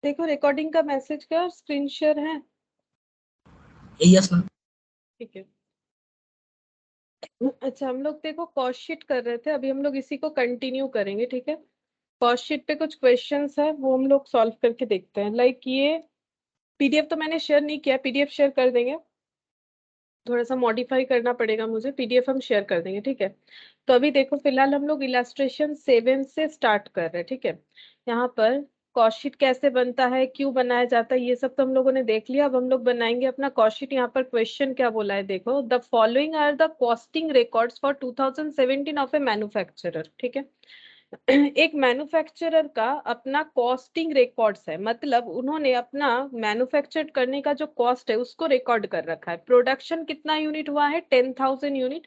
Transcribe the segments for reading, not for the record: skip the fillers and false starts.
देखो रिकॉर्डिंग का मैसेज का स्क्रीन शेयर है। Yes ma'am. ठीक है। अच्छा हम लोग देखो कॉस्ट शीट कर रहे थे, अभी हम लोग इसी को कंटिन्यू करेंगे। ठीक है, कॉस्ट शीट पे कुछ क्वेश्चंस है वो हम लोग सॉल्व करके देखते हैं। लाइक ये पीडीएफ तो मैंने शेयर नहीं किया, पीडीएफ शेयर कर देंगे, थोड़ा सा मॉडिफाई करना पड़ेगा मुझे, पीडीएफ हम शेयर कर देंगे। ठीक है, तो अभी देखो फिलहाल हम लोग इलास्ट्रेशन 7 से स्टार्ट कर रहे हैं। ठीक है, यहाँ पर कॉस्ट शीट कैसे बनता है, क्यों बनाया जाता है, ये सब तो हम लोगों ने देख लिया। अब हम लोग बनाएंगे अपना कॉस्ट शीट। यहाँ पर क्वेश्चन क्या बोला है देखो, the following are the costing records for 2017 of a manufacturer. ठीक है, एक मैन्युफैक्चरर का अपना कॉस्टिंग रिकॉर्ड्स है, मतलब उन्होंने अपना मैन्युफैक्चर करने का जो कॉस्ट है उसको रिकॉर्ड कर रखा है। प्रोडक्शन कितना यूनिट हुआ है, 10,000 unit.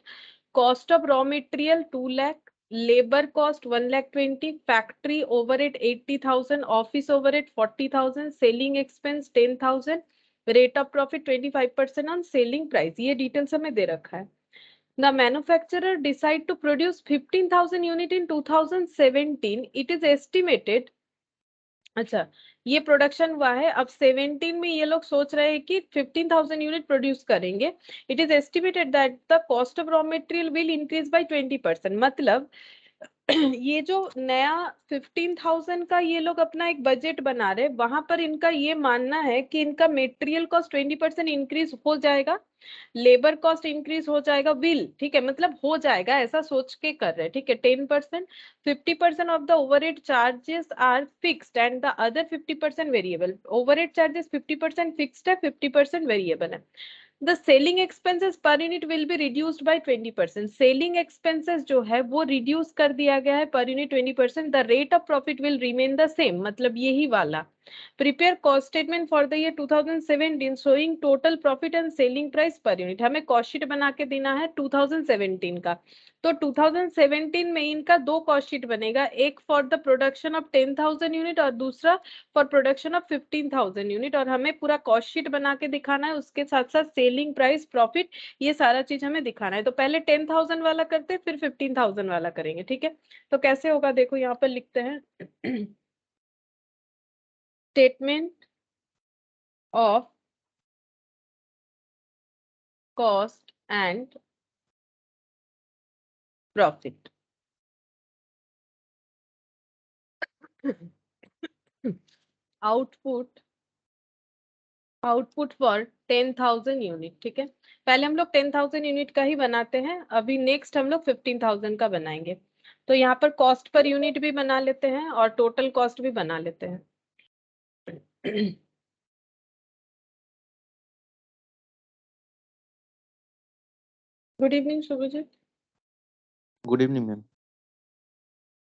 Cost of raw material 2 lakh, labour cost 1,20,000, factory overhead 80,000, office overhead 40,000, selling expense 10,000, rate of profit 25% on selling price. ये डिटेल्स हमें दे रखा है। The manufacturer decide to produce 15,000 unit in 2017. It is estimated, अच्छा ये production हुआ है, अब 17 में ये लोग सोच रहे हैं कि 15,000 यूनिट प्रोड्यूस करेंगे। It is estimated that the cost of raw material will increase by 20%। मतलब ये जो नया 15,000 का ये लोग अपना एक बजट बना रहे, वहां पर इनका ये मानना है कि इनका मेटेरियल कॉस्ट 20% इंक्रीज हो जाएगा, लेबर कॉस्ट इंक्रीज हो जाएगा, विल, ठीक है, मतलब हो जाएगा ऐसा सोच के कर रहे हैं। ठीक है, 10%, 50% of the overhead charges are fixed and the other 50% variable. Overhead charges 50% fixed है, 50% वेरिएबल है। The selling expenses per unit will be reduced by 20%। Selling expenses जो है वो रिड्यूस कर दिया गया है per unit 20%। The rate of profit will remain the same, मतलब यही वाला। Prepare cost statement for the year 2017 showing total profit and selling price per unit. हमें कॉस्ट शीट बना के देना है 2017 का। तो 2017 में इनका दो कॉस्ट शीट बनेगा, एक for the production of 10,000 unit और दूसरा फॉर प्रोडक्शन ऑफ 15,000 यूनिट। और हमें पूरा कॉस्ट शीट बना के दिखाना है, उसके साथ साथ सेलिंग प्राइस, प्रॉफिट, ये सारा चीज हमें दिखाना है। तो पहले 10,000 वाला करते फिर 15,000 वाला करेंगे। ठीक है, तो कैसे होगा देखो यहाँ पर लिखते हैं statement of cost and profit. Output output for 10,000 unit. ठीक है, पहले हम लोग 10,000 यूनिट का ही बनाते हैं, अभी नेक्स्ट हम लोग 15,000 का बनाएंगे। तो यहाँ पर कॉस्ट पर यूनिट भी बना लेते हैं और टोटल कॉस्ट भी बना लेते हैं। Good evening Shubhajit. Good evening ma'am.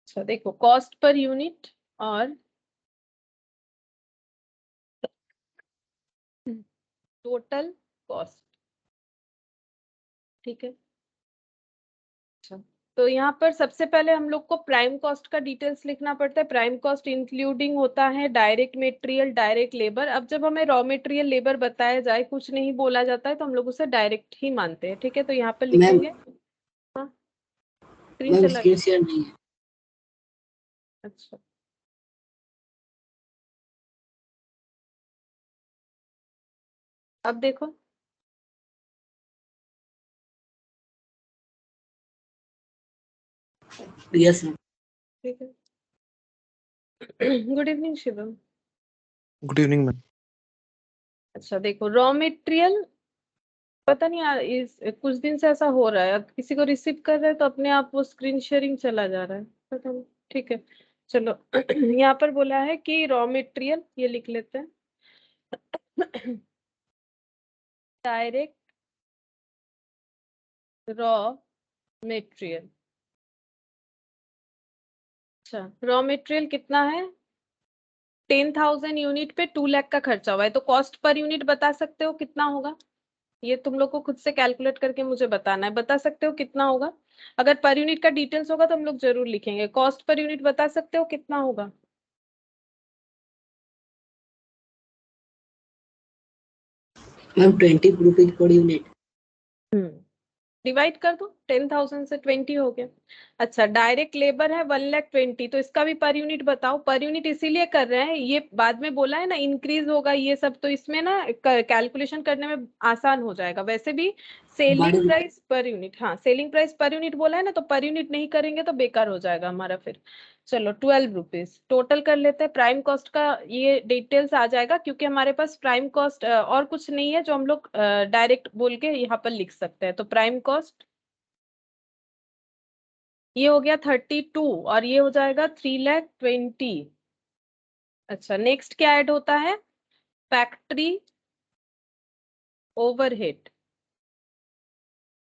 अच्छा देखो कॉस्ट पर यूनिट और टोटल कॉस्ट। ठीक है, अच्छा तो यहाँ पर सबसे पहले हम लोग को प्राइम कॉस्ट का डिटेल्स लिखना पड़ता है। प्राइम कॉस्ट इंक्लूडिंग होता है डायरेक्ट मटेरियल, डायरेक्ट लेबर। अब जब हमें रॉ मटेरियल, लेबर बताया जाए, कुछ नहीं बोला जाता है, तो हम लोग उसे डायरेक्ट ही मानते हैं। ठीक है, तो यहाँ पर लिखेंगे। हाँ स्क्रीन मैम चला स्क्रीन गया। शेयर नहीं है। अच्छा अब देखो, यस मैम। ठीक है। Good evening Shivam. Good evening ma'am. अच्छा देखो रॉ मटेरियल, पता नहीं यार इस कुछ दिन से ऐसा हो रहा है, अब किसी को रिसीव कर रहे हैं तो अपने आप वो स्क्रीन शेयरिंग चला जा रहा है, पता नहीं। ठीक है चलो यहाँ पर बोला है कि रॉ मटेरियल, ये लिख लेते हैं, डायरेक्ट रॉ मटेरियल। अच्छा रॉ मटेरियल कितना है, 10,000 यूनिट पे 2 लाख का खर्चा हुआ है, तो कॉस्ट पर यूनिट बता सकते हो कितना होगा? ये तुम लोग को खुद से कैलकुलेट करके मुझे बताना है, बता सकते हो कितना होगा? अगर पर यूनिट का डिटेल्स होगा तो हम लोग जरूर लिखेंगे। कॉस्ट पर यूनिट बता सकते हो कितना होगा? Ma'am 20 rupees per unit. Divide कर दो, 10,000 से 20 हो गया। अच्छा, डायरेक्ट लेबर है 1,20,000, तो इसका भी पर यूनिट बताओ। पर यूनिट इसीलिए कर रहे हैं, ये बाद में बोला है ना इंक्रीज होगा ये सब, तो इसमें ना कैलकुलेशन करने में आसान हो जाएगा। वैसे भी सेलिंग बड़ी प्राइस पर यूनिट, हाँ सेलिंग प्राइस पर यूनिट बोला है ना, तो पर यूनिट नहीं करेंगे तो बेकार हो जाएगा हमारा फिर। चलो 12 रुपीज टोटल कर लेते हैं। प्राइम कॉस्ट का ये डिटेल्स आ जाएगा, क्योंकि हमारे पास प्राइम कॉस्ट और कुछ नहीं है जो हम लोग डायरेक्ट बोल के यहाँ पर लिख सकते हैं। तो प्राइम कॉस्ट ये हो गया 32 और ये हो जाएगा 3,20,000। अच्छा, नेक्स्ट क्या ऐड होता है? Factory overhead.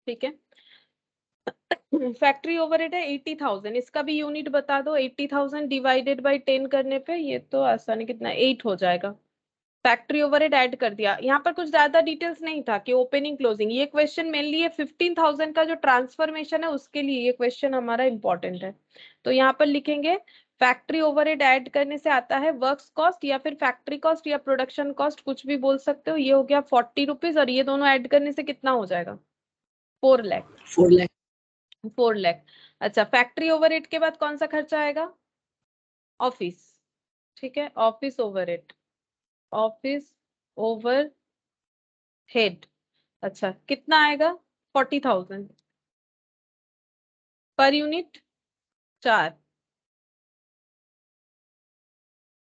ठीक है, फैक्ट्री ओवरहेड है 80,000, इसका भी यूनिट बता दो। 80,000 डिवाइडेड बाई 10 करने पे ये तो आसानी कितना 8 हो जाएगा। फैक्ट्री ओवरहेड ऐड कर दिया। यहाँ पर कुछ ज्यादा डिटेल्स नहीं था कि ओपनिंग क्लोजिंग, ये क्वेश्चन मेनली ये 15,000 का जो ट्रांसफॉर्मेशन है उसके लिए ये क्वेश्चन हमारा इंपॉर्टेंट है। तो यहाँ पर लिखेंगे फैक्ट्री ओवरहेड ऐड करने से आता है वर्क्स कॉस्ट या फिर फैक्ट्री कॉस्ट या प्रोडक्शन कॉस्ट, कुछ भी बोल सकते हो। ये हो गया 40 रुपीज और ये दोनों ऐड करने से कितना हो जाएगा? 4 लाख। 4 लाख 4 लाख। अच्छा, फैक्ट्री ओवरहेड के बाद कौन सा खर्चा आएगा? ऑफिस। ठीक है, office overhead, office over head. अच्छा, कितना आएगा? 40,000 पर यूनिट 4।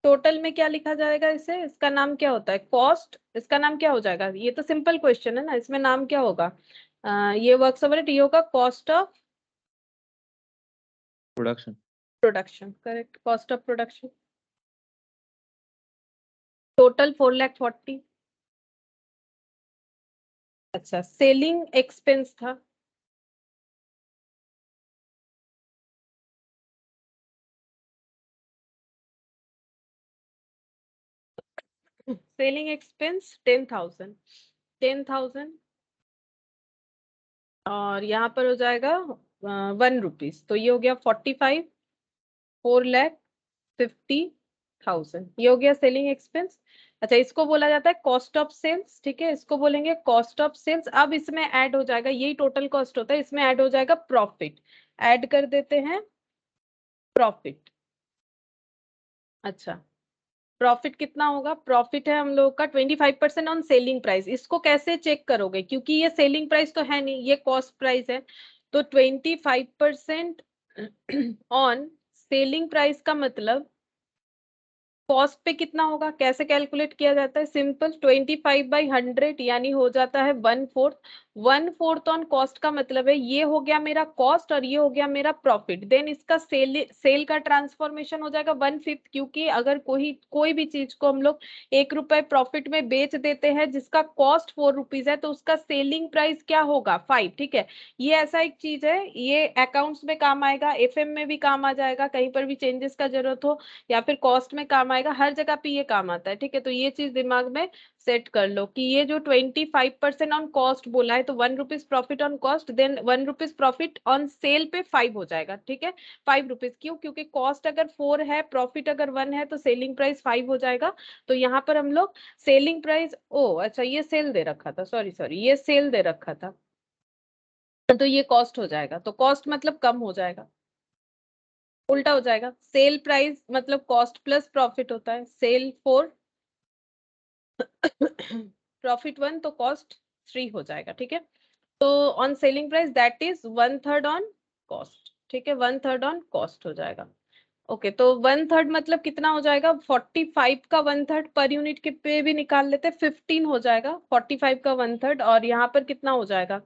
टोटल में क्या लिखा जाएगा इसे? इसका नाम क्या होता है? कॉस्ट। इसका नाम क्या हो जाएगा? ये तो सिंपल क्वेश्चन है ना, इसमें नाम क्या होगा? ये वर्क्स ओवर हेड, ये होगा cost of Production. Production. Correct, cost of production. Total 4,40,000। अच्छा, सेलिंग एक्सपेंस था सेलिंग एक्सपेंस 10,000। 10,000 और यहाँ पर हो जाएगा 1 रुपीज, तो ये हो गया 45। 4,50,000 ये हो गया सेलिंग एक्सपेंस। अच्छा, इसको बोला जाता है कॉस्ट ऑफ सेल्स। ठीक है, इसको बोलेंगे कॉस्ट ऑफ सेल्स। अब इसमें ऐड हो जाएगा, यही टोटल कॉस्ट होता है, इसमें ऐड हो जाएगा प्रॉफिट। ऐड कर देते हैं प्रॉफिट। अच्छा, प्रॉफिट कितना होगा? प्रॉफिट है हम लोग का 25% ऑन सेलिंग प्राइस। इसको कैसे चेक करोगे, क्योंकि ये सेलिंग प्राइस तो है नहीं, ये कॉस्ट प्राइस है। तो 25% ऑन सेलिंग प्राइस का मतलब कॉस्ट पे कितना होगा? कैसे कैलकुलेट किया जाता है? सिंपल, 25/100 यानी हो जाता है 1/4। 1/4 ऑन कॉस्ट का मतलब है ये हो गया मेरा कॉस्ट और ये हो गया मेरा प्रॉफिट। देन इसका सेल का ट्रांसफॉर्मेशन हो जाएगा 1/5, क्योंकि अगर कोई भी चीज को हम लोग 1 रुपए प्रॉफिट में बेच देते हैं जिसका कॉस्ट 4 रुपीज है, तो उसका सेलिंग प्राइस क्या होगा? 5। ठीक है, ये ऐसा एक चीज है, ये अकाउंट्स में काम आएगा, एफएम में भी काम आ जाएगा, कहीं पर भी चेंजेस का जरूरत हो या फिर कॉस्ट में काम आएगा, हर जगह पे ये काम आता है। ठीक है, तो ये चीज दिमाग में सेट कर लो कि ये जो 25% ऑन कॉस्ट बोला है, तो 1 rupees profit on cost, then 1 rupees profit on sale पे 5 हो जाएगा। ठीक है, 5 रुपीज क्यों? क्योंकि कॉस्ट अगर 4 है, प्रॉफिट अगर 1 है, तो सेलिंग प्राइस 5 हो जाएगा। तो यहाँ पर हम लोग सेलिंग प्राइस, ओ अच्छा ये सेल दे रखा था, सॉरी सॉरी ये सेल दे रखा था, तो ये कॉस्ट हो जाएगा। तो कॉस्ट मतलब कम हो जाएगा, उल्टा हो जाएगा। सेल प्राइस मतलब कॉस्ट प्लस प्रॉफिट होता है। सेल 4 प्रॉफिट 1 तो कॉस्ट 3 हो जाएगा। ठीक है, तो on selling price that is 1/3 on cost. ठीक है, 1/3 ऑन कॉस्ट हो जाएगा। ओके, तो 1/3 मतलब कितना हो जाएगा? 45 का 1/3 पर यूनिट के पे भी निकाल लेते हैं, 15 हो जाएगा 45 का 1/3। और यहाँ पर कितना हो जाएगा?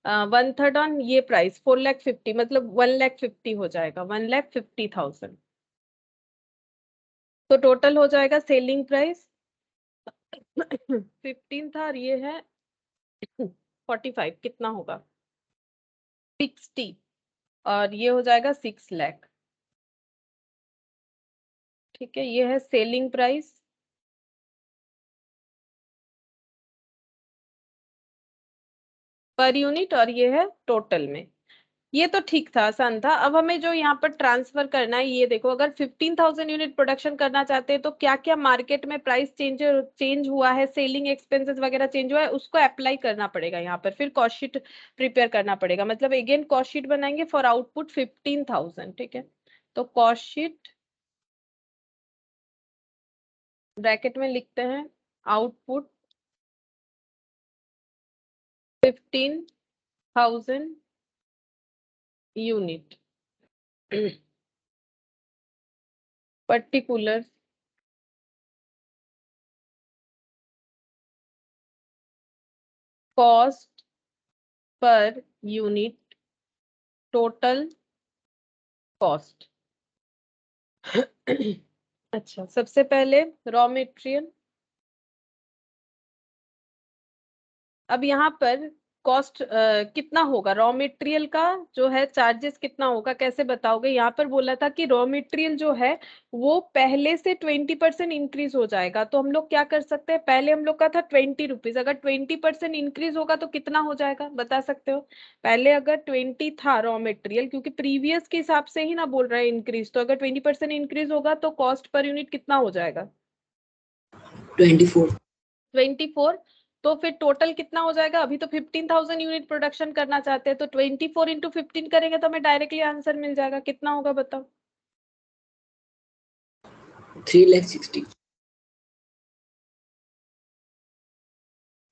1/3 ऑन ये प्राइस 4,50,000 मतलब 1,50,000 हो जाएगा, 1,50,000। तो टोटल हो जाएगा सेलिंग प्राइस 15 था और ये है 45, कितना होगा? 60 और ये हो जाएगा 6 लाख। ठीक है, ये है सेलिंग प्राइस पर यूनिट और ये है टोटल में। ये तो ठीक था, आसान था। अब हमें जो यहाँ पर ट्रांसफर करना है, ये देखो, अगर 15,000 यूनिट प्रोडक्शन करना चाहते हैं तो क्या क्या मार्केट में प्राइस चेंज हुआ है, सेलिंग एक्सपेंसेस वगैरह चेंज हुआ है, उसको अप्लाई करना पड़ेगा यहाँ पर। फिर कॉस्ट शीट प्रिपेयर करना पड़ेगा, मतलब अगेन कॉस्ट शीट बनाएंगे फॉर आउटपुट 15,000, ठीक है। तो कॉस्ट शीट ब्रैकेट में लिखते हैं output 15,000 unit particular cost per unit total cost. अच्छा, सबसे पहले रॉ मटेरियल। अब यहाँ पर कॉस्ट कितना होगा रॉ मटेरियल का, जो है चार्जेस कितना होगा, कैसे बताओगे? यहाँ पर बोला था कि रॉ मटेरियल जो है वो पहले से 20% इंक्रीज हो जाएगा। तो हम लोग क्या कर सकते हैं, पहले हम लोग का था 20 रुपीज, अगर 20% इंक्रीज होगा तो कितना हो जाएगा, बता सकते हो? पहले अगर 20 था रॉ मटेरियल, क्योंकि प्रीवियस के हिसाब से ही ना बोल रहा है इंक्रीज, तो अगर 20% इंक्रीज होगा तो कॉस्ट पर यूनिट कितना हो जाएगा? 24। तो फिर टोटल कितना हो जाएगा? अभी तो 15,000 यूनिट प्रोडक्शन करना चाहते हैं, तो 24 इंटू 15 करेंगे तो हमें डायरेक्टली आंसर मिल जाएगा। कितना होगा बताओ? 3,60,000।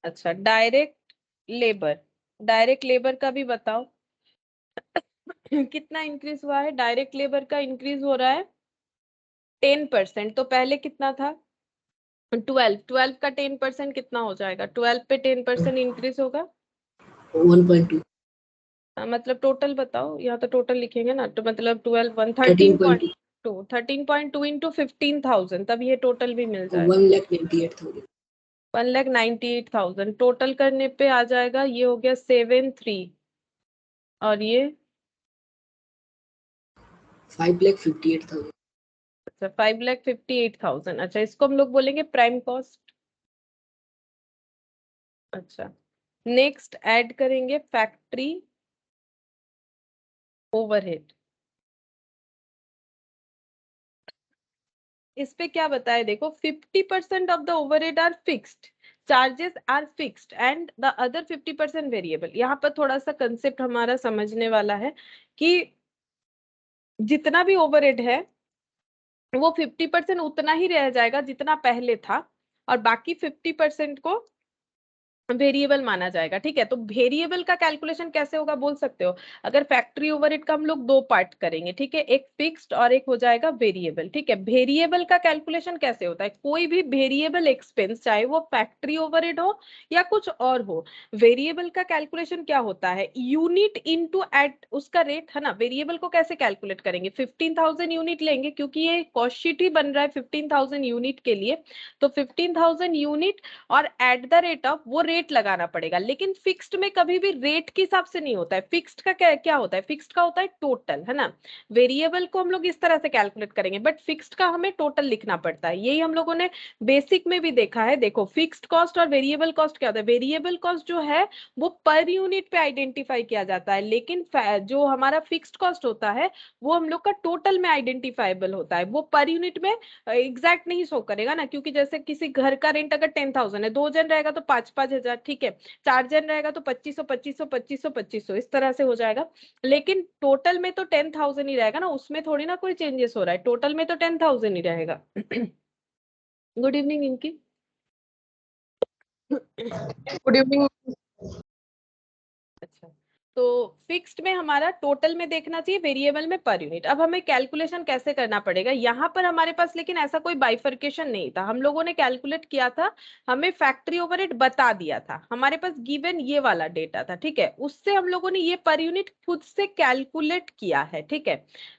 अच्छा, डायरेक्ट लेबर का भी बताओ कितना इंक्रीज हुआ है? डायरेक्ट लेबर का इंक्रीज हो रहा है 10%। तो पहले कितना था? 12 का 10% कितना हो जाएगा? 12 पे 10% इंक्रीज होगा 1.2। मतलब टोटल बताओ, यहाँ तो टोटल लिखेंगे ना, तो मतलब 12 13.2 13.2 इंटू 15,000, तब ये टोटल भी मिल जाएगा 1,98,000। 1,98,000। टोटल करने पे आ जाएगा, ये हो गया 73 और ये 5,58,000। अच्छा 5,58,000। अच्छा, इसको हम लोग बोलेंगे प्राइम कॉस्ट। अच्छा, नेक्स्ट ऐड करेंगे फैक्ट्री ओवरहेड। इस पे क्या बताए देखो, 50% of the overhead are fixed, charges are fixed and the other 50% variable. यहाँ पर थोड़ा सा कंसेप्ट हमारा समझने वाला है कि जितना भी ओवरहेड है वो 50% उतना ही रह जाएगा जितना पहले था, और बाकी 50% को वेरिएबल माना जाएगा, ठीक है। तो वेरिएबल का कैलकुलेशन कैसे होगा बोल सकते हो? अगर फैक्ट्री ओवरहेड का हम लोग दो पार्ट करेंगे, ठीक है, एक फिक्स्ड और एक हो जाएगा वेरिएबल, ठीक है। वेरिएबल का कैलकुलेशन कैसे होता है? कोई भी वेरिएबल एक्सपेंस, चाहे वो फैक्ट्री ओवरहेड हो या कुछ और हो, वेरिएबल का कैलकुलेशन क्या होता है? यूनिट इंटू एट उसका रेट, है ना। वेरिएबल को कैसे कैलकुलेट करेंगे? 15,000 यूनिट लेंगे, क्योंकि ये कॉस्ट शीट ही बन रहा है 15,000 यूनिट के लिए, तो 15,000 यूनिट और एट द रेट ऑफ, वो रेट लगाना पड़ेगा। लेकिन फिक्स्ड में कभी भी रेट के हिसाब से नहीं होता है। फिक्स्ड का क्या होता है? फिक्स्ड का होता है टोटल, है ना। वेरिएबल को हम लोग इस तरह से कैलकुलेट करेंगे, बट फिक्स्ड का हमें टोटल लिखना पड़ता है। यही हम लोगों ने बेसिक में भी देखा है। देखो, फिक्स्ड कॉस्ट और वेरिएबल कॉस्ट क्या होता है? वेरिएबल कॉस्ट जो है वो पर यूनिट पे आइडेंटिफाई किया जाता है, लेकिन जो हमारा फिक्स्ड कॉस्ट होता है वो हम लोग का टोटल में आइडेंटिफाइबल होता है। वो पर यूनिट में एग्जैक्ट नहीं शो करेगा ना, क्योंकि जैसे किसी घर का रेंट अगर 10,000 है, 2 जन रहेगा तो 5,000, ठीक है, 4 जन रहेगा तो 2,500 इस तरह से हो जाएगा। लेकिन टोटल में तो 10,000 ही रहेगा ना, उसमें थोड़ी ना कोई चेंजेस हो रहा है, टोटल में तो 10,000 ही रहेगा। गुड इवनिंग इनकी। Good evening. अच्छा, तो फिक्स्ड में हमारा टोटल में देखना चाहिए, वेरिएबल में पर यूनिट। अब हमें कैलकुलेशन कैसे करना पड़ेगा? यहाँ पर हमारे पास लेकिन ऐसा कोई बाइफर्केशन नहीं था, हम लोगों ने कैलकुलेट किया था, हमें फैक्ट्री ओवरहेड बता दिया था, हमारे पास गिवन ये वाला डेटा था, ठीक है, उससे हम लोगों ने ये पर यूनिट खुद से कैलकुलेट किया है, ठीक है।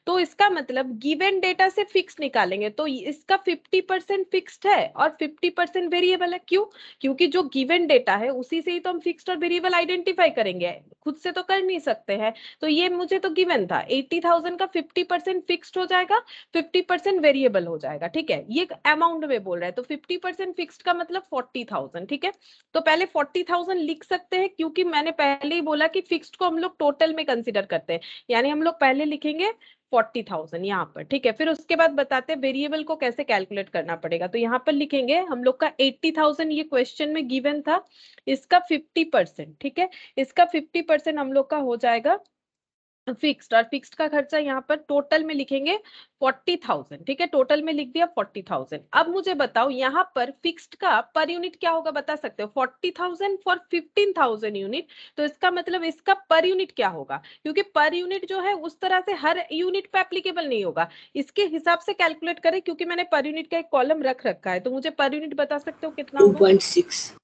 तो इसका मतलब गिवन डेटा से फिक्स निकालेंगे, तो इसका 50% फिक्स्ड है और 50% वेरिएबल है। क्यों? क्योंकि जो गिवन डेटा है उसी से ही तो हम फिक्स्ड और वेरिएबल आइडेंटिफाई करेंगे, खुद से तो तो कर नहीं सकते हैं। तो ये मुझे तो गिवन था 80,000 का 50% फिक्स्ड हो जाएगा, 50% वेरिएबल हो जाएगा, ठीक है। ये अमाउंट में बोल रहा है, तो 50% फिक्स्ड का मतलब 40,000, ठीक है। तो पहले 40,000 लिख सकते हैं, क्योंकि मैंने पहले ही बोला कि फिक्स्ड को हम लोग टोटल में कंसिडर करते हैं, यानी हम लोग पहले लिखेंगे 40,000 यहाँ पर, ठीक है। फिर उसके बाद बताते हैं वेरिएबल को कैसे कैलकुलेट करना पड़ेगा। तो यहाँ पर लिखेंगे हम लोग का 80,000 ये क्वेश्चन में गिवन था, इसका 50%, ठीक है, इसका 50% हम लोग का हो जाएगा फिक्स्ड, और फिक्स्ड का खर्चा यहाँ पर टोटल में लिखेंगे 40,000, ठीक है, टोटल में लिख दिया 40,000। अब मुझे बताओ यहाँ पर फिक्स्ड का पर यूनिट क्या होगा, बता सकते हो? 40,000 फॉर 15,000 यूनिट, तो इसका मतलब इसका पर यूनिट क्या होगा, क्योंकि पर यूनिट जो है उस तरह से हर यूनिट पे एप्लीकेबल नहीं होगा, इसके हिसाब से कैलकुलेट करें, क्योंकि मैंने पर यूनिट का एक कॉलम रख रखा है। तो मुझे पर यूनिट बता सकते हो कितना होगा? 2.6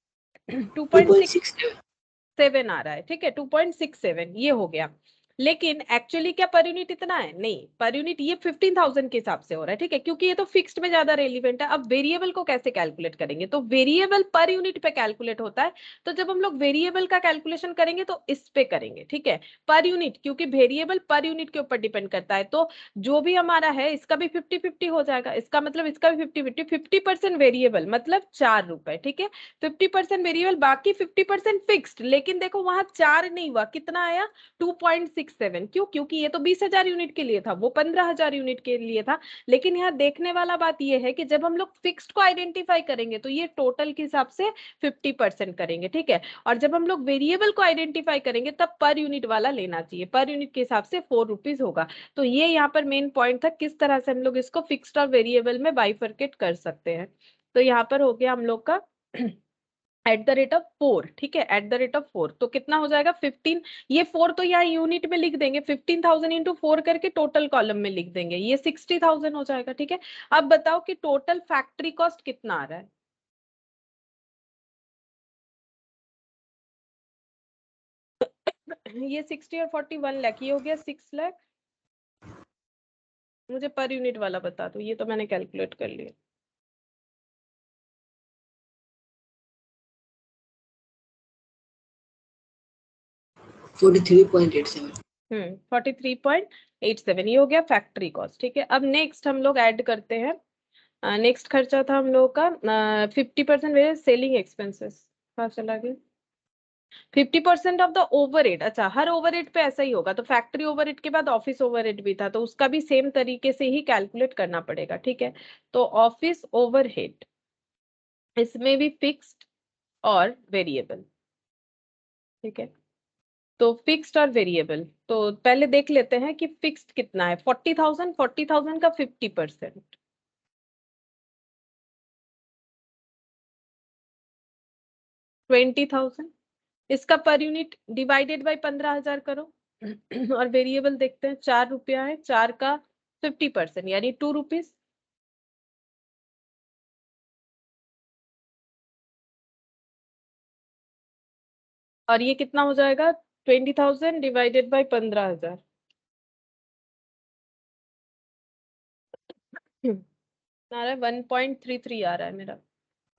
2.67 आ रहा है, ठीक है, 2.67 ये हो गया। लेकिन एक्चुअली क्या पर यूनिट इतना है? नहीं, पर यूनिट ये 15,000 के हिसाब से हो रहा है, ठीक है, क्योंकि ये तो फिक्स्ड में ज्यादा रेलिवेंट है। अब वेरिएबल को कैसे कैलकुलेट करेंगे? तो वेरिएबल पर यूनिट पे कैलकुलेट होता है, तो जब हम लोग वेरिएबल का कैलकुलेशन करेंगे तो इस पे करेंगे, ठीक है, पर यूनिट, क्योंकि वेरिएबल पर यूनिट के ऊपर डिपेंड करता है। तो जो भी हमारा है इसका भी 50-50 हो जाएगा, इसका मतलब इसका भी 50-50, 50% वेरिएबल मतलब 4 रुपए, ठीक है, 50% वेरिएबल, बाकी 50% फिक्स्ड। लेकिन देखो वहां 4 नहीं हुआ, कितना आया? 2.67। क्यों? क्योंकि ये तो 20,000 यूनिट के लिए था, वो 15,000 यूनिट के लिए था। लेकिन यहाँ देखने वाला बात ये है कि जब हम लोग फिक्स्ड को आइडेंटिफाई करेंगे तो ये टोटल के हिसाब से 50% करेंगे, ठीक है, और जब हम लोग वेरिएबल को आइडेंटिफाई करेंगे तब पर यूनिट वाला लेना चाहिए, पर यूनिट के हिसाब से 4 रुपीज होगा। तो ये यहाँ पर मेन पॉइंट था, किस तरह से हम लोग इसको फिक्स्ड और वेरिएबल में बाइफरकेट कर सकते हैं। तो यहाँ पर हो गया हम लोग का @4, ठीक है, @4, तो कितना हो जाएगा? 15, ये 4 तो यहाँ यूनिट में लिख देंगे, 15,000 इंटू 4 करके टोटल कॉलम में लिख देंगे, ये 60,000 हो जाएगा, ठीक है। अब बताओ कि टोटल फैक्ट्री कॉस्ट कितना आ रहा है? ये 60 और 40 1 लाख, ये हो गया 6 लाख। मुझे पर यूनिट वाला बता दो, ये तो मैंने कैलकुलेट कर लिया। $43.87। 43.87, ये हो गया फैक्ट्री कॉस्ट, ठीक है। अब नेक्स्ट हम लोग ऐड करते हैं, नेक्स्ट खर्चा था हम लोग का 50% वेज सेलिंग एक्सपेंसेस, कहाँ चला गया? 50% ऑफ द ओवरहेड, अच्छा, हर ओवरहेड पे ऐसा ही होगा, तो फैक्ट्री ओवरहेड के बाद ऑफिस ओवरहेड भी था, तो उसका भी सेम तरीके से ही कैलकुलेट करना पड़ेगा, ठीक है। तो ऑफिस ओवरहेड, इसमें भी फिक्स्ड और वेरिएबल, ठीक है। तो फिक्स्ड और वेरिएबल, तो पहले देख लेते हैं कि फिक्स्ड कितना है। 40,000 का 50%, 20,000, इसका पर यूनिट डिवाइडेड बाई 15,000 करो और वेरिएबल देखते हैं, 4 रुपया है, 4 का 50% यानी 2 रुपीज, और ये कितना हो जाएगा? 20,000 डिवाइडेड बाई 15,000, आ रहा है 1.33 आ रहा है मेरा,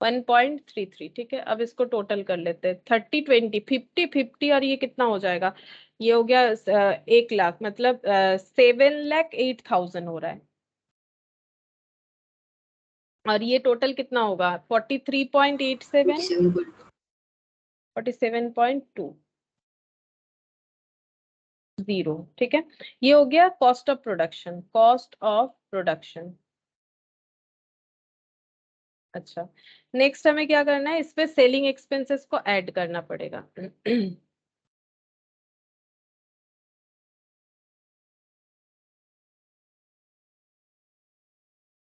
1.33, ठीक है। अब इसको टोटल कर लेते हैं, 30 20 50 50, और ये कितना हो जाएगा? ये हो गया 1 लाख, मतलब 7,08,000 हो रहा है, और ये टोटल कितना होगा? 43.87, 47.20, ठीक है। ये हो गया cost of production, cost of production. अच्छा, नेक्स्ट हमें क्या करना है, इस पे सेलिंग एक्सपेंसेस को ऐड करना पड़ेगा।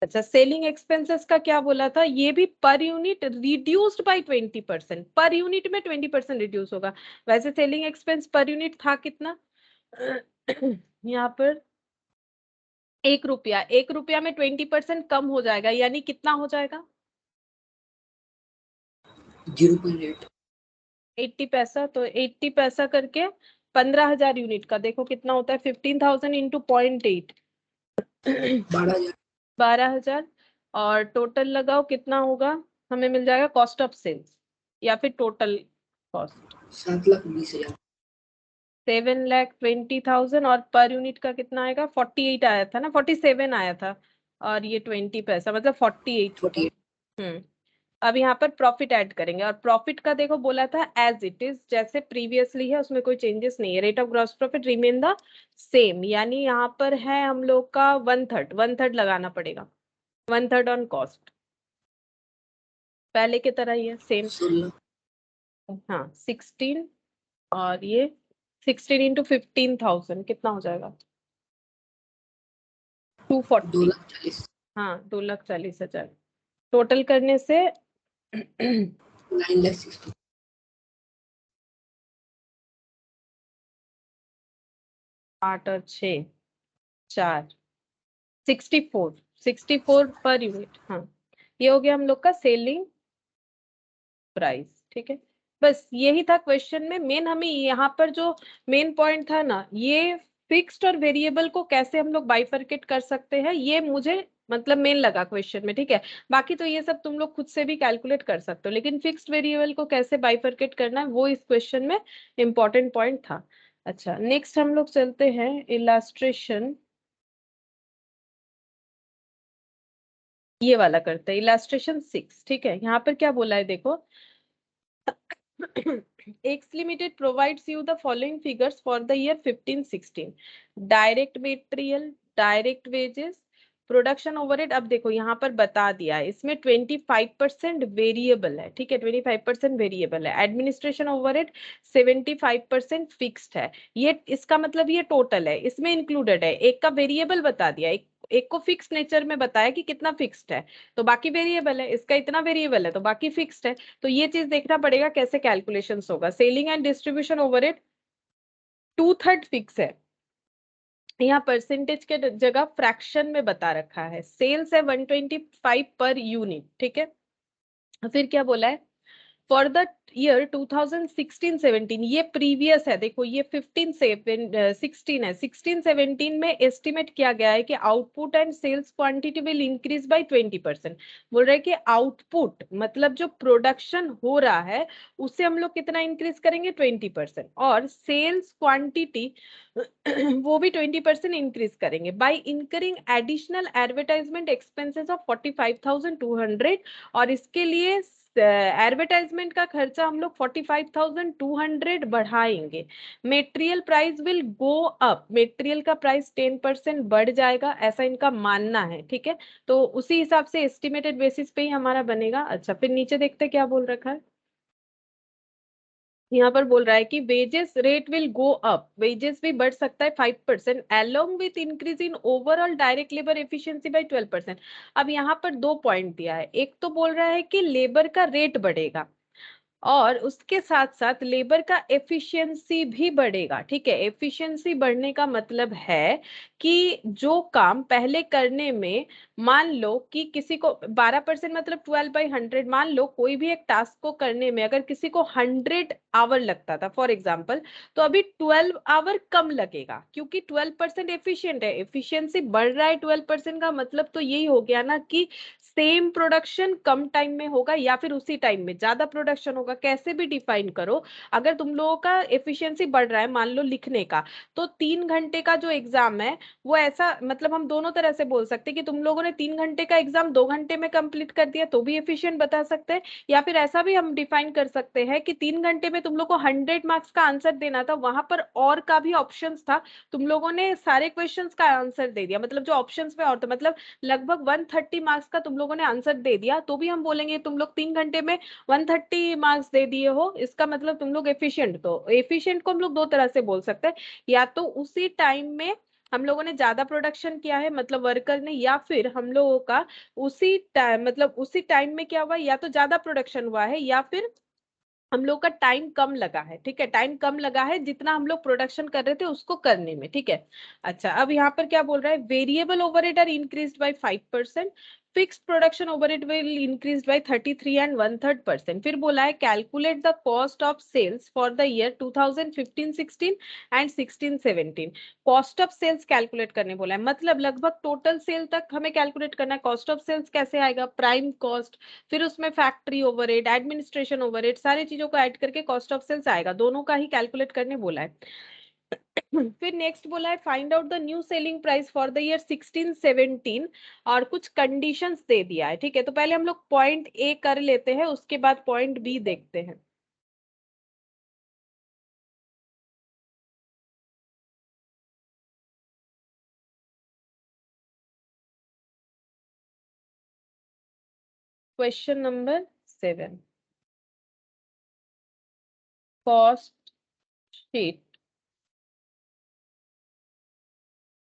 अच्छा, सेलिंग एक्सपेंसेस का क्या बोला था? ये भी per unit reduced by 20%, per unit में 20% रिड्यूस होगा। वैसे सेलिंग एक्सपेंस पर यूनिट था कितना? यहाँ पर 1 रुपया, 1 रुपया में 20% कम हो जाएगा, यानी कितना हो जाएगा? 0.8। 80 पैसा, तो 80 पैसा करके 15,000 यूनिट का देखो कितना होता है, 15,000 इंटू 0.8, 12,000। 12,000, और टोटल लगाओ कितना होगा, हमें मिल जाएगा कॉस्ट ऑफ सेल्स या फिर टोटल कॉस्ट। 7,20,000। 7,20,000 और पर यूनिट का कितना आएगा? 48 आया था ना, 47 आया था और ये 20 पैसा मतलब 48 होगा। 48 अब यहाँ पर प्रॉफिट ऐड करेंगे और प्रॉफिट का देखो बोला था एज इट इज, जैसे प्रीवियसली है, उसमें कोई चेंजेस नहीं है। Rate of gross profit remain the same, यानी यहाँ पर है हम लोग का 1/3 लगाना पड़ेगा, 1/3 ऑन कॉस्ट, पहले की तरह ही है सेम। 16 हाँ 16 और ये 16 इंटू 15,000 कितना हो जाएगा? 240। 2,40,000 हाँ 2,40,000 टोटल करने से 9,60,000 8 और 6 4 64 पर यूनिट। हाँ ये हो गया हम लोग का सेलिंग प्राइस। ठीक है, बस यही था क्वेश्चन में मेन। हमें यहाँ पर जो मेन पॉइंट था ना, ये फिक्स्ड और वेरिएबल को कैसे हम लोग बाइफरकेट कर सकते हैं, ये मुझे मतलब मेन लगा क्वेश्चन में। ठीक है, बाकी तो ये सब तुम लोग खुद से भी कैलकुलेट कर सकते हो, लेकिन फिक्स्ड वेरिएबल को कैसे बाइफरकेट करना है वो इस क्वेश्चन में इंपॉर्टेंट पॉइंट था। अच्छा नेक्स्ट हम लोग चलते हैं इलास्ट्रेशन, ये वाला करते हैं इलास्ट्रेशन 6। ठीक है, यहाँ पर क्या बोला है देखो, X Limited provides you the following figures for the year 15-16. Direct material, direct wages, production overhead. अब देखो यहाँ पर बता दिया है, इसमें 25% वेरिएबल है। ठीक है, 25% वेरिएबल है। एडमिनिस्ट्रेशन ओवरहेड 75% फिक्स्ड है। ये इसका मतलब ये टोटल है, इसमें इंक्लूडेड है। एक का वेरिएबल बता दिया, एक को फिक्स नेचर में बताया कि कितना फिक्स्ड है, तो बाकी वेरिएबल है। इसका इतना वेरिएबल है तो बाकी फिक्स्ड है। तो ये चीज देखना पड़ेगा कैसे कैलकुलेशंस होगा। Selling and distribution overhead 2/3 fix है, यहाँ परसेंटेज के जगह फ्रैक्शन में बता रखा है। सेल्स है 125 पर यूनिट। ठीक है, फिर क्या बोला है, फॉर द ईयर 2016-17, ये प्रीवियस है। देखो ये 16 है, 16-17 में एस्टिमेट किया गया है कि output and sales quantity will increase by 20%। बोल रहे हैं कि आउटपुट मतलब जो प्रोडक्शन हो रहा है उससे हम लोग कितना इंक्रीज करेंगे? 20%। और सेल्स क्वांटिटी वो भी 20% इंक्रीज करेंगे by incurring additional advertisement expenses of 45,200। और इसके लिए एडवर्टाइजमेंट का खर्चा हम लोग 45,200 बढ़ाएंगे। Material price will go up, material का प्राइस 10% बढ़ जाएगा, ऐसा इनका मानना है। ठीक है, तो उसी हिसाब से एस्टिमेटेड बेसिस पे ही हमारा बनेगा। अच्छा फिर नीचे देखते क्या बोल रखा है, यहाँ पर बोल रहा है कि wages rate will go up, wages भी बढ़ सकता है 5% along with increase in overall direct labour efficiency by 12%। अब यहाँ पर दो पॉइंट दिया है, एक तो बोल रहा है कि लेबर का रेट बढ़ेगा और उसके साथ साथ लेबर का एफिशिएंसी भी बढ़ेगा। ठीक है, एफिशिएंसी बढ़ने का मतलब है कि जो काम पहले करने में, मान लो कि किसी को 12% मतलब 12/100, मान लो कोई भी एक टास्क को करने में अगर किसी को 100 आवर लगता था फॉर एग्जाम्पल, तो अभी 12 आवर कम लगेगा क्योंकि 12% एफिशिएंट है। एफिशिएंसी बढ़ रहा है 12% का मतलब तो यही हो गया ना कि सेम प्रोडक्शन कम टाइम में होगा या फिर उसी टाइम में ज्यादा प्रोडक्शन होगा। कैसे भी डिफाइन करो, अगर तुम लोगों का एफिशिएंसी बढ़ रहा है, मान लो लिखने का, तो 3 घंटे का जो एग्जाम है वो ऐसा, मतलब हम दोनों तरह से बोल सकते हैं कि तुम लोगों ने 3 घंटे का एग्जाम 2 घंटे में कंप्लीट कर दिया तो भी एफिशिएंट बता सकते हैं। या फिर ऐसा भी हम डिफाइन कर सकते हैं कि 3 घंटे में तुम लोग को 100 मार्क्स का आंसर देना था, वहां पर और का भी ऑप्शन था, तुम लोगों ने सारे क्वेश्चन का आंसर दे दिया, मतलब जो ऑप्शन में और, तो मतलब लगभग 130 मार्क्स का तुम लोगों ने आंसर दे दिया, तो भी हम बोलेंगे तुम लोग 3 घंटे में 130 मार्क्स दे दिए हो, इसका मतलब तुम लोग एफिशिएंट। तो एफिशिएंट को हम लोग दो तरह से बोल सकते हैं, या तो उसी टाइम में हम लोगों ने ज्यादा प्रोडक्शन किया है मतलब वर्कर ने, या फिर हम लोगों का उसी टाइम मतलब उसी टाइम में क्या हुआ, या तो ज्यादा प्रोडक्शन हुआ है या फिर हम लोग का टाइम कम लगा है। ठीक है, टाइम कम लगा है जितना हम लोग प्रोडक्शन कर रहे थे उसको करने में। ठीक है, अच्छा अब यहाँ पर क्या बोल रहा है, variable overhead are increased by 5%, fixed production overhead will increase by 33 and 1/3%। फिर बोला है calculate the cost of sales for the year 2015-16 and 16-17। Cost of sales calculate करने बोला है, मतलब लगभग टोटल सेल तक हमें कैलकुलेट करना है। कॉस्ट ऑफ सेल्स कैसे आएगा, प्राइम कॉस्ट, फिर उसमें फैक्ट्री ओवरहेड, एडमिनिस्ट्रेशन ओवरहेड, सारी चीजों को ऐड करके कॉस्ट ऑफ सेल्स आएगा, दोनों का ही कैलकुलेट करने बोला है। फिर नेक्स्ट बोला है find out the new selling price for the year 16-17 और कुछ कंडीशंस दे दिया है, ठीक है। तो पहले हम लोग पॉइंट ए कर लेते हैं, उसके बाद पॉइंट बी देखते हैं। Question number 7, cost sheet.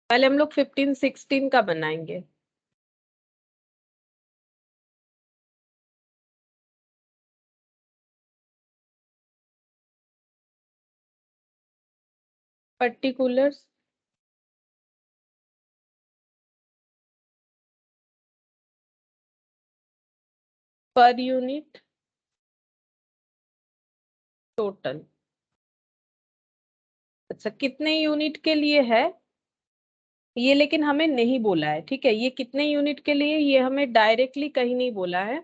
पहले हम लोग 15-16 का बनाएंगे। Particulars, per unit, total. अच्छा, कितने यूनिट के लिए है ये, लेकिन हमें नहीं बोला है, ठीक है। ये कितने यूनिट के लिए, ये हमें डायरेक्टली कहीं नहीं बोला है,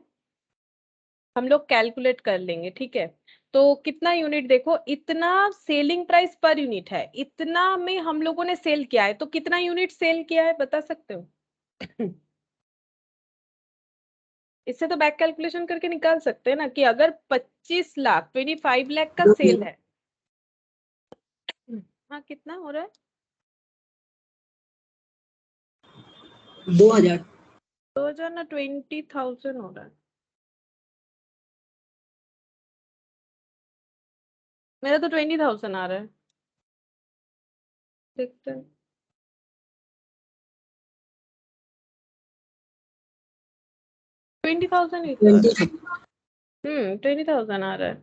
हम लोग कैलकुलेट कर लेंगे, ठीक है। तो कितना यूनिट, देखो इतना सेलिंग प्राइस पर यूनिट है, इतना में हम लोगों ने सेल किया है, तो कितना यूनिट सेल किया है बता सकते हो? इससे तो बैक कैलकुलेशन करके निकाल सकते हैं ना, कि अगर 25 लाख 25 लाख का सेल है। हाँ, कितना हो रहा है? 2000। 2000 ना, 20,000 हो रहा है। मेरा तो 20,000 आ रहा है, देखते हैं। 20,000 ही तो आ रहा है। 20,000 आ रहा है।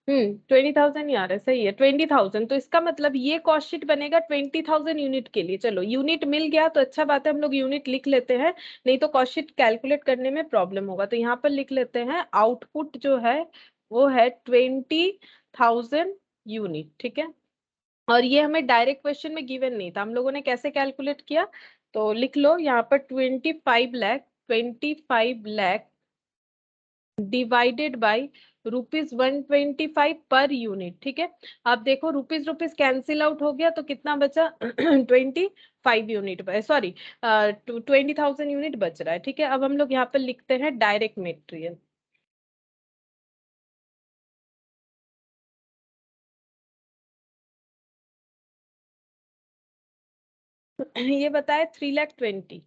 20,000 ही आ रहा है, सही है 20,000। तो इसका मतलब ये कॉस्ट शीट बनेगा 20,000 यूनिट के लिए। चलो यूनिट मिल गया तो अच्छा बात है, हम लोग यूनिट लिख लेते हैं, नहीं तो कॉस्ट शीट कैलकुलेट करने में प्रॉब्लम होगा। तो यहाँ पर लिख लेते हैं आउटपुट जो है वो है 20,000 यूनिट, ठीक है। और ये हमें डायरेक्ट क्वेश्चन में गिवन नहीं था, हम लोगों ने कैसे कैलकुलेट किया, तो लिख लो यहाँ पर 25 lakh divided by ₹125 per unit, ठीक है। अब देखो रुपीज रुपीज कैंसिल आउट हो गया, तो कितना बचा? 25 यूनिट, सॉरी 20,000 यूनिट बच रहा है, ठीक है। अब हम लोग यहाँ पर लिखते हैं डायरेक्ट मेटेरियल। ये बताए 3,20,000।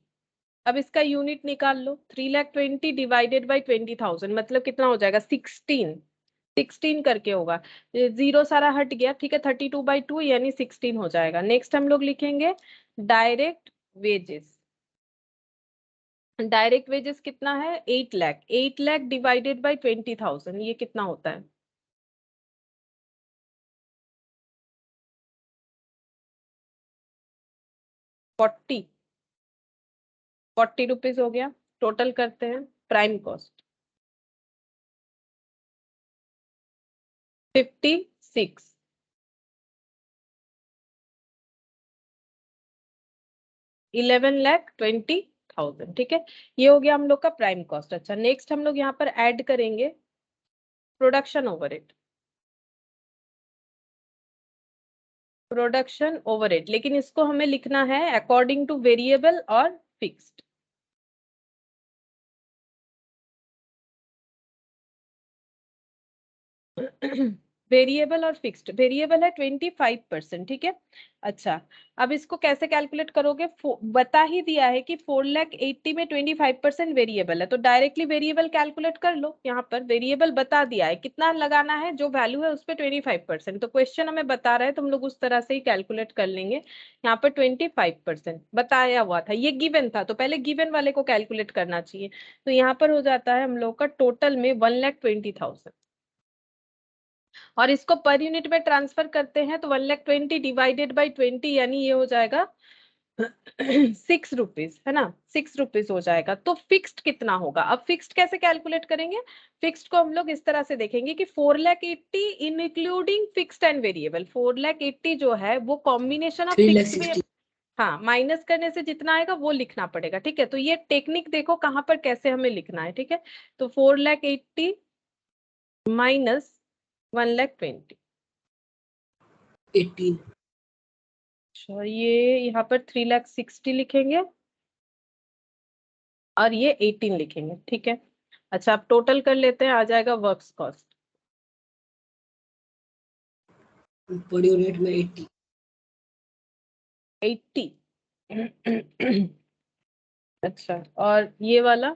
अब इसका यूनिट निकाल लो, 3,20,000 डिवाइडेड बाई 20,000 मतलब कितना हो जाएगा? 16 करके होगा। जीरो सारा हट गया, ठीक है। 32/2 यानी 16 हो जाएगा। नेक्स्ट हम लोग लिखेंगे डायरेक्ट वेजेस। डायरेक्ट वेजेस कितना है? 8 लाख। 8 लाख डिवाइडेड बाई 20,000 ये कितना होता है? 40 रुपीज हो गया। टोटल करते हैं, प्राइम कॉस्ट 56, 11,20,000, ठीक है। ये हो गया हम लोग का प्राइम कॉस्ट। अच्छा, नेक्स्ट हम लोग यहाँ पर ऐड करेंगे प्रोडक्शन ओवरहेड। प्रोडक्शन ओवरहेड, लेकिन इसको हमें लिखना है अकॉर्डिंग टू वेरिएबल और फिक्स्ड। वेरिएबल और फिक्स्ड, वेरिएबल है 25%, ठीक है। अच्छा, अब इसको कैसे कैलकुलेट करोगे? बता ही दिया है कि 4,80,000 में 25% वेरिएबल है, तो डायरेक्टली वेरिएबल कैलकुलेट कर लो। यहाँ पर वेरिएबल बता दिया है, कितना लगाना है, जो वैल्यू है उस पर 25%। तो क्वेश्चन हमें बता रहा है तो हम लोग उस तरह से ही कैलकुलेट कर लेंगे। यहाँ पर 25% बताया हुआ था, ये गिवन था, तो पहले गिवन वाले को कैलकुलेट करना चाहिए। तो यहाँ पर हो जाता है हम लोग का टोटल में 1,20,000, और इसको पर यूनिट में ट्रांसफर करते हैं तो 1,20,000 डिवाइडेड बाई 20 यानी ये हो जाएगा 6 रुपीज, है ना। 6 रुपीज हो जाएगा। तो फिक्स्ड कितना होगा? अब फिक्स्ड कैसे कैलकुलेट करेंगे? फिक्स्ड को हम लोग इस तरह से देखेंगे कि 4,80,000 इंक्लूडिंग फिक्स्ड एंड वेरिएबल। 4,80,000 जो है वो कॉम्बिनेशन ऑफ फिक्स्ड में, 3,60,000। हाँ, माइनस करने से जितना आएगा वो लिखना पड़ेगा, ठीक है। तो ये टेक्निक देखो कहाँ पर कैसे हमें लिखना है, ठीक है। तो 4,80,000 माइनस 1,20,000, 18। अच्छा, ये यहाँ पर 3,60,000 लिखेंगे और ये 18 लिखेंगे, ठीक है। अच्छा, आप टोटल कर लेते हैं, आ जाएगा वर्क्स कॉस्ट। पर यूनिट में 80। 80। अच्छा, और ये वाला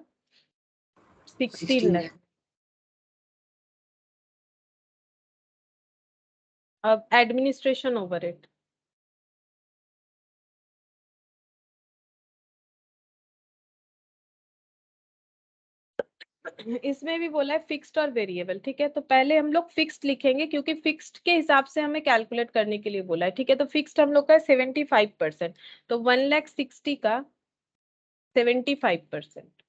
16 16 लाख। लाख। अब एडमिनिस्ट्रेशन ओवरहेड, इसमें भी बोला है फिक्स्ड और वेरिएबल, ठीक है। तो पहले हम लोग फिक्स्ड लिखेंगे क्योंकि फिक्स्ड के हिसाब से हमें कैलकुलेट करने के लिए बोला है, ठीक है। तो फिक्स्ड हम लोग का 75%, तो 1,60,000 का 75%,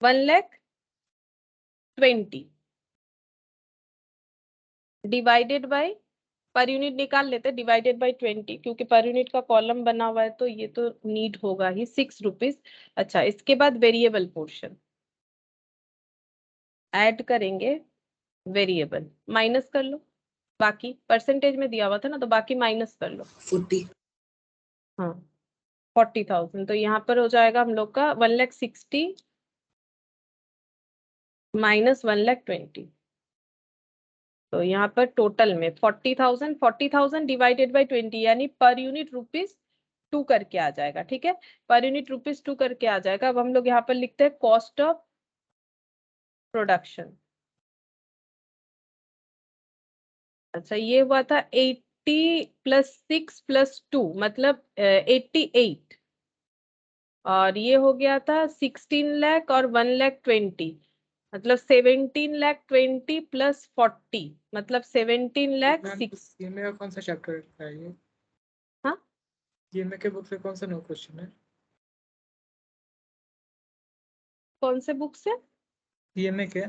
1,20,000 डिवाइडेड बाय, पर यूनिट निकाल लेते, डिवाइडेड बाय 20, क्योंकि पर यूनिट का कॉलम बना हुआ है तो ये तो नीड होगा ही, 6 रुपीज। अच्छा, इसके बाद वेरिएबल पोर्शन ऐड करेंगे, वेरिएबल माइनस कर लो, बाकी परसेंटेज में दिया हुआ था ना, तो बाकी माइनस कर लो। 40। हाँ, 40,000, तो यहाँ पर हो जाएगा हम लोग का 1,60,000 माइनस 1,20,000, तो यहाँ पर टोटल में 40,000 डिवाइडेड बाई 20, यानी पर यूनिट रुपीज 2 करके आ जाएगा, ठीक है। पर यूनिट रुपीज 2 करके आ जाएगा। अब हम लोग यहाँ पर लिखते हैं कॉस्ट ऑफ प्रोडक्शन। अच्छा, ये हुआ था 80 प्लस 6 प्लस 2 मतलब 88, और ये हो गया था 16 लाख और 1,20,000 मतलब 17,20,000 प्लस 40 मतलब 17,06,000। सीएमए का कौन सा चैप्टर है ये? हाँ, सीएमए के बुक से कौन सा नो क्वेश्चन है? कौन से बुक से? सीएमए के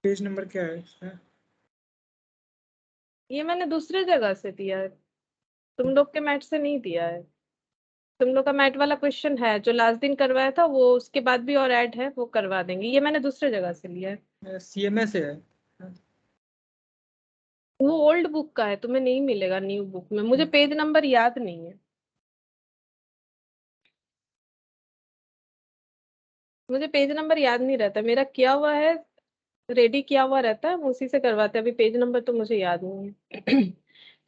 पेज नंबर क्या है इसमें? ये मैंने दूसरे जगह से दिया है, तुम लोग के मैट से नहीं दिया है। तुम लोग का मैट वाला क्वेश्चन है जो लास्ट दिन करवाया था, वो उसके बाद भी और ऐड है, वो करवा देंगे। ये मैंने दूसरे जगह से लिया है, सीएमए से है। वो ओल्ड बुक का है, तुम्हें नहीं मिलेगा न्यू बुक में। मुझे पेज नंबर याद नहीं है, मुझे पेज नंबर याद नहीं रहता, मेरा किया हुआ है, रेडी किया हुआ रहता है, हम उसी से करवाते हैं। अभी पेज नंबर तो मुझे याद नहीं है।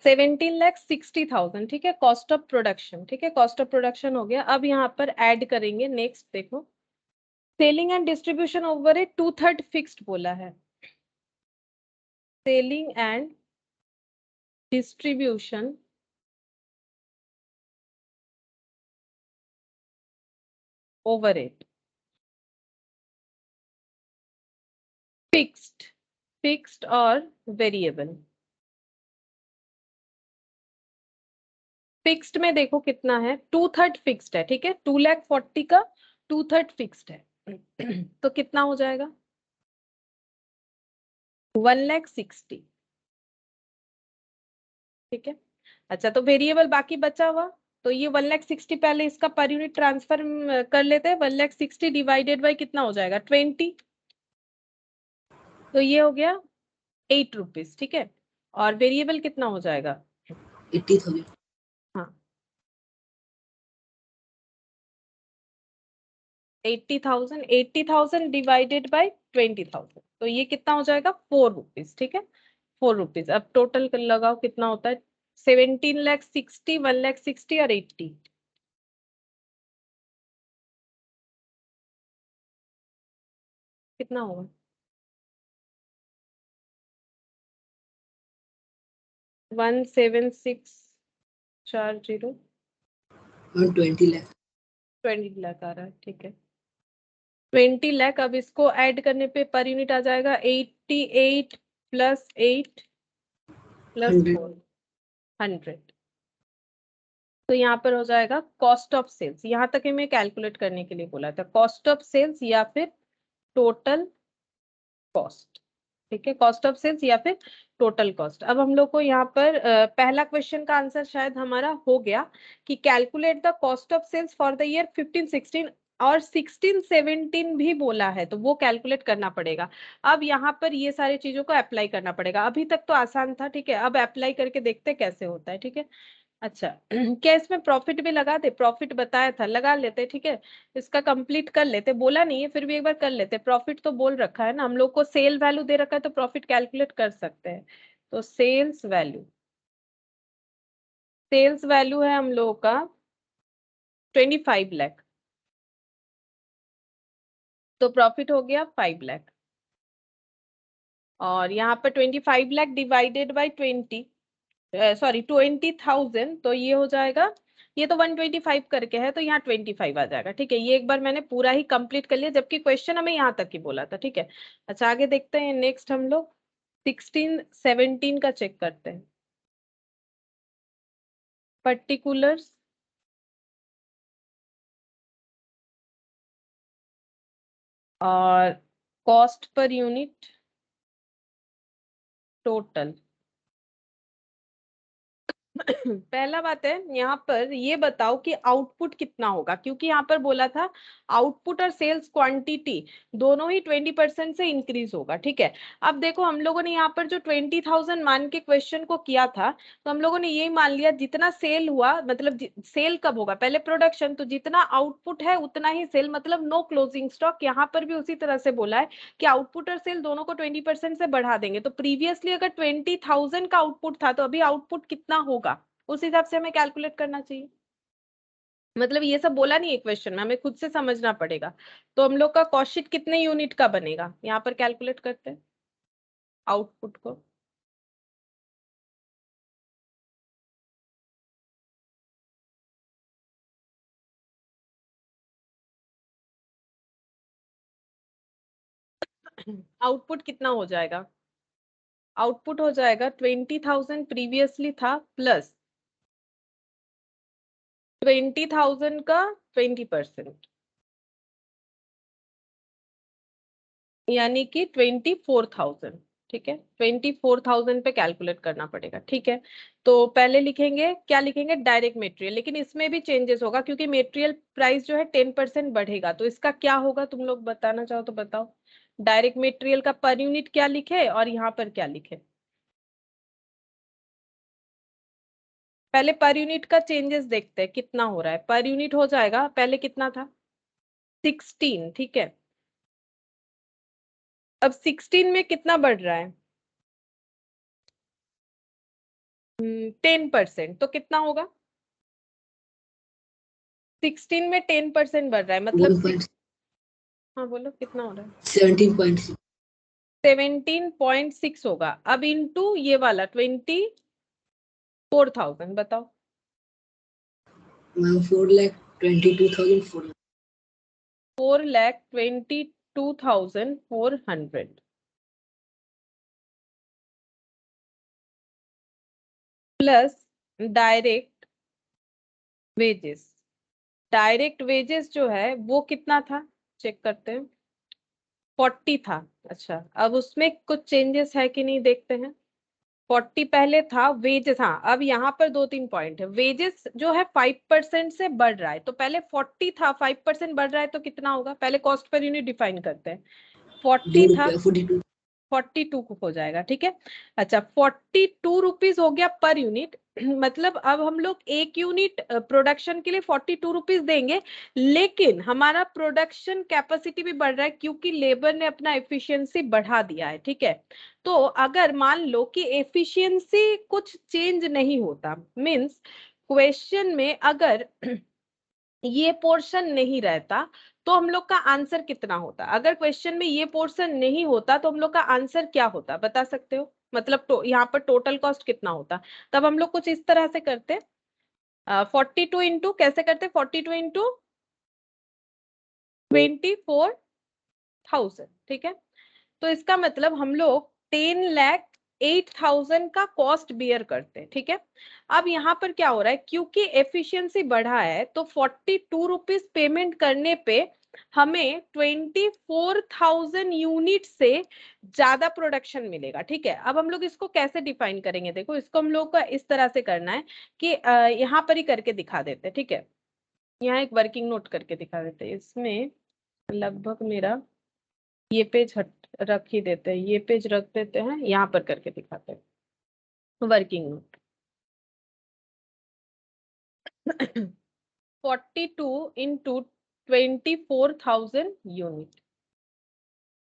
17,60,000, ठीक है, कॉस्ट ऑफ प्रोडक्शन, ठीक है, कॉस्ट ऑफ प्रोडक्शन हो गया। अब यहाँ पर ऐड करेंगे, नेक्स्ट देखो, selling and distribution over A 2/3 fixed बोला है। Selling and distribution overhead fixed, fixed और वेरिएबल। फिक्स्ड में देखो कितना है, 2/3 फिक्स्ड है, ठीक है, 2,40,000 का 2/3 फिक्स्ड है। तो कितना हो जाएगा, 1,60,000, ठीक है। अच्छा, तो वेरिएबल बाकी बचा हुआ, तो ये 1,60,000 पहले इसका पर यूनिट ट्रांसफर कर लेते हैं। 1,60,000 डिवाइडेड बाई कितना हो जाएगा, 20, तो ये हो गया 8 रुपीज, ठीक है। और वेरिएबल कितना हो जाएगा, 80,000। हाँ, 80,000 डिवाइडेड बाई 20,000, तो ये कितना हो जाएगा, 4 रुपीज, ठीक है, 4 रुपीज। अब टोटल कर लगाओ कितना होता है, 17,60,000, 1,60,000 और 80, कितना होगा, 1,76,40, 120 लाख। 20 लाख आ रहा है, ठीक है, 20 लाख। अब इसको ऐड करने पे पर यूनिट आ जाएगा 88 प्लस 8 प्लस 100। 4, 100। तो यहाँ पर हो जाएगा कॉस्ट ऑफ सेल्स, यहाँ तक हमें कैलकुलेट करने के लिए बोला था, कॉस्ट ऑफ सेल्स या फिर टोटल कॉस्ट, ठीक है, कॉस्ट ऑफ सेल्स या फिर टोटल कॉस्ट। अब हम लोग को यहाँ पर पहला क्वेश्चन का आंसर शायद हमारा हो गया कि calculate the cost of sales for the year 15-16 और 16 17 भी बोला है तो वो कैलकुलेट करना पड़ेगा। अब यहाँ पर ये सारी चीजों को अप्लाई करना पड़ेगा। अभी तक तो आसान था, ठीक है, अब अप्लाई करके देखते कैसे होता है, ठीक है। अच्छा क्या इसमें प्रॉफिट भी लगा दे? प्रॉफिट बताया था, लगा लेते, ठीक है। इसका कंप्लीट कर लेते, बोला नहीं है फिर भी एक बार कर लेते। प्रॉफिट तो बोल रखा है ना हम लोग को, सेल वैल्यू दे रखा है तो प्रॉफिट कैलकुलेट कर सकते हैं। तो सेल्स वैल्यू, सेल्स वैल्यू है हम लोगों का 25 लाख, तो प्रॉफिट हो गया 5 लाख। और यहाँ पर 25 लाख डिवाइडेड बाई 20,000, तो ये हो जाएगा, ये तो 125 करके है तो यहाँ 25 आ जाएगा, ठीक है। ये एक बार मैंने पूरा ही कंप्लीट कर लिया, जबकि क्वेश्चन हमें यहाँ तक ही बोला था, ठीक है। अच्छा आगे देखते हैं, नेक्स्ट हम लोग 16 17 का चेक करते हैं। पर्टिकुलर्स और कॉस्ट पर यूनिट टोटल। पहला बात है यहाँ पर ये बताओ कि आउटपुट कितना होगा, क्योंकि यहाँ पर बोला था आउटपुट और सेल्स क्वांटिटी दोनों ही 20% से इंक्रीज होगा, ठीक है। अब देखो हम लोगों ने यहाँ पर जो 20,000 मान के क्वेश्चन को किया था, तो हम लोगों ने यही मान लिया जितना सेल हुआ, मतलब सेल कब होगा, पहले प्रोडक्शन, तो जितना आउटपुट है उतना ही सेल, मतलब नो क्लोजिंग स्टॉक। यहाँ पर भी उसी तरह से बोला है कि आउटपुट और सेल दोनों को 20% से बढ़ा देंगे। तो प्रीवियसली अगर 20,000 का आउटपुट था तो अभी आउटपुट कितना होगा उस हिसाब से हमें कैलकुलेट करना चाहिए। मतलब ये सब बोला नहीं है क्वेश्चन में, हमें खुद से समझना पड़ेगा। तो हम लोग का कॉस्ट शीट कितने यूनिट का बनेगा, यहाँ पर कैलकुलेट करते हैं आउटपुट को। आउटपुट कितना हो जाएगा? आउटपुट हो जाएगा 20,000 प्रीवियसली था प्लस 20,000 का 20%, यानी कि 24,000, ठीक है। 24,000 पे कैलकुलेट करना पड़ेगा, ठीक है। तो पहले लिखेंगे, क्या लिखेंगे, डायरेक्ट मेटेरियल, लेकिन इसमें भी चेंजेस होगा क्योंकि मेटेरियल प्राइस जो है 10% बढ़ेगा। तो इसका क्या होगा, तुम लोग बताना चाहो तो बताओ। डायरेक्ट मेटेरियल का पर यूनिट क्या लिखे और यहाँ पर क्या लिखे? पहले पर यूनिट का चेंजेस देखते हैं कितना हो रहा है। पर यूनिट हो जाएगा, पहले कितना था 16, ठीक है। अब 16 में कितना बढ़ रहा है 10%, तो कितना होगा 16 में 10% बढ़ रहा है, मतलब 1.17.6 हाँ बोलो कितना हो रहा है 17.6 होगा। अब इनटू ये वाला 24,000 बताओ। Ma'am 4,22,400 4,22,400 plus direct wages. Direct wages जो है वो कितना था, चेक करते हैं, 40 था। अच्छा अब उसमें कुछ चेंजेस है कि नहीं देखते हैं। 40 पहले था वेजेस, हाँ अब यहाँ पर 2-3 पॉइंट है। वेजेस जो है 5% से बढ़ रहा है, तो पहले 40 था, 5% बढ़ रहा है तो कितना होगा, पहले कॉस्ट पर यूनिट डिफाइन करते हैं। 40 था, 42 42 हो जाएगा, ठीक है। अच्छा 42 रुपीज हो गया पर यूनिट। मतलब अब हम लोग एक यूनिट प्रोडक्शन के लिए 42 रुपीज देंगे, लेकिन हमारा प्रोडक्शन कैपेसिटी भी बढ़ रहा है क्योंकि लेबर ने अपना एफिशिएंसी बढ़ा दिया है, ठीक है। तो अगर मान लो कि एफिशिएंसी कुछ चेंज नहीं होता, मींस क्वेश्चन में अगर ये पोर्शन नहीं रहता तो हम लोग का आंसर कितना होता, अगर क्वेश्चन में ये पोर्शन नहीं होता तो हम लोग का आंसर क्या होता बता सकते हो, मतलब यहाँ पर टोटल कॉस्ट कितना होता। तब हम लोग कुछ इस तरह से करते 42 इंटू कैसे करते, 42 इंटू 24,000, ठीक है। तो इसका मतलब हम लोग 10,08,000 का कॉस्ट बियर करते हैं, ठीक है। अब यहाँ पर क्या हो रहा है, क्योंकि एफिशिएंसी बढ़ा है तो 42 रुपीज पेमेंट करने पे हमें 24,000 यूनिट से ज्यादा प्रोडक्शन मिलेगा, ठीक है। अब हम लोग इसको कैसे डिफाइन करेंगे, देखो इसको हम लोग को इस तरह से करना है कि यहाँ पर ही करके दिखा देते हैं, ठीक है। यहाँ एक वर्किंग नोट करके दिखा देते हैं। इसमें लगभग मेरा ये पेज रख ही देते हैं, ये पेज रख देते हैं, यहाँ पर करके दिखाते हैं वर्किंग नोट। 42 इंटू 24,000 यूनिट,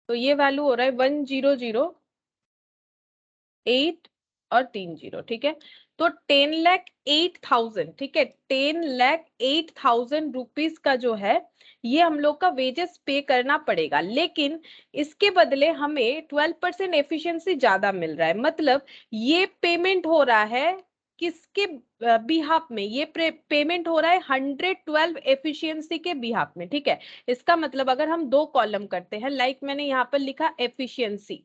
तो ये वैल्यू हो रहा है 1008 और 30, ठीक है। तो 10,08,000, ठीक है, 10,08,000 रुपीज का जो है ये हम लोग का वेजेस पे करना पड़ेगा, लेकिन इसके बदले हमें 12% एफिशिएंसी ज्यादा मिल रहा है। मतलब ये पेमेंट हो रहा है किसके बिहाफ में? ये पेमेंट हो रहा है 112 एफिशिएंसी के बिहाफ में, ठीक है। इसका मतलब अगर हम दो कॉलम करते हैं, लाइक मैंने यहाँ पर लिखा एफिशिएंसी,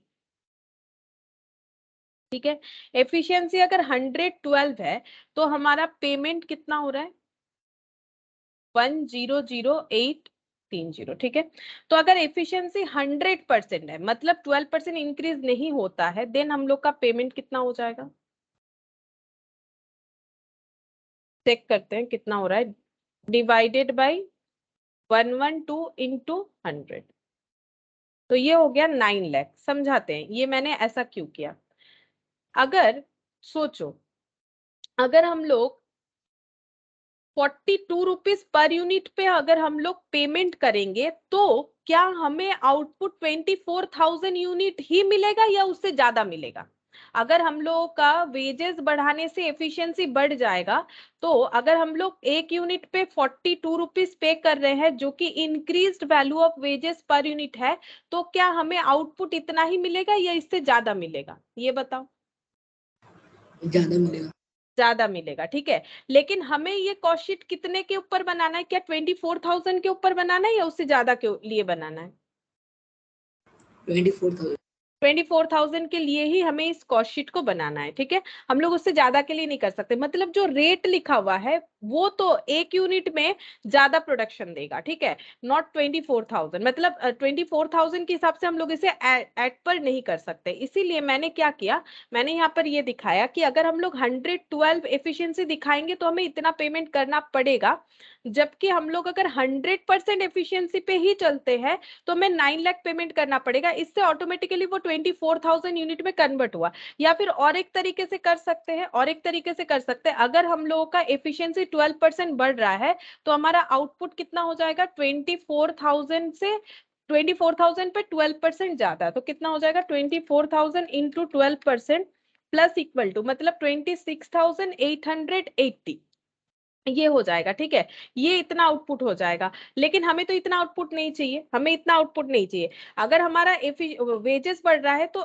ठीक है, एफिशिएंसी अगर 112 है तो हमारा पेमेंट कितना हो रहा है? 100830, ठीक है। तो अगर एफिशिएंसी 100% है, मतलब 12% इंक्रीज नहीं होता है, देन हम लोग का पेमेंट कितना हो जाएगा? चेक करते हैं कितना हो रहा है। डिवाइडेड बाई 112 इंटू 100, तो ये हो गया 9 लाख। समझाते हैं ये मैंने ऐसा क्यों किया। अगर सोचो, अगर हम लोग 42 रुपीज पर यूनिट पे अगर हम लोग पेमेंट करेंगे तो क्या हमें आउटपुट 24,000 यूनिट ही मिलेगा या उससे ज्यादा मिलेगा? अगर हम लोगों का वेजेस बढ़ाने से एफिशिएंसी बढ़ जाएगा, तो अगर हम लोग एक यूनिट पे 42 रुपीज पे कर रहे हैं जो कि increased value of wages per unit है, तो क्या हमें आउटपुट इतना ही मिलेगा या इससे ज्यादा मिलेगा? ये बताओ। ज्यादा मिलेगा। ज्यादा मिलेगा, ठीक है। लेकिन हमें ये कॉस्ट शीट कितने के ऊपर बनाना है? क्या 24,000 के ऊपर बनाना है या उससे ज्यादा के लिए बनाना है? 24,000। 24,000 के लिए ही हमें इस कॉस्ट शीट को बनाना है, ठीक है। हम लोग उससे ज्यादा के लिए नहीं कर सकते। मतलब जो रेट लिखा हुआ है वो तो एक यूनिट में ज्यादा प्रोडक्शन देगा, ठीक है, नॉट 24,000। मतलब 24,000 के हिसाब से हम लोग इसे ऐड पर नहीं कर सकते। इसीलिए मैंने क्या किया, मैंने यहाँ पर ये दिखाया कि अगर हम लोग 112 एफिशिएंसी दिखाएंगे तो हमें इतना पेमेंट करना पड़ेगा, जबकि हम लोग अगर 100% एफिशिएंसी पे ही चलते हैं तो हमें 9 लाख पेमेंट करना पड़ेगा। इससे ऑटोमेटिकली वो 24,000 यूनिट में कन्वर्ट हुआ। या फिर और एक तरीके से कर सकते हैं, और एक तरीके से कर सकते हैं, अगर हम लोगों का एफिशिएंसी 12% बढ़ रहा है तो हमारा आउटपुट कितना हो जाएगा? 24,000 से 24,000 पे 12% ज्यादा, तो कितना हो जाएगा? 24,000 इंटू 12% प्लस इक्वल टू, मतलब 26,880, ये हो जाएगा, ठीक है। ये इतना आउटपुट हो जाएगा। लेकिन हमें तो इतना आउटपुट नहीं चाहिए, हमें इतना आउटपुट नहीं चाहिए। अगर हमारा वेजेस बढ़ रहा है तो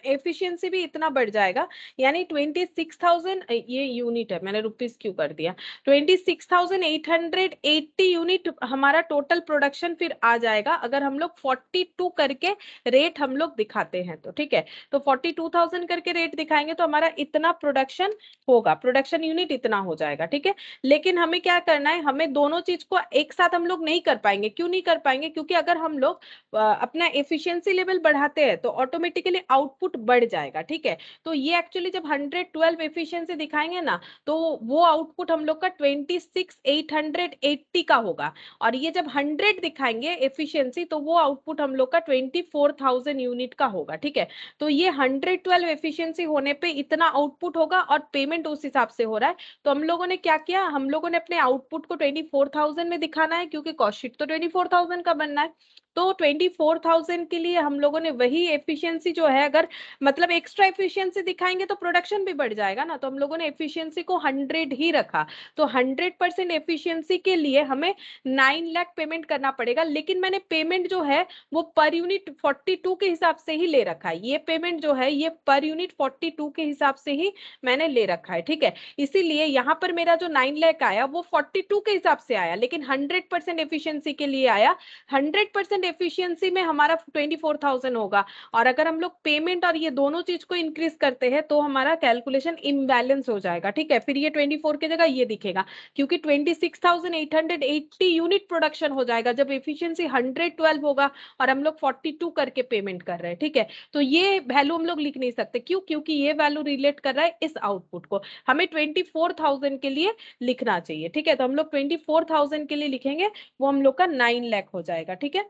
एफिशिएंसी भी इतना बढ़ जाएगा, यानी 26,000, ये यूनिट है, मैंने रुपीस क्यों कर दिया, 26,880 यूनिट हमारा टोटल प्रोडक्शन फिर आ जाएगा अगर हम लोग 42 करके रेट हम लोग दिखाते हैं तो, ठीक है। तो 42,000 करके रेट दिखाएंगे तो हमारा इतना प्रोडक्शन होगा, प्रोडक्शन यूनिट इतना हो जाएगा, ठीक है। लेकिन हमें क्या करना है, हमें दोनों चीज को एक साथ हम लोग नहीं कर पाएंगे। क्यों नहीं कर पाएंगे? क्योंकि अगर हम लोग अपना एफिशिएंसी लेवल बढ़ाते हैं तो ऑटोमेटिकली आउटपुट बढ़ जाएगा, ठीक है। तो ये एक्चुअली जब 112 एफिशिएंसी दिखाएंगे ना तो वो आउटपुट हम लोग का 26,880 का होगा, और ये जब 100 दिखाएंगे एफिशिएंसी तो वो आउटपुट हम लोग का 24,000 यूनिट का होगा, ठीक है। तो ये 112 एफिशिएंसी होने पे इतना आउटपुट होगा और पेमेंट उस हिसाब से हो रहा है। तो हम लोगों ने क्या किया, हम लोगों ने अपने आउटपुट को 24,000 में दिखाना है, क्योंकि कॉस्ट शीट तो 24,000 का बनना है। तो 24,000 के लिए हम लोगों ने वही एफिशिएंसी जो है, अगर मतलब एक्स्ट्रा एफिशिएंसी दिखाएंगे तो प्रोडक्शन भी बढ़ जाएगा ना, तो हम लोगों ने एफिशिएंसी को 100 ही रखा। तो 100% एफिशिएंसी के लिए हमें 9 लाख पेमेंट करना पड़ेगा। लेकिन मैंने पेमेंट जो है वो पर यूनिट 42 के हिसाब से ही ले रखा है। ये पेमेंट जो है ये पर यूनिट 42 के हिसाब से ही मैंने ले रखा है, ठीक है। इसीलिए यहाँ पर मेरा जो 9 लाख आया वो 42 के हिसाब से आया, लेकिन 100% एफिशिएंसी के लिए आया। 100% एफिशिएंसी में हमारा 24,000 होगा, और अगर हम लोग पेमेंट और ये दोनों चीज को इंक्रीज करते हैं तो हमारा कैलकुलेशन इम्बैलेंस हो जाएगा, ठीक है। फिर ये 24 की जगह ये दिखेगा, क्योंकि 26,880 यूनिट प्रोडक्शन हो जाएगा जब एफिशिएंसी 112 होगा और हम लोग 42 करके पेमेंट कर रहे हैं, ठीक है। तो ये वैल्यू हम लोग लिख नहीं सकते, क्यों? क्योंकि ये वैल्यू रिलेट कर रहा है इस आउटपुट को, हमें 24,000 के लिए लिखना चाहिए, ठीक है। तो हम लोग 24,000 के लिए लिखेंगे, वो हम लोग का 9 लाख हो जाएगा, ठीक है।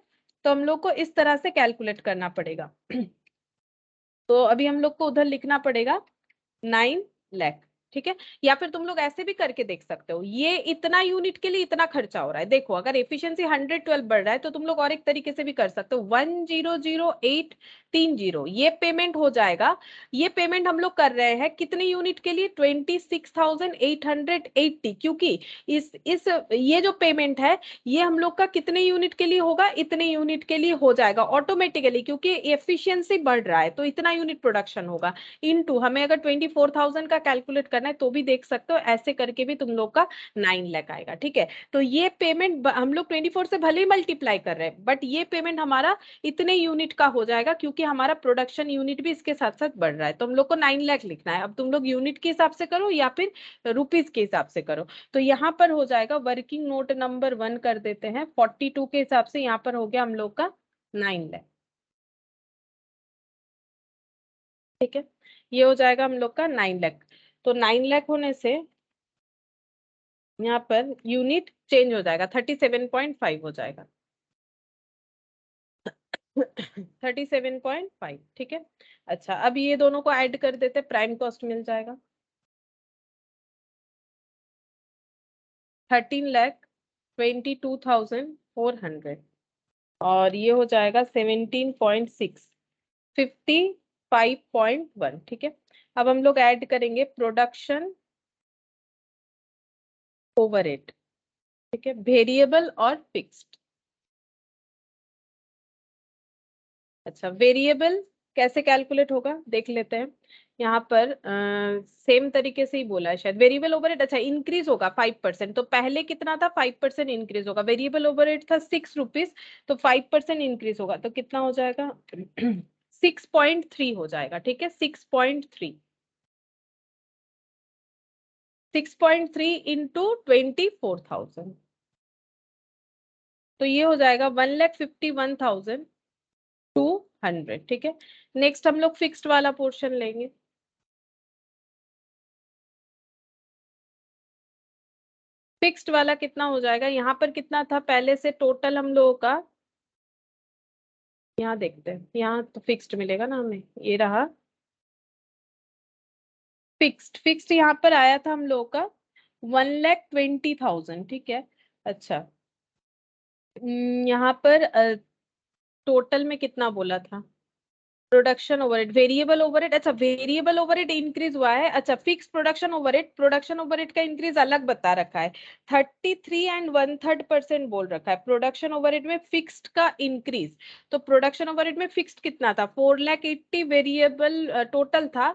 तो हम लोग को इस तरह से कैलकुलेट करना पड़ेगा। तो अभी हम लोग को उधर लिखना पड़ेगा 9 लाख, ठीक है। या फिर तुम लोग ऐसे भी करके देख सकते हो, ये इतना यूनिट के लिए इतना खर्चा हो रहा है। देखो अगर एफिशिएंसी 112 बढ़ रहा है तो तुम लोग और एक तरीके से भी कर सकते हो, 100830 ये पेमेंट हो जाएगा। ये पेमेंट हम लोग कर रहे हैं कितने यूनिट के लिए? 26,880, क्योंकि इस ये जो पेमेंट है ये हम लोग का कितने यूनिट के लिए होगा? इतने यूनिट के लिए हो जाएगा ऑटोमेटिकली, क्योंकि एफिशिएंसी बढ़ रहा है तो इतना यूनिट प्रोडक्शन होगा। इनटू हमें अगर 24,000 का कैलकुलेट करना है तो भी देख सकते हो, ऐसे करके भी तुम लोग का 9 लाख आएगा, ठीक है। तो ये पेमेंट हम लोग 24 से भले ही मल्टीप्लाई कर रहे हैं, बट ये पेमेंट हमारा इतने यूनिट का हो जाएगा, क्योंकि हमारा प्रोडक्शन यूनिट भी इसके साथ साथ बढ़ रहा है। तो हम लोग को 9 लाख लिखना है। अब तुम लोग यूनिट के हिसाब से करो या फिर रुपीज के हिसाब से करो। तो यहाँ पर हो जाएगा, वर्किंग नोट नंबर 1 कर देते हैं, 42 के हिसाब से यहाँ पर हो गया हम लोग का 9 लाख, ठीक है। ये हो जाएगा हम लोग का 9 लाख। तो 9 लाख होने से यहाँ पर यूनिट चेंज हो जाएगा, 37.5 हो जाएगा। 37.5, ठीक है। अच्छा अब ये दोनों को ऐड कर देते, प्राइम कॉस्ट मिल जाएगा 13,22,400, और ये हो जाएगा 17.6, 55.1, ठीक है। अब हम लोग ऐड करेंगे प्रोडक्शन ओवरहेड, ठीक है, वेरिएबल और फिक्स्ड। अच्छा वेरिएबल कैसे कैलकुलेट होगा देख लेते हैं। यहाँ पर सेम तरीके से ही बोला है शायद, वेरिएबल ओवरहेड। अच्छा इंक्रीज होगा 5%, तो पहले कितना था? 5% इंक्रीज होगा। वेरिएबल ओवरहेड था 6 रुपीज, तो 5% इंक्रीज होगा तो कितना हो जाएगा? 6.3 हो जाएगा, ठीक है। 6.3, 6.3 इंटू 24,000, तो ये हो जाएगा 1,51,200, ठीक है। नेक्स्ट हम लोग फिक्स्ड वाला पोर्शन लेंगे। फिक्स्ड वाला कितना हो जाएगा? यहाँ पर कितना था पहले से टोटल हम लोगों का? यहाँ देखते हैं, यहाँ तो फिक्स्ड मिलेगा ना हमें, ये रहा फिक्स्ड। फिक्स्ड यहाँ पर आया था हम लोगों का 1,20,000, ठीक है। अच्छा यहाँ पर टोटल में कितना बोला था? Production overhead, variable overhead. अच्छा वेरिएबल ओवरहेड इंक्रीज हुआ है। अच्छा fix production overhead, production overhead का इंक्रीज अलग बता रखा है, 33 एंड 1/3% बोल रखा है। प्रोडक्शन ओवरहेड में फिक्स्ड का इंक्रीज, तो प्रोडक्शन ओवरहेड में फिक्स्ड कितना था? 4,80,000, वेरिएबल टोटल था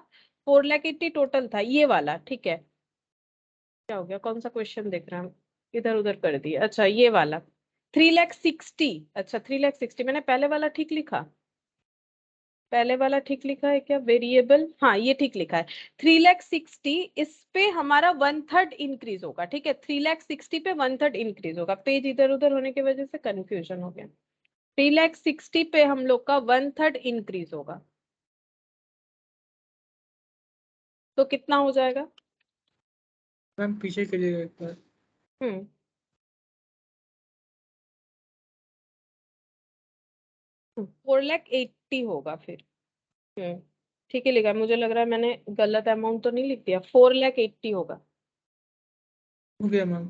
4,80,000 टोटल था ये वाला, ठीक है। क्या हो गया, कौन सा क्वेश्चन देख रहे हैं हम? इधर उधर कर दिया। अच्छा ये वाला 3,60,000। अच्छा 3,60,000 मैंने पहले वाला ठीक लिखा? पहले वाला ठीक लिखा है क्या? वेरिएबल, हाँ ये ठीक लिखा है 3,60,000। इस पे हमारा 1/3 इंक्रीज होगा, ठीक है। 3,60,000 पे 1/3 इंक्रीज होगा। पेज इधर उधर होने की वजह से कंफ्यूजन हो गया। 3,60,000 पे हम लोग का 1/3 इंक्रीज होगा, तो कितना हो जाएगा? मैम पीछे करिएगा एक बार। 4,80,000 होगा फिर। ठीक है लिखा, मुझे लग रहा है मैंने गलत अमाउंट तो नहीं लिख दिया। 4,80,000 होगा। हो गया मैम।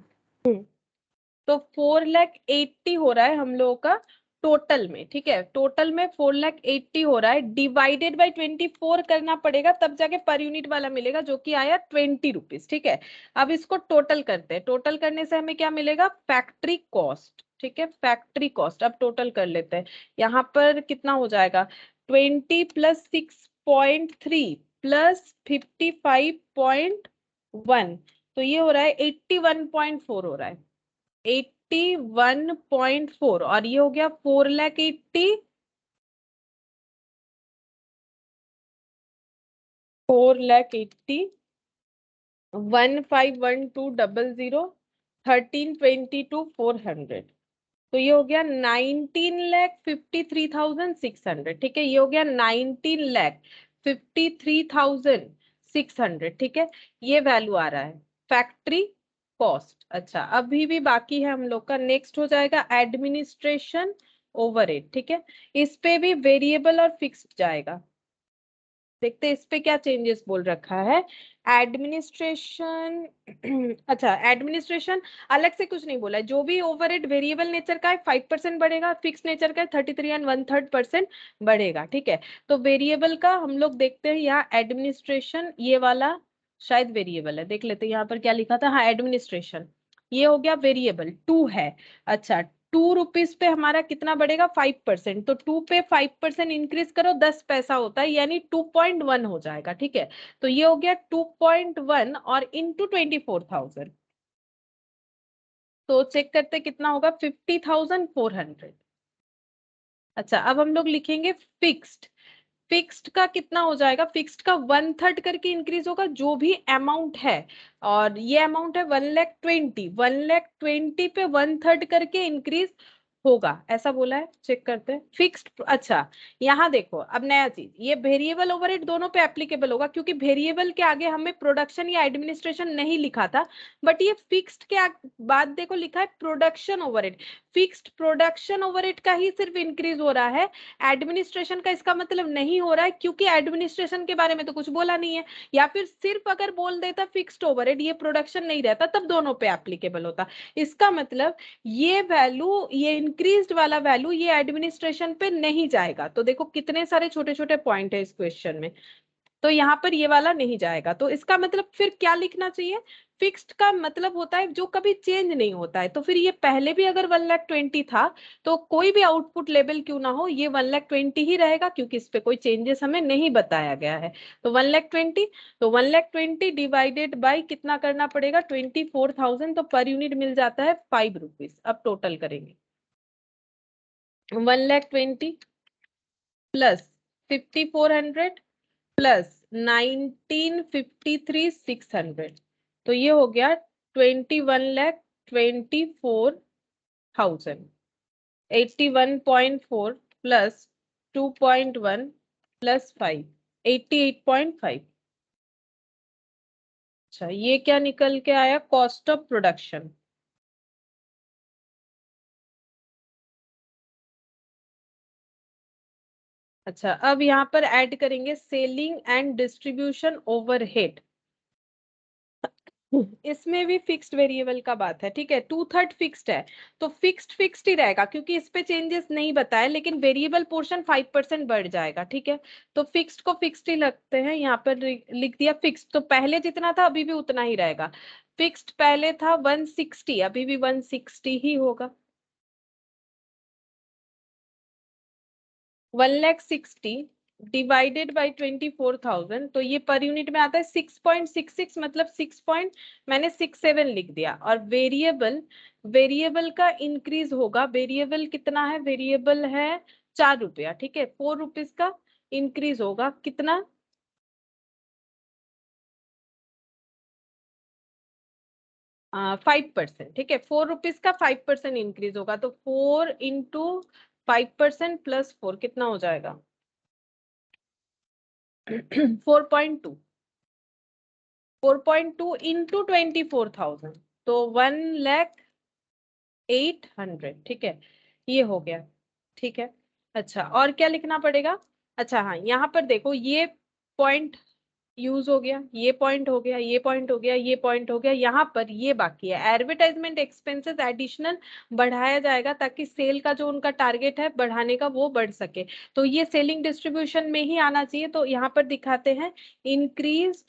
तो 4,80,000 हो रहा है हम लोगों का टोटल में, ठीक है। टोटल में 4,80,000 हो रहा है, डिवाइडेड बाई 24 करना पड़ेगा, तब जाके पर यूनिट वाला मिलेगा, जो कि आया 20 रुपीज, ठीक है। अब इसको टोटल करते हैं, टोटल करने से हमें क्या मिलेगा? फैक्ट्री कॉस्ट, ठीक है। फैक्ट्री कॉस्ट अब टोटल कर लेते हैं। यहाँ पर कितना हो जाएगा? 20 प्लस 6.3 प्लस 55.1, तो ये हो रहा है 81.4 हो रहा है, 21.4 और ये हो गया 4,80,000 4,80,000 151200 1322 तो ये हो गया 19,53,600 ठीक है। ये हो गया 19,53,600 ठीक है। ये वैल्यू आ रहा है फैक्ट्री कॉस्ट। अच्छा अभी भी बाकी है हम लोग का। नेक्स्ट हो जाएगा एडमिनिस्ट्रेशन ओवरहेड ठीक है। इस पे भी वेरिएबल और फिक्स्ड जाएगा। देखते हैं इस पे क्या चेंजेस बोल रखा है। एडमिनिस्ट्रेशन अच्छा एडमिनिस्ट्रेशन अलग से कुछ नहीं बोला है। जो भी ओवरहेड वेरिएबल नेचर का है 5% बढ़ेगा, फिक्स नेचर का है 33 एंड 1/3% बढ़ेगा ठीक है। तो वेरिएबल का हम लोग देखते हैं यहाँ एडमिनिस्ट्रेशन, ये वाला शायद वेरिएबल है, देख लेते हैं यहाँ पर क्या लिखा था। हाँ एडमिनिस्ट्रेशन, ये हो गया वेरिएबल 2 है। अच्छा 2 रुपीज पे हमारा कितना बढ़ेगा 5%, तो 2 पे 5% इंक्रीज करो 10 पैसा होता है यानी 2.1 हो जाएगा ठीक है। तो ये हो गया 2.1 और इंटू 24,000 तो चेक करते कितना होगा 50,400। अच्छा अब हम लोग लिखेंगे फिक्स्ड। फिक्स्ड का कितना हो जाएगा, फिक्स्ड का 1/3 करके इंक्रीज होगा जो भी अमाउंट है, और ये अमाउंट है 1,20,000 पे 1/3 करके इंक्रीज होगा ऐसा बोला है। चेक करते हैं फिक्स्ड। अच्छा यहाँ देखो अब नया चीज, ये वेरिएबल ओवरहेड दोनों पे एप्लीकेबल होगा क्योंकि वेरिएबल के आगे हमें प्रोडक्शन या एडमिनिस्ट्रेशन नहीं लिखा था, बट ये फिक्स्ड के बाद देखो लिखा है production overhead. Fixed production overhead का ही सिर्फ इंक्रीज हो रहा है, एडमिनिस्ट्रेशन का इसका मतलब नहीं हो रहा है क्योंकि एडमिनिस्ट्रेशन के बारे में तो कुछ बोला नहीं है। या फिर सिर्फ अगर बोल देता फिक्स्ड ओवरहेड ये प्रोडक्शन नहीं रहता तब दोनों पे एप्लीकेबल होता। इसका मतलब ये वैल्यू, ये इंक्रीज्ड वाला वैल्यू ये एडमिनिस्ट्रेशन पे नहीं जाएगा। तो देखो कितने सारे छोटे छोटे पॉइंट है इस क्वेश्चन में, तो यहाँ पर ये वाला नहीं जाएगा। तो इसका मतलब फिर क्या लिखना चाहिए, फिक्स्ड का मतलब होता है जो कभी चेंज नहीं होता है। तो फिर ये पहले भी अगर 1,20,000 था तो कोई भी आउटपुट लेवल क्यों ना हो ये 1,20,000 ही रहेगा क्योंकि इस पे कोई चेंजेस हमें नहीं बताया गया है। तो 1,20,000, तो 1,20,000 डिवाइडेड बाई कितना करना पड़ेगा 24,000, तो पर यूनिट मिल जाता है 5 रुपीज। अब टोटल करेंगे 1,20,000 प्लस 5,400 प्लस 19,53,600 तो ये हो गया 21,24,000। 81.4 प्लस 2.1 प्लस 5 88.5। अच्छा ये क्या निकल के आया, कॉस्ट ऑफ प्रोडक्शन। अच्छा अब यहाँ पर ऐड करेंगे सेलिंग एंड डिस्ट्रीब्यूशन ओवरहेड। इसमें भी फिक्स्ड वेरिएबल का बात है ठीक है। 2/3 फिक्स्ड है तो फिक्स्ड ही रहेगा क्योंकि इस पे चेंजेस नहीं बताए, लेकिन वेरिएबल पोर्शन 5% बढ़ जाएगा ठीक है। तो फिक्स्ड को फिक्स्ड ही लगते हैं, यहाँ पर लिख दिया फिक्स्ड। तो पहले जितना था अभी भी उतना ही रहेगा। फिक्स्ड पहले था 160, अभी भी 160 ही होगा। 1,60,000 डिवाइडेड बाई 24,000 तो ये पर यूनिट में आता है 6.66, मतलब 6.67 लिख दिया। और वेरिएबल का इंक्रीज होगा, वेरिएबल कितना है, वेरिएबल है 4 रुपया ठीक है। 4 रुपीज का इंक्रीज होगा कितना 5% ठीक है। 4 रुपीज का 5% इंक्रीज होगा तो 4 इंटू 5% प्लस 4 कितना हो जाएगा 4.2। 4.2 इंटू 24,000 तो 1,08,000 ठीक है। ये हो गया ठीक है। अच्छा और क्या लिखना पड़ेगा, अच्छा हाँ यहाँ पर देखो ये पॉइंट यूज हो गया, ये पॉइंट हो गया, ये पॉइंट हो गया, ये पॉइंट हो गया। यहाँ पर ये बाकी है, एडवर्टाइजमेंट एक्सपेंसेस एडिशनल बढ़ाया जाएगा ताकि सेल का जो उनका टारगेट है बढ़ाने का वो बढ़ सके। तो ये सेलिंग डिस्ट्रीब्यूशन में ही आना चाहिए। तो यहाँ पर दिखाते हैं increase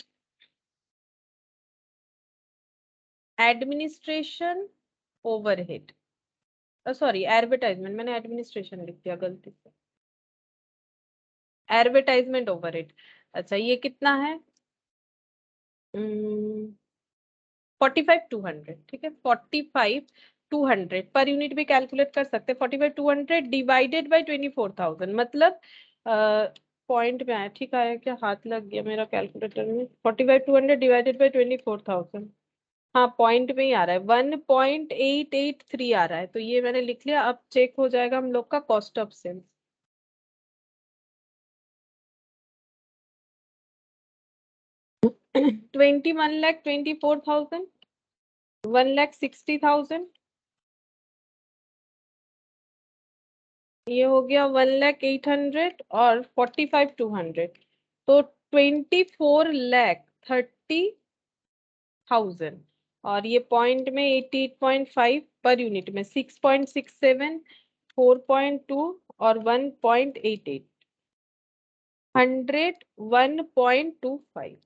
administration overhead, sorry advertisement, मैंने एडमिनिस्ट्रेशन लिख दिया गलती से, एडवर्टाइजमेंट ओवरहेड। अच्छा ये कितना है 45,200 ठीक है। 45 200 पर यूनिट भी कैलकुलेट कर सकते हैं। 45,200 डिवाइडेड बाय 24,000 मतलब पॉइंट में आया, ठीक आया क्या? हाथ लग गया मेरा कैलकुलेटर में। 45,200 डिवाइडेड बाय 24,000, हाँ पॉइंट में ही आ रहा है, 1.883 आ रहा है। तो ये मैंने लिख लिया। अब चेक हो जाएगा हम लोग का कॉस्ट ऑफ सेल्स। ट्वेंटी 1,24,000, 1,60,000, ये हो गया 1,08,000 और 45,200, तो 24,30,000 और ये पॉइंट में 88.5 पर यूनिट में 6.67, 4.2 और 1.88, 101.25।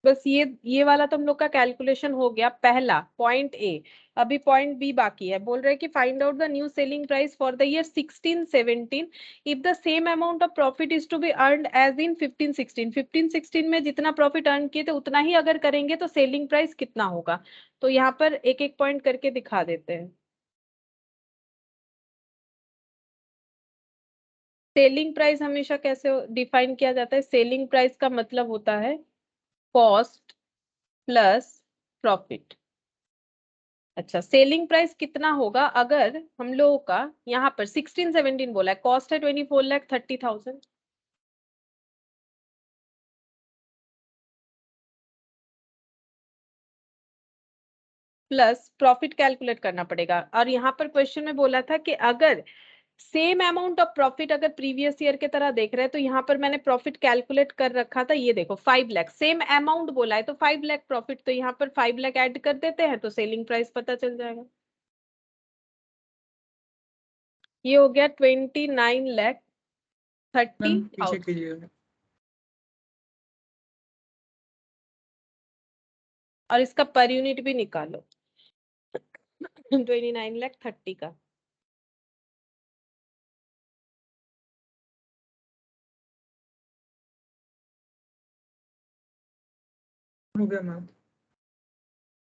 बस ये वाला तो हम लोग का कैलकुलेशन हो गया पहला पॉइंट ए। अभी पॉइंट बी बाकी है। बोल रहे हैं कि find out the new selling price for the year 16-17 if the same amount of profit is to be earned as in 15-16। 15-16 में जितना प्रॉफिट अर्न किए थे उतना ही अगर करेंगे तो सेलिंग प्राइस कितना होगा। तो यहाँ पर एक एक पॉइंट करके दिखा देते हैं। सेलिंग प्राइस हमेशा कैसे डिफाइन किया जाता है? सेलिंग प्राइस का मतलब होता है कॉस्ट प्लस प्रॉफिट। अच्छा, सेलिंग प्राइस कितना होगा अगर हम लोगों का यहाँ पर 16-17 बोला है, कॉस्ट है 24,30,000, प्लस प्रॉफिट कैलकुलेट करना पड़ेगा। और यहाँ पर क्वेश्चन में बोला था कि अगर सेम अमाउंट ऑफ प्रॉफिट अगर प्रीवियस ईयर के तरह देख रहे हैं, तो यहाँ पर मैंने प्रॉफिट कैलकुलेट कर रखा था। ये देखो 5 लाख सेम अमाउंट बोला है तो 5 लाख प्रॉफिट, तो यहाँ पर 5 लाख ऐड कर देते हैं तो सेलिंग प्राइस पता चल जाएगा। ये हो गया 29,30,000। मैम पीछे कीजिएगा। और इसका पर यूनिट भी निकालो 29,30,000 का। हो गया मैम।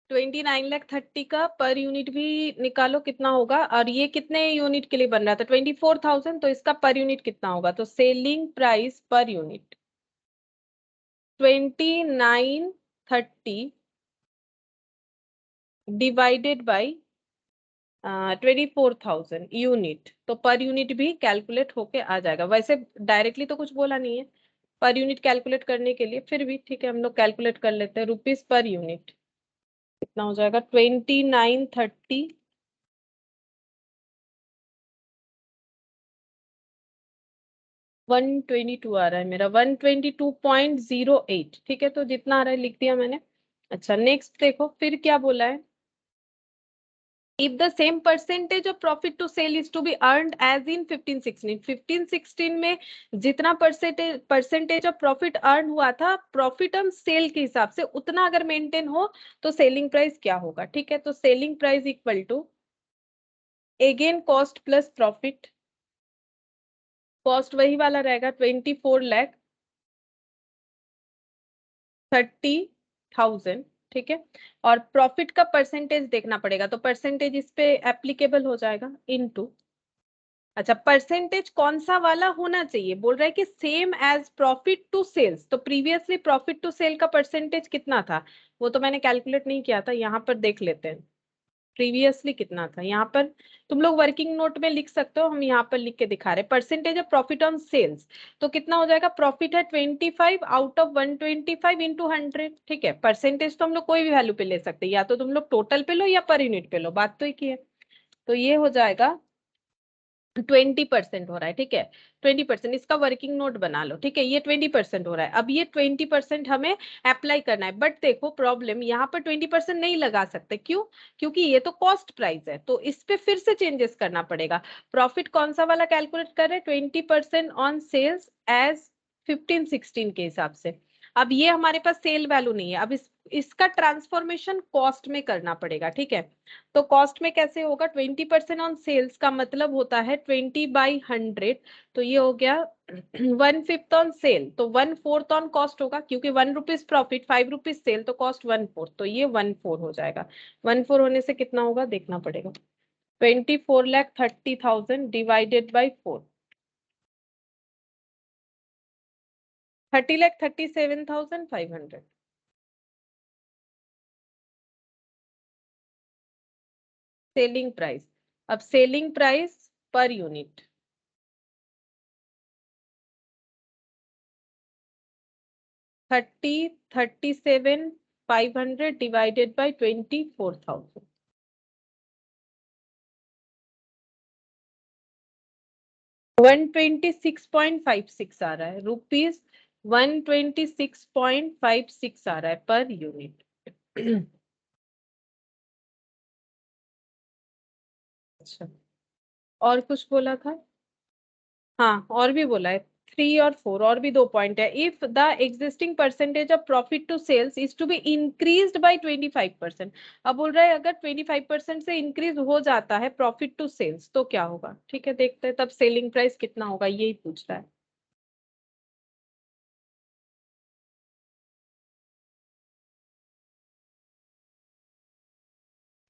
29,30,000 का पर यूनिट भी निकालो कितना होगा। और ये कितने यूनिट के लिए बन रहा था? 24,000, तो इसका पर यूनिट कितना होगा? तो selling price per unit 29,30 divided by 24,000 unit, तो पर यूनिट भी कैलकुलेट होके आ जाएगा। वैसे डायरेक्टली तो कुछ बोला नहीं है पर यूनिट कैलकुलेट करने के लिए, फिर भी ठीक है हम लोग कैलकुलेट कर लेते हैं। रुपीस पर यूनिट कितना हो जाएगा? 29,30 122 आ रहा है मेरा, 122.08। ठीक है, तो जितना आ रहा है लिख दिया मैंने। अच्छा नेक्स्ट देखो फिर क्या बोला है। If the same percentage of profit to sale is to be earned as in 15-16, 15-16 में जितना परसेंटेज ऑफ प्रॉफिट अर्न हुआ था प्रॉफिट ऑन सेल के हिसाब से उतना अगर मेंटेन हो तो सेलिंग प्राइस क्या होगा? ठीक है, तो selling price equal to again cost plus profit. Cost वही वाला रहेगा 24,30,000, ठीक है। और प्रॉफिट का परसेंटेज देखना पड़ेगा, तो परसेंटेज इस पे एप्लीकेबल हो जाएगा इनटू। अच्छा, परसेंटेज कौन सा वाला होना चाहिए? बोल रहा है कि same as profit to sales. तो प्रीवियसली प्रॉफिट टू सेल का परसेंटेज कितना था? वो तो मैंने कैलकुलेट नहीं किया था, यहाँ पर देख लेते हैं प्रीवियसली कितना था। यहाँ पर तुम लोग वर्किंग नोट में लिख सकते हो, हम यहाँ पर लिख के दिखा रहे हैं। Percentage of profit on sales तो कितना हो जाएगा? प्रॉफिट है 25 आउट ऑफ 125 इंटू 100, ठीक है। परसेंटेज तो हम लोग कोई भी वैल्यू पे ले सकते हैं, या तो तुम लोग टोटल पे लो या पर यूनिट पे लो, बात तो एक ही है। तो ये हो जाएगा 20% हो रहा है, ठीक है। 20% इसका वर्किंग नोट बना लो, ठीक है। ये 20% हो रहा है। अब ये 20% हमें अप्लाई करना है, बट देखो प्रॉब्लम यहाँ पर 20% नहीं लगा सकते। क्यों? क्योंकि ये तो कॉस्ट प्राइस है, तो इस पे फिर से चेंजेस करना पड़ेगा। प्रॉफिट कौन सा वाला कैलकुलेट कर रहे हैं? 20% ऑन सेल्स एज 15-16 के हिसाब से। अब ये हमारे पास सेल वैल्यू नहीं है, अब इस इसका ट्रांसफॉर्मेशन कॉस्ट में करना पड़ेगा, ठीक है। तो कॉस्ट में कैसे होगा, 20% ऑन सेल्स का मतलब होता है 20/100, तो ये हो गया 1/5 ऑन सेल, तो 1/4 ऑन कॉस्ट होगा, क्योंकि 1 रुपीज प्रॉफिट 5 रुपीज सेल, तो कॉस्ट 1/4, तो ये 1/4 हो जाएगा। 1/4 होने से कितना होगा देखना पड़ेगा, 24,30,000 डिवाइडेड बाई 4, 30,37,500। सेलिंग प्राइस, अब selling price per unit, thirty 37,500 divided by 24,000, 126.56 आ रहा है, रुपीज 126.56 आ रहा है पर यूनिट। अच्छा, और कुछ बोला था, हाँ और भी बोला है 3 और 4, और भी 2 पॉइंट है। If the existing percentage of profit to sales is to be increased by 25%, अब बोल रहा है अगर 25% से इंक्रीज हो जाता है प्रॉफिट टू सेल्स तो क्या होगा, ठीक है देखते हैं, तब सेलिंग प्राइस कितना होगा यही पूछ रहा है।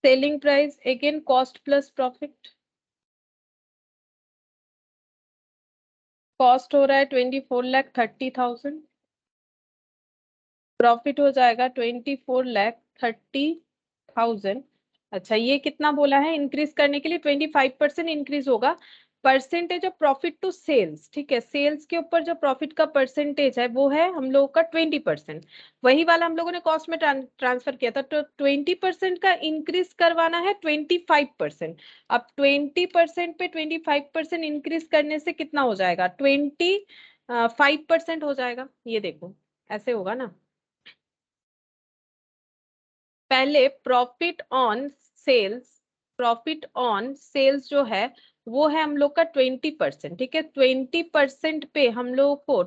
Selling price again cost plus profit, cost हो रहा है 24,30,000, प्रॉफिट हो जाएगा 24,30,000। अच्छा ये कितना बोला है, इंक्रीज करने के लिए 25% इंक्रीज होगा, percentage of profit to sales, ठीक है, सेल्स के ऊपर जो प्रॉफिट का परसेंटेज है वो है हम लोगों का 20%, वही वाला हम लोगों ने कॉस्ट में ट्रांसफर किया था, तो 20% का इंक्रीज करवाना है 25%। अब 20% पे 25% इंक्रीज करने से कितना हो जाएगा, 25% हो जाएगा, ये देखो ऐसे होगा ना। पहले profit on sales, profit on sales जो है वो है हम लोग का 20%, ठीक है, 20% पे हम लोगों को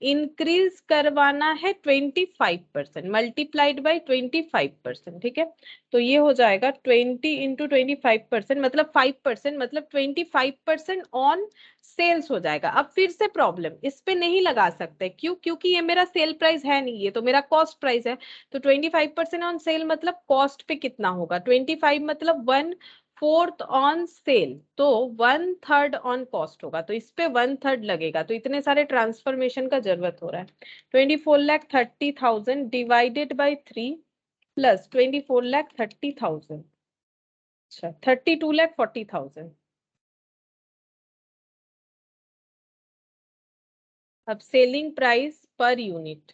इंक्रीज करवाना है 25% मल्टीप्लाइड बाई 25%, ठीक है, तो ये हो जाएगा 20 इंटू 25% मतलब 5%, मतलब 25% ऑन सेल्स हो जाएगा। अब फिर से प्रॉब्लम इस पे नहीं लगा सकते, क्यों, क्योंकि ये मेरा सेल प्राइस है नहीं, ये तो मेरा कॉस्ट प्राइस है, तो 25% ऑन सेल मतलब कॉस्ट पे कितना होगा, 25 मतलब 1/4 ऑन सेल, तो 1/3 ऑन कॉस्ट होगा, तो इस पे 1/3 लगेगा, तो इतने सारे ट्रांसफॉर्मेशन का जरूरत हो रहा है। 24,30,000 डिवाइडेड बाई 3 प्लस 24,30,000, अच्छा 32,40,000। अब selling price per unit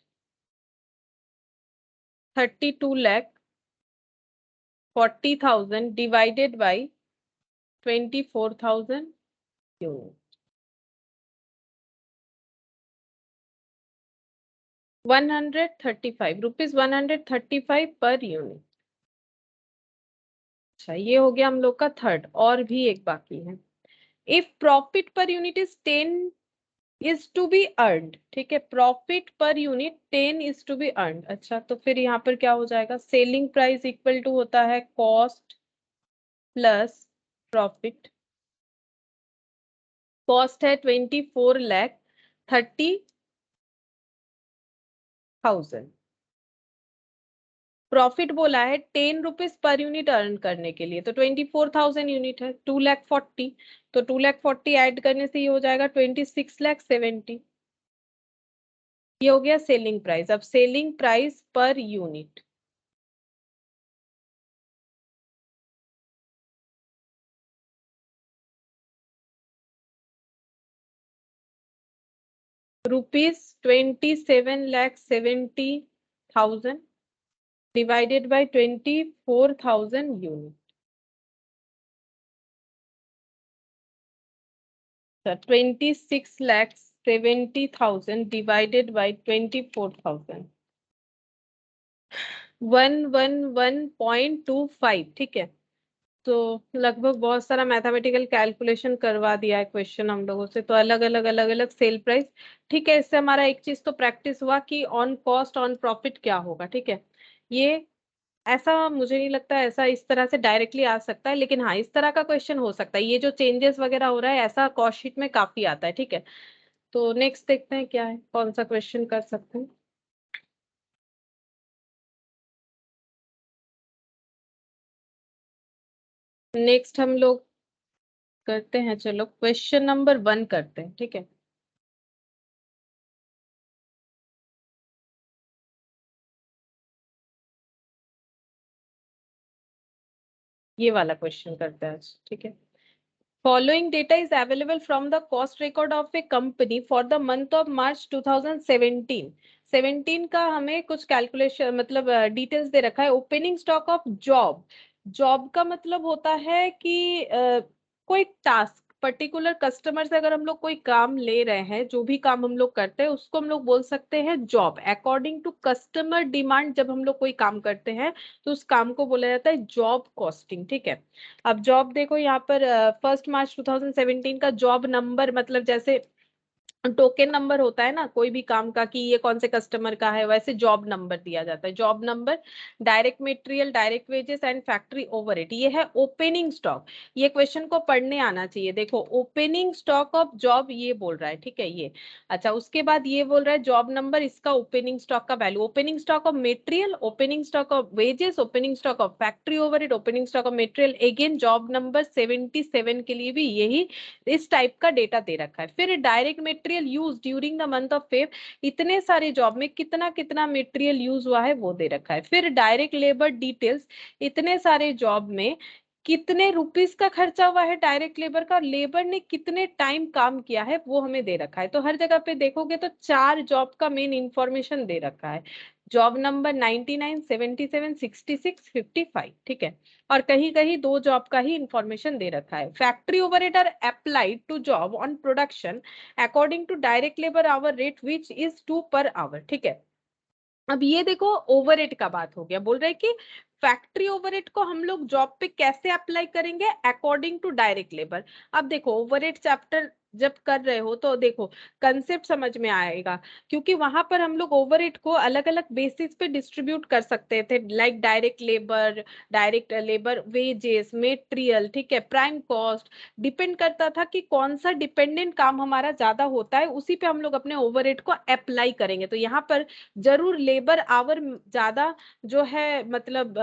32,40,000 divided by 24,000 unit, 135 rupees, 135 per unit. अच्छा ये हो गया हम लोग का थर्ड, और भी एक बाकी है, if profit per unit is 10 is to be earned, ठीक है, profit per unit 10 is to be earned. अच्छा तो फिर यहाँ पर क्या हो जाएगा, सेलिंग प्राइस इक्वल टू होता है कॉस्ट प्लस प्रॉफिट, कॉस्ट है 24,30,000, प्रॉफिट बोला है 10 रुपीज पर यूनिट अर्न करने के लिए, तो 24,000 यूनिट है, 2,40,000, तो 2,40,000 ऐड करने से ये हो जाएगा 26,70,000, ये हो गया सेलिंग प्राइस। अब selling price per unit, rupees 27,70,000 divided by 24,000 unit, 26,70,000 divided by 24,000, 111.25, ठीक है, तो लगभग बहुत सारा मैथमेटिकल कैलकुलेशन करवा दिया है क्वेश्चन हम लोगों से, तो अलग अलग सेल प्राइस, ठीक है, इससे हमारा एक चीज तो प्रैक्टिस हुआ कि ऑन कॉस्ट ऑन प्रॉफिट क्या होगा, ठीक है। ये ऐसा मुझे नहीं लगता ऐसा इस तरह से डायरेक्टली आ सकता है, लेकिन हाँ इस तरह का क्वेश्चन हो सकता है। ये जो चेंजेस वगैरह हो रहा है ऐसा कॉस्ट शीट में काफी आता है, ठीक है। तो नेक्स्ट देखते हैं क्या है, कौन सा क्वेश्चन कर सकते हैं। नेक्स्ट हम लोग करते हैं, चलो क्वेश्चन नंबर 1 करते हैं, ठीक है। ये वाला क्वेश्चन करते हैं आज, ठीक है। Following data is available from the cost record of a company for the month of March 2017. 17 का हमें कुछ कैलकुलेशन मतलब डिटेल्स दे रखा है। Opening stock of job, job का मतलब होता है कि कोई टास्क पर्टिकुलर कस्टमर से अगर हम लोग कोई काम ले रहे हैं, जो भी काम हम लोग करते हैं उसको हम लोग बोल सकते हैं job. According to customer demand जब हम लोग कोई काम करते हैं तो उस काम को बोला जाता है जॉब कॉस्टिंग, ठीक है। अब जॉब देखो यहाँ पर 1 मार्च 2017 का जॉब नंबर, मतलब जैसे टोकन नंबर होता है ना कोई भी काम का कि ये कौन से कस्टमर का है, वैसे जॉब नंबर दिया जाता है। Job number, direct material, direct wages and factory overhead, ये है ओपनिंग स्टॉक। ये क्वेश्चन को पढ़ने आना चाहिए। देखो ओपनिंग स्टॉक ऑफ जॉब ये बोल रहा है, ठीक है ये। अच्छा उसके बाद ये बोल रहा है जॉब नंबर, इसका ओपनिंग स्टॉक का value, opening stock of material, opening stock of wages, opening stock of factory overhead, opening stock of material. Again job number 77 के लिए भी यही इस टाइप का डेटा दे रखा है। फिर direct material use during the month of Feb, इतने सारे जॉब में कितना कितना मटेरियल यूज हुआ है वो दे रखा है। फिर डायरेक्ट लेबर डिटेल्स, इतने सारे जॉब में कितने रुपीस का खर्चा हुआ है डायरेक्ट लेबर का, लेबर ने कितने टाइम काम किया है वो हमें दे रखा है। तो हर जगह पे देखोगे तो 4 जॉब का मेन इंफॉर्मेशन दे रखा है। जॉब नंबर 99, 77, 66, 55, ठीक है। और कहीं कहीं 2 जॉब का ही इंफॉर्मेशन दे रखा है। Factory overhead are applied to job on production according to direct labour hour rate which is 2 per our, ठीक है। अब ये देखो ओवरहेड का बात हो गया, बोल रहे कि फैक्ट्री ओवरहेड को हम लोग जॉब पे कैसे अप्लाई करेंगे, अकॉर्डिंग टू डायरेक्ट लेबर। अब देखो ओवरहेड चैप्टर जब कर रहे हो तो देखो कंसेप्ट समझ में आएगा, क्योंकि वहां पर हम लोग ओवरहेड को अलग अलग बेसिस पे डिस्ट्रीब्यूट कर सकते थे, like direct labour wages, material, ठीक है, प्राइम कॉस्ट। डिपेंड करता था कि कौन सा डिपेंडेंट काम हमारा ज्यादा होता है, उसी पे हम लोग अपने ओवरहेड को अप्लाई करेंगे। तो यहाँ पर जरूर लेबर आवर ज्यादा जो है, मतलब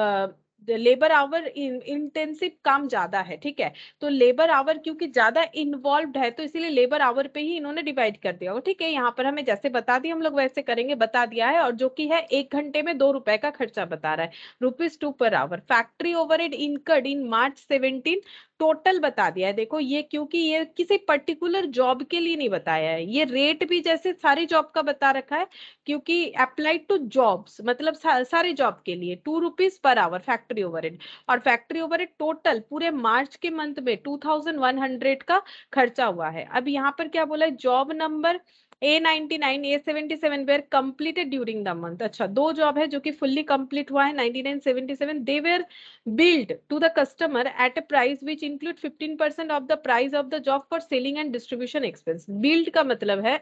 लेबर आवर इंटेंसिव काम ज्यादा है, ठीक है। तो लेबर आवर क्योंकि ज्यादा इन्वॉल्व है तो इसीलिए लेबर आवर पे ही इन्होंने डिवाइड कर दिया हो, ठीक है। यहाँ पर हमें जैसे बता दिया हम लोग वैसे करेंगे, बता दिया है। और जो कि है 1 घंटे में 2 रुपए का खर्चा बता रहा है, ₹2 per our. Factory overhead incurred in March 17, total बता दिया है। देखो ये क्योंकि ये किसी पर्टिकुलर जॉब के लिए नहीं बताया है, ये रेट भी जैसे सारी जॉब का बता रखा है, क्योंकि अप्लाइड टू जॉब्स मतलब सारे जॉब के लिए ₹2 पर आवर फैक्ट्री ओवरहेड। और फैक्ट्री ओवरहेड टोटल पूरे मार्च के मंथ में 2100 का खर्चा हुआ है। अब यहाँ पर क्या बोला है, job number A99, A77 were completed during the month. अच्छा 2 जॉब है जो कि फुल्ली कंप्लीट हुआ है, 99, 77। They were billed to the customer at a price which include 15% of the price of the job for selling and distribution expense। billed का मतलब है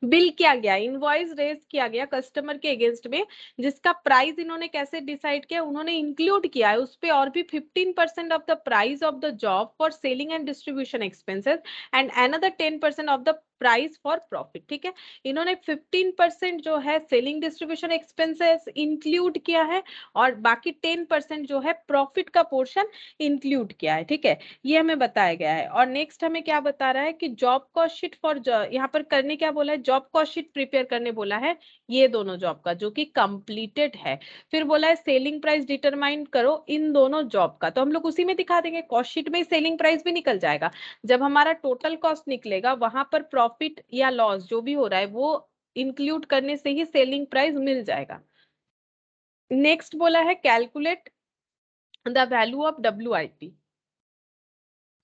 bill किया गया, इनवॉइस रेज किया गया कस्टमर के अगेंस्ट में, जिसका प्राइस इन्होंने कैसे डिसाइड किया, उन्होंने इंक्लूड किया है उस पे और भी 15% of the price of the job for selling and distribution expenses and another 10% of the price for profit, ठीक है। इन्होंने 15% जो है सेलिंग डिस्ट्रीब्यूशन एक्सपेंसेस इंक्लूड किया है और बाकी 10% जो है प्रॉफिट का पोर्शन इंक्लूड किया है, ठीक है। ये हमें बताया गया है। और नेक्स्ट हमें क्या बता रहा है कि जॉब कॉस्ट शीट फॉर, यहाँ पर करने क्या बोला है, जॉब कॉस्ट शीट प्रिपेयर करने बोला है, ये दोनों जॉब का जो कि कंप्लीटेड है। फिर बोला है सेलिंग प्राइस डिटरमाइन करो इन दोनों जॉब का, तो हम लोग उसी में दिखा देंगे, कॉस्ट शीट में सेलिंग प्राइस भी निकल जाएगा। जब हमारा टोटल कॉस्ट निकलेगा वहां पर प्रॉफिट या लॉस जो भी हो रहा है वो इंक्लूड करने से ही सेलिंग प्राइस मिल जाएगा। नेक्स्ट बोला है calculate the value of WIP,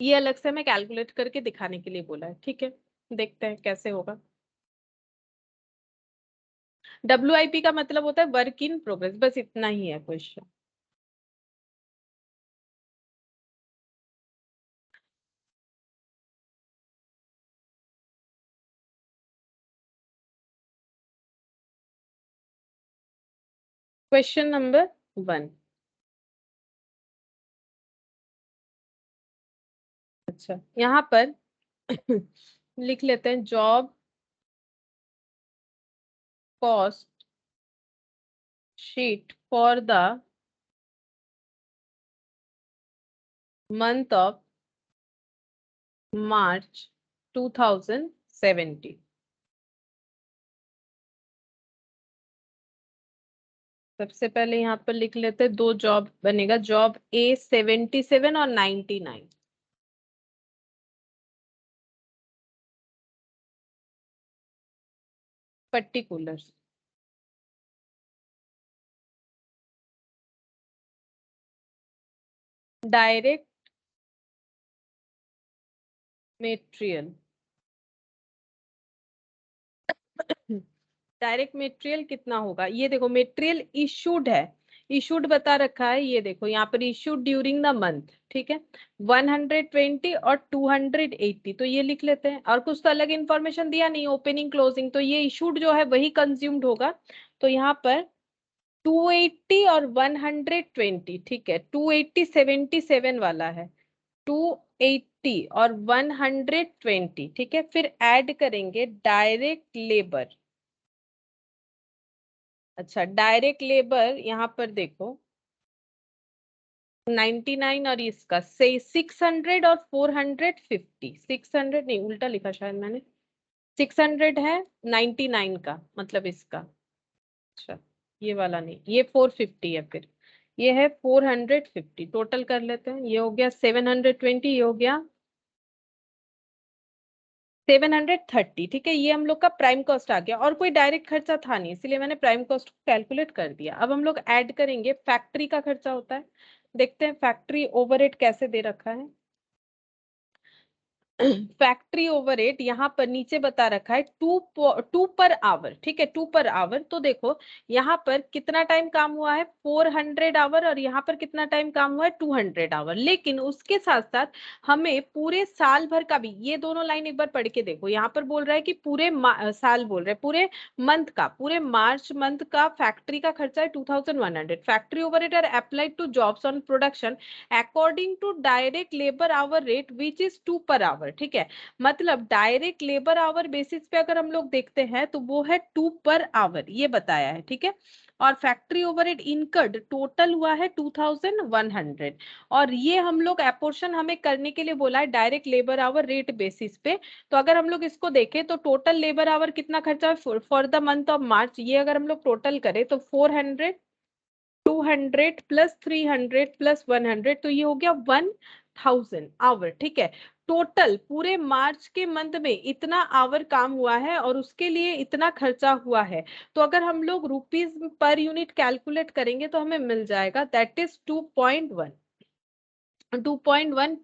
ये अलग से हमें कैलकुलेट करके दिखाने के लिए बोला है, ठीक है। देखते हैं कैसे होगा। WIP का मतलब होता है वर्क इन प्रोग्रेस, बस इतना ही है क्वेश्चन। Question number 1। अच्छा, यहाँ पर लिख लेते हैं job cost sheet for the month of March 2070। सबसे पहले यहाँ पर लिख लेते हैं, दो जॉब बनेगा, जॉब A 77 और 99। Particulars direct material, direct material कितना होगा, ये देखो मेटेरियल इशूड है, इशूड बता रखा है, ये देखो यहाँ पर इशूड ड्यूरिंग द मंथ, ठीक है, 120 और 280, तो ये लिख लेते हैं। और कुछ तो अलग इंफॉर्मेशन दिया नहीं, ओपनिंग क्लोजिंग, तो ये इशूड जो है वही कंज्यूम्ड होगा। तो यहाँ पर 280 और 120, ठीक है, 280 77 वाला है, 280 और 120, ठीक है, फिर ऐड करेंगे डायरेक्ट लेबर। अच्छा, डायरेक्ट लेबर यहाँ पर देखो 99 और इसका से 600 और 450, 600 नहीं, उल्टा लिखा शायद मैंने, 600 है 99 का, मतलब इसका, अच्छा ये वाला नहीं, ये 450 है, फिर ये है 450, टोटल कर लेते हैं, ये हो गया 720, ये हो गया 730, ठीक है, ये हम लोग का प्राइम कॉस्ट आ गया, और कोई डायरेक्ट खर्चा था नहीं, इसलिए मैंने प्राइम कॉस्ट को कैलकुलेट कर दिया। अब हम लोग ऐड करेंगे फैक्ट्री का खर्चा होता है, देखते हैं फैक्ट्री ओवरहेड कैसे दे रखा है। फैक्ट्री ओवरहेड यहाँ पर नीचे बता रखा है 2 पर आवर, ठीक है, 2 पर आवर। तो देखो यहाँ पर कितना टाइम काम हुआ है, 400 आवर, और यहाँ पर कितना टाइम काम हुआ है, 200 आवर। लेकिन उसके साथ साथ हमें पूरे साल भर का भी, ये दोनों लाइन एक बार पढ़ के देखो, यहाँ पर बोल रहा है कि पूरे साल बोल रहे हैं, पूरे मंथ का, पूरे मार्च मंथ का फैक्ट्री का खर्चा है 2100। Factory overhead are applied to jobs on production according to direct labour hour rate which is 2 per our, ठीक है, मतलब डायरेक्ट लेबर आवर बेसिस पे अगर हम लोग देखते हैं तो वो है 2 पर आवर, ये बताया है, ठीक है। और फैक्ट्री ओवरहेड इनकर्ड टोटल हुआ है 2100, और ये हम लोग एपोर्शन हमें करने के लिए बोला है direct labour hour rate basis पे। तो अगर हम लोग इसको देखें तो टोटल लेबर आवर कितना खर्चा है for the month of March, ये अगर हम लोग टोटल करें तो 400 200 प्लस 300 प्लस 100, तो ये हो गया 1000 आवर, ठीक है। टोटल पूरे मार्च के मंथ में इतना आवर काम हुआ है और उसके लिए इतना खर्चा हुआ है। तो अगर हम लोग रुपीज पर यूनिट कैलकुलेट करेंगे तो हमें मिल जाएगा दैट इज 2.1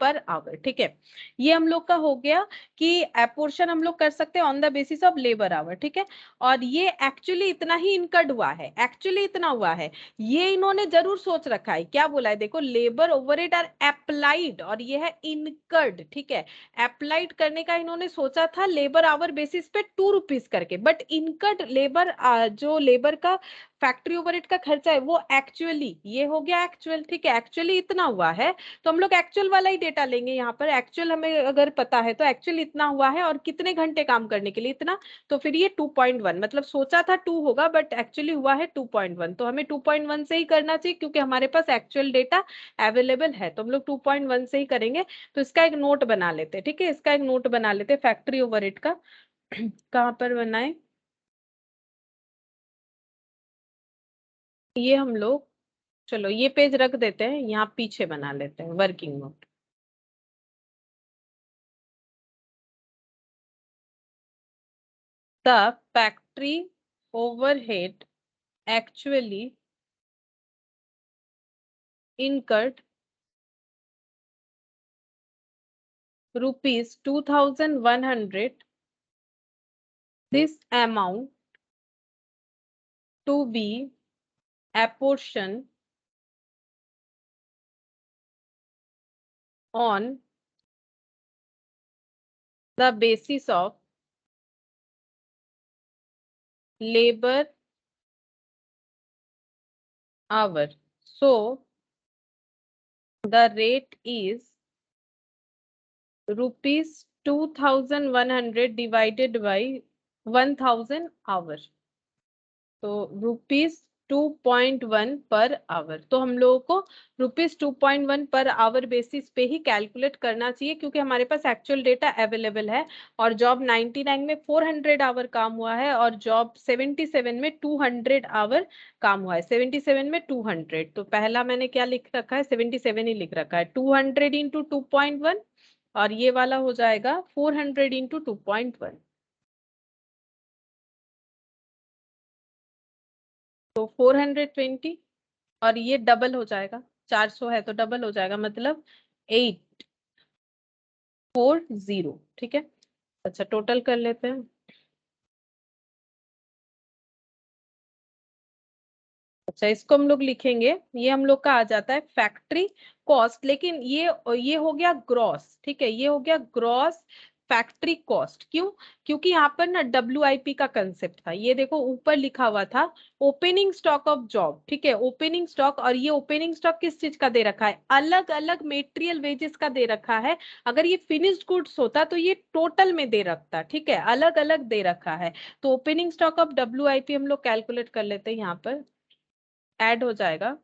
पर आवर, ठीक है। ये हम लोग का हो गया कि एपोर्शन हम लोग कर सकते हैं on the basis of labour our, ठीक है। और ये एक्चुअली इतना ही इनकर्ड हुआ है, एक्चुअली इतना हुआ है, ये इन्होंने जरूर सोच रखा है, क्या बोला है देखो, लेबर ओवरहेड आर अप्लाइड, और ये है इनकर्ड, ठीक है। अप्लाइड करने का इन्होंने सोचा था लेबर आवर बेसिस पे 2 रुपीज करके, बट इनकर्ड लेबर जो लेबर का फैक्ट्री ओवरहेड का खर्चा है वो एक्चुअली, ये हो गया एक्चुअल, ठीक है, एक्चुअली इतना हुआ है। तो हम लोग एक्चुअल वाला ही डेटा लेंगे, यहाँ पर एक्चुअल हमें अगर पता है तो एक्चुअल इतना हुआ है, और कितने घंटे काम करने के लिए इतना, तो फिर ये 2.1, मतलब सोचा था 2 होगा बट एक्चुअली हुआ है 2.1, तो हमें 2.1 से ही करना चाहिए क्योंकि हमारे पास एक्चुअल डेटा अवेलेबल है, तो हम लोग 2.1 से ही करेंगे। तो इसका एक नोट बना लेते हैं, ठीक है, इसका एक नोट बना लेते हैं फैक्ट्री ओवरहेड का। कहाँ पर बनाए, ये हम लोग, चलो ये पेज रख देते हैं, यहाँ पीछे बना लेते हैं working note. The factory overhead actually incurred rupees 2100. This amount to be apportioned on the basis of labor hour. So the rate is rupees 2100 divided by 1000 hour. तो रुपीज 2.1 पर आवर. तो हम लोगों को रुपीज 2.1 पर आवर बेसिस पे ही calculate करना चाहिए, क्योंकि हमारे पास एक्चुअल डेटा अवेलेबल है. और जॉब 99 में 400 आवर काम हुआ है और जॉब 77 में 200 आवर काम हुआ है. 77 में 200, तो पहला मैंने क्या लिख रखा है, 77 ही लिख रखा है. 200 इंटू 2.1 और ये वाला हो जाएगा 400 इंटू 2.1. तो 420 और ये डबल हो जाएगा. 400 है तो डबल हो जाएगा, मतलब 840. ठीक है. अच्छा, टोटल कर लेते हैं. अच्छा, इसको हम लोग लिखेंगे. ये हम लोग का आ जाता है फैक्ट्री कॉस्ट, लेकिन ये हो गया ग्रॉस. ठीक है, ये हो गया ग्रॉस फैक्ट्री कॉस्ट. क्यों? क्योंकि यहाँ पर ना WIP का कंसेप्ट था. ये देखो ऊपर लिखा हुआ था ओपनिंग स्टॉक ऑफ जॉब. ठीक है, ओपनिंग स्टॉक. और ये ओपनिंग स्टॉक किस चीज का दे रखा है? अलग अलग मेटेरियल वेजेस का दे रखा है. अगर ये फिनिश्ड गुड्स होता तो ये टोटल में दे रखता. ठीक है, अलग अलग दे रखा है. तो ओपनिंग स्टॉक ऑफ WIP हम लोग कैलकुलेट कर लेते हैं. यहाँ पर ऐड हो जाएगा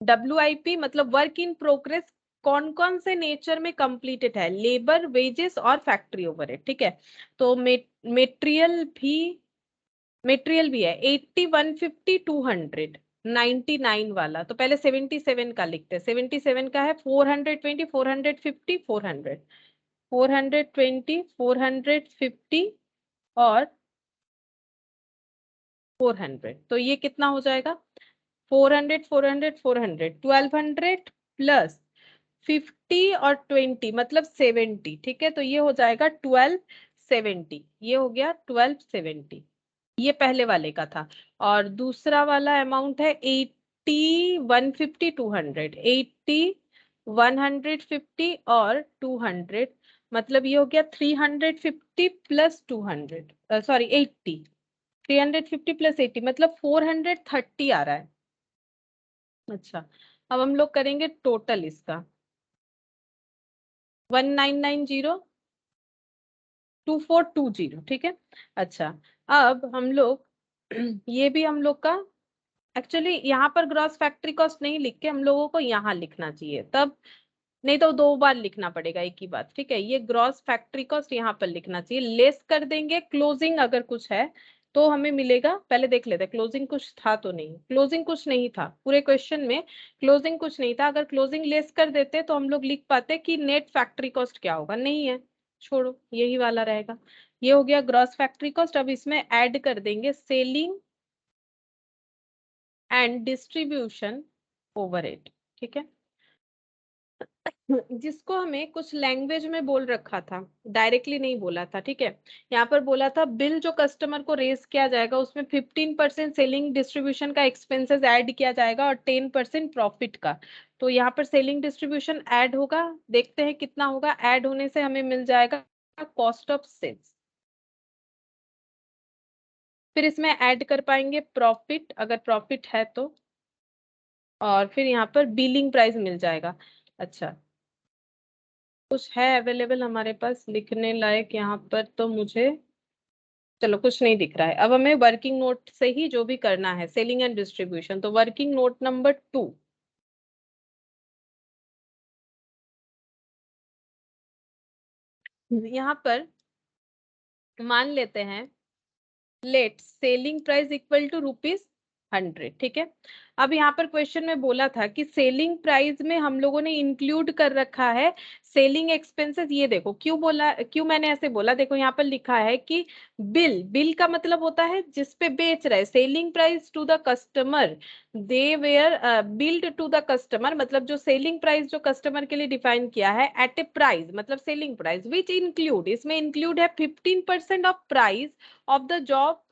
WIP मतलब वर्क इन प्रोग्रेस. कौन कौन से नेचर में कंप्लीटेड है? लेबर, वेजेस और फैक्ट्री ओवरहेड. ठीक है, तो मेटेरियल भी है 80, 150, 200, 99 वाला. तो पहले 77 का लिखते हैं. 77 का है 420, 450, 400, 420, 450 और 400. तो ये कितना हो जाएगा? 400, 400, 400, 1200 प्लस 50 और 20 मतलब 70. ठीक है, तो ये हो जाएगा 1270. ये हो गया 1270. ये पहले वाले का था. और दूसरा वाला अमाउंट है 80, 150, 200, 80, 150 और 200. मतलब ये हो गया 350 प्लस 200, सॉरी 80. 350 प्लस 80 मतलब 430 आ रहा है. अच्छा, अब हम लोग करेंगे टोटल इसका. 1990, 2420. ठीक है. अच्छा, अब हम लोग ये भी हम लोग का एक्चुअली यहाँ पर ग्रॉस फैक्ट्री कॉस्ट नहीं लिख के हम लोगों को यहाँ लिखना चाहिए, तब नहीं तो 2 बार लिखना पड़ेगा एक ही बात. ठीक है, ये ग्रॉस फैक्ट्री कॉस्ट यहाँ पर लिखना चाहिए. लेस कर देंगे क्लोजिंग अगर कुछ है तो हमें मिलेगा. पहले देख लेते हैं क्लोजिंग कुछ था तो नहीं. क्लोजिंग कुछ नहीं था पूरे क्वेश्चन में. क्लोजिंग कुछ नहीं था. अगर क्लोजिंग लेस कर देते तो हम लोग लिख पाते कि नेट फैक्ट्री कॉस्ट क्या होगा. नहीं है, छोड़ो, यही वाला रहेगा. ये हो गया ग्रॉस फैक्ट्री कॉस्ट. अब इसमें ऐड कर देंगे सेलिंग एंड डिस्ट्रीब्यूशन ओवरहेड. ठीक है, जिसको हमें कुछ लैंग्वेज में बोल रखा था, डायरेक्टली नहीं बोला था. ठीक है, यहाँ पर बोला था बिल जो कस्टमर को रेज किया जाएगा उसमें 15% सेलिंग डिस्ट्रीब्यूशन का एक्सपेंसेस ऐड किया जाएगा और 10% प्रॉफिट का. तो यहाँ पर सेलिंग डिस्ट्रीब्यूशन ऐड होगा. देखते हैं कितना होगा. ऐड होने से हमें मिल जाएगा कॉस्ट ऑफ सेल्स. फिर इसमें ऐड कर पाएंगे प्रॉफिट अगर प्रॉफिट है तो. और फिर यहाँ पर बिलिंग प्राइस मिल जाएगा. अच्छा, कुछ है अवेलेबल हमारे पास लिखने लायक यहाँ पर? तो मुझे चलो कुछ नहीं दिख रहा है. अब हमें वर्किंग नोट से ही जो भी करना है सेलिंग एंड डिस्ट्रीब्यूशन. तो वर्किंग नोट नंबर 2. यहाँ पर मान लेते हैं let selling price equal to ₹100. ठीक है, अब यहाँ पर क्वेश्चन में बोला था कि सेलिंग प्राइस में हम लोगों ने इंक्लूड कर रखा है सेलिंग एक्सपेंसेस. ये देखो क्यों बोला, क्यों मैंने ऐसे बोला. देखो यहाँ पर लिखा है कि बिल का मतलब होता है जिस पे बेच रहे. Selling price to the customer, they were billed to the customer, मतलब जो सेलिंग प्राइस जो कस्टमर के लिए डिफाइन किया है एट ए प्राइस मतलब सेलिंग प्राइस विच इंक्लूड, इसमें इंक्लूड है 15% of price of the job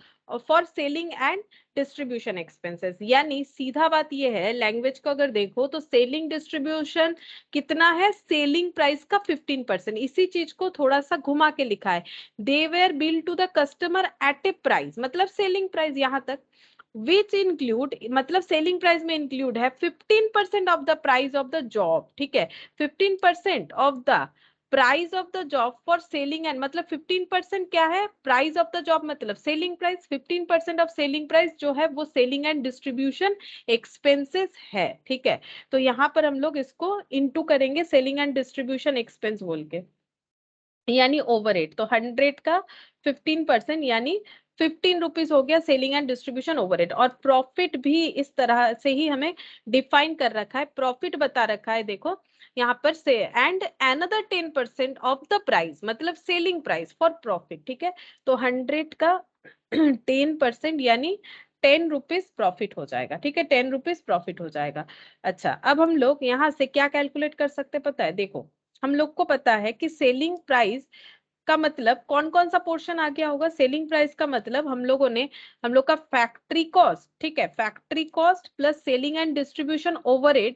for selling and distribution expenses. यानी सीधा बात ये है, लैंग्वेज को अगर देखो तो सेलिंग डिस्ट्रीब्यूशन कितना है? सेलिंग प्राइस का 15%. इसी चीज को थोड़ा सा घुमा के लिखा है. They were bill to the customer at a price मतलब सेलिंग प्राइस यहाँ तक. विच इंक्लूड, मतलब सेलिंग प्राइस में इंक्लूड है 15% of the price of the job, ठीक है, 15% of the price of the job for selling and, मतलब 15% क्या है, प्राइस ऑफ द जॉब मतलब selling price, 15% of selling price जो है वो सेलिंग एंड डिस्ट्रीब्यूशन एक्सपेंसेस है, ठीक है। तो यहाँ पर हम लोग इसको इनटू करेंगे सेलिंग एंड डिस्ट्रीब्यूशन एक्सपेंस बोल के, यानी ओवरहेड। तो 100 का 15% यानी 15 रुपीज हो गया सेलिंग एंड डिस्ट्रीब्यूशन ओवरहेड। और प्रॉफिट भी इस तरह से ही हमें डिफाइन कर रखा है, प्रॉफिट बता रखा है, देखो यहाँ पर से, and another 10% of the price, मतलब सेलिंग प्राइस फॉर प्रॉफिट, ठीक है। तो 100 का 10% यानी 10 रुपीज प्रॉफिट हो जाएगा, ठीक है, 10 रुपीज प्रॉफिट हो जाएगा। अच्छा, अब हम लोग यहाँ से क्या कैलकुलेट कर सकते हैं पता है, देखो हम लोग को पता है कि सेलिंग प्राइस का मतलब कौन कौन सा पोर्शन आ गया होगा, सेलिंग प्राइस का मतलब हम लोगों ने, हम लोग का फैक्ट्री कॉस्ट, ठीक है, factory cost plus selling and distribution overhead,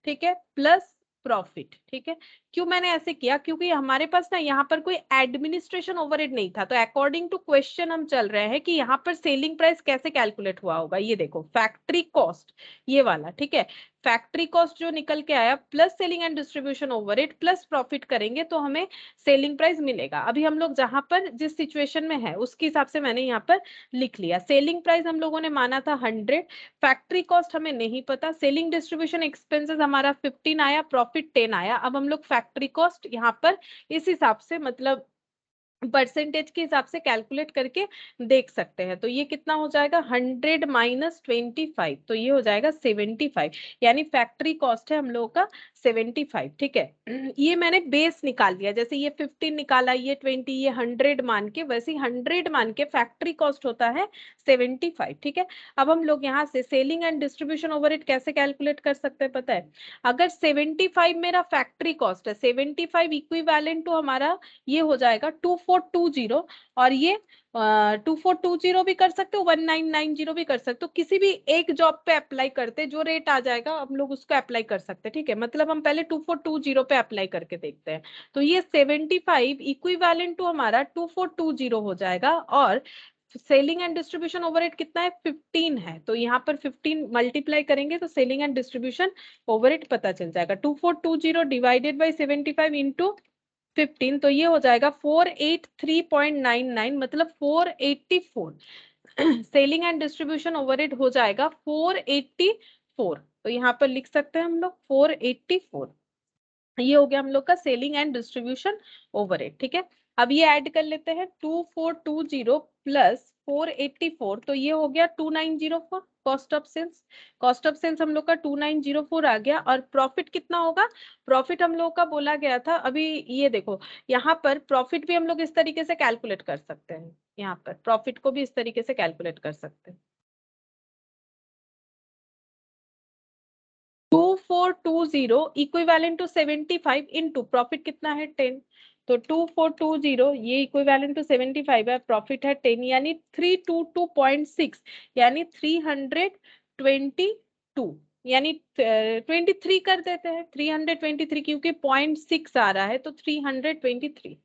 ठीक है, प्लस प्रॉफिट, ठीक है। क्यों मैंने ऐसे किया, क्योंकि हमारे पास ना यहाँ पर कोई एडमिनिस्ट्रेशन ओवरहेड नहीं था, तो अकॉर्डिंग टू क्वेश्चन हम चल रहे हैं कि यहाँ पर सेलिंग प्राइस कैसे कैलकुलेट हुआ होगा, ये देखो फैक्ट्री कॉस्ट ये वाला, ठीक है, फैक्ट्री कॉस्ट जो निकल के आया plus selling and distribution overhead plus profit करेंगे तो हमें सेलिंग प्राइस मिलेगा। अभी हम लोग जहां पर जिस सिचुएशन में है उसके हिसाब से मैंने यहाँ पर लिख लिया, सेलिंग प्राइस हम लोगों ने माना था 100, फैक्ट्री कॉस्ट हमें नहीं पता, सेलिंग डिस्ट्रीब्यूशन एक्सपेंसेस हमारा 15 आया, प्रॉफिट 10 आया। अब हम लोग फैक्ट्री कॉस्ट यहाँ पर इस हिसाब से, मतलब परसेंटेज के हिसाब से कैलकुलेट करके देख सकते हैं। तो ये कितना हो जाएगा, 100 माइनस 25, तो ये हो जाएगा 75, यानी फैक्ट्री कॉस्ट है हम लोगों का 75, ठीक है। ये मैंने बेस निकाल लिया, जैसे ये 15 निकाला, ये 20, ये 100 मान के, वैसे ही 100 मान के फैक्ट्री कॉस्ट होता है 75, ठीक है। अब हम लोग यहाँ से सेलिंग एंड डिस्ट्रीब्यूशन ओवरहेड कैसे कैलकुलेट कर सकते हैं पता है, अगर 75 मेरा फैक्ट्री कॉस्ट है, 75 इक्विवेलेंट टू हमारा ये हो जाएगा 2420, और ये 2420 भी कर सकते हो, 1990 भी कर सकते हो, किसी भी एक जॉब पे अप्लाई करते जो रेट आ जाएगा हम लोग उसको अप्लाई कर सकते हैं, ठीक है। मतलब हम पहले 2420 पे अप्लाई करके देखते हैं। तो ये 75 इक्विवेलेंट टू हमारा 2420 हो जाएगा, और सेलिंग एंड डिस्ट्रीब्यूशन ओवरहेड कितना है, 15 है, तो यहाँ पर 15 मल्टीप्लाई करेंगे तो सेलिंग एंड डिस्ट्रीब्यूशन ओवरहेड पता चल जाएगा, 2420 डिवाइडेड बाई 75 इंटू 15, तो ये हो जाएगा 483.99, मतलब 484। सेलिंग एंड डिस्ट्रीब्यूशन ओवरहेड हो जाएगा 484, तो यहाँ पर लिख सकते हैं हम लोग 484, ये हो गया हम लोग का सेलिंग एंड डिस्ट्रीब्यूशन ओवरहेड, ठीक है। अब ये ऐड कर लेते हैं, 2420 प्लस 484, तो ये हो गया 2904 cost of sales, cost of sales हम लोग का 2904 आ गया। और प्रॉफिट कितना होगा, प्रॉफिट हम लोग का बोला गया था, अभी ये देखो यहाँ पर प्रॉफिट भी हम लोग इस तरीके से कैलकुलेट कर सकते हैं, यहाँ पर प्रॉफिट को भी इस तरीके से कैलकुलेट कर सकते हैं, 2420 इक्विवेलेंट टू 75 इंटू प्रॉफिट कितना है 10, तो 2420 ये इक्विवेलेंट टू 75 है, प्रॉफिट है 10, यानी 322.6, यानी 322, यानी 23 कर देते हैं, 323 क्योंकि 0.6 आ रहा है, तो 323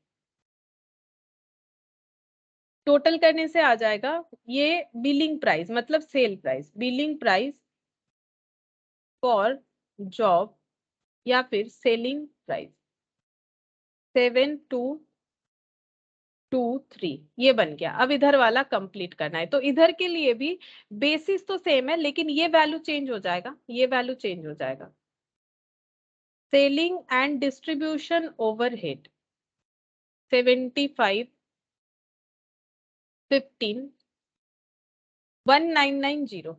टोटल करने से आ जाएगा ये बिलिंग प्राइस, मतलब sale price, billing price for job या फिर सेलिंग प्राइस 7223, ये बन गया। अब इधर वाला कंप्लीट करना है, तो इधर के लिए भी बेसिस तो सेम है, लेकिन ये वैल्यू चेंज हो जाएगा, ये वैल्यू चेंज हो जाएगा, सेलिंग एंड डिस्ट्रीब्यूशन ओवरहेड 75 15 1990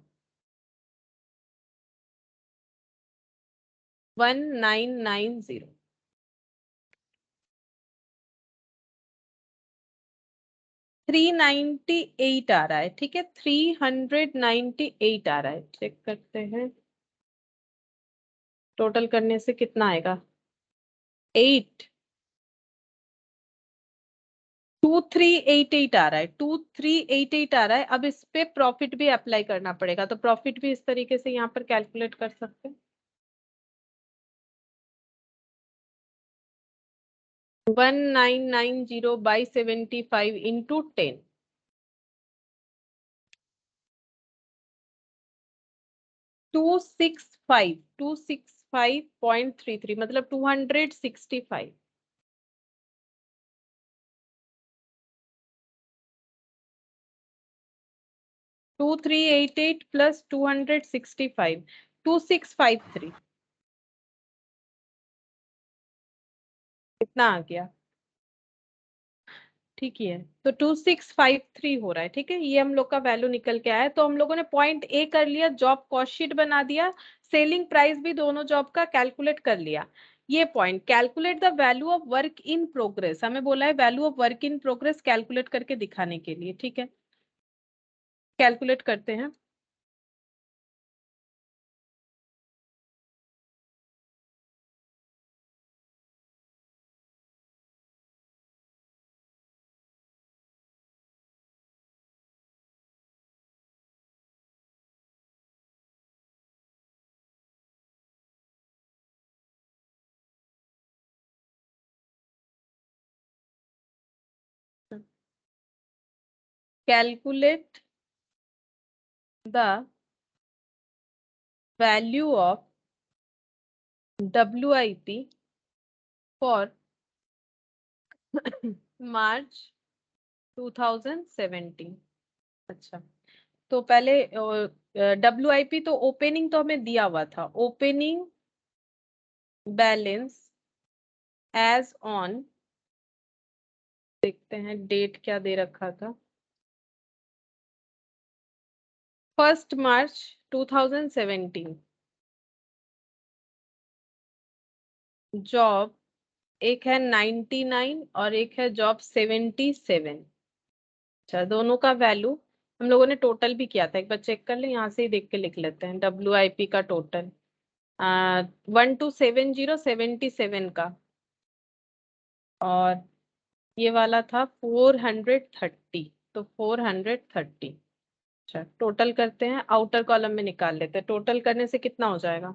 1990 398 आ रहा है, ठीक है, 398 आ रहा है, चेक करते हैं टोटल करने से कितना आएगा, 2388 आ रहा है, 2388 आ रहा है। अब इस पे प्रॉफिट भी अप्लाई करना पड़ेगा, तो प्रॉफिट भी इस तरीके से यहाँ पर कैलकुलेट कर सकते हैं, 1990 बाई 75 इंटू 10, 265.33 मतलब 265। टू 388 प्लस 265 2653 कितना आ गया? ठीक है, तो 2653 हो रहा है। ठीक है, ये हम लोग का वैल्यू निकल के आया है। तो हम लोगों ने पॉइंट ए कर लिया, जॉब कॉस्ट शीट बना दिया, सेलिंग प्राइस भी दोनों जॉब का कैलकुलेट कर लिया। ये point calculate the value of work in progress, हमें बोला है value of work in progress calculate करके दिखाने के लिए। ठीक है, कैलकुलेट करते हैं। Calculate the value of WIP for March 2017। अच्छा, तो पहले WIP तो ओपनिंग तो हमें दिया हुआ था, ओपनिंग बैलेंस एज ऑन, देखते हैं डेट क्या दे रखा था, 1 मार्च 2017। जॉब एक है 99 और एक है जॉब 77। अच्छा, दोनों का वैल्यू हम लोगों ने टोटल भी किया था, एक बार चेक कर ले, यहाँ से ही देख के लिख लेते हैं। WIP का टोटल 127077 का, और ये वाला था 430, तो 430। अच्छा, टोटल करते हैं, आउटर कॉलम में निकाल लेते हैं, टोटल करने से कितना हो जाएगा?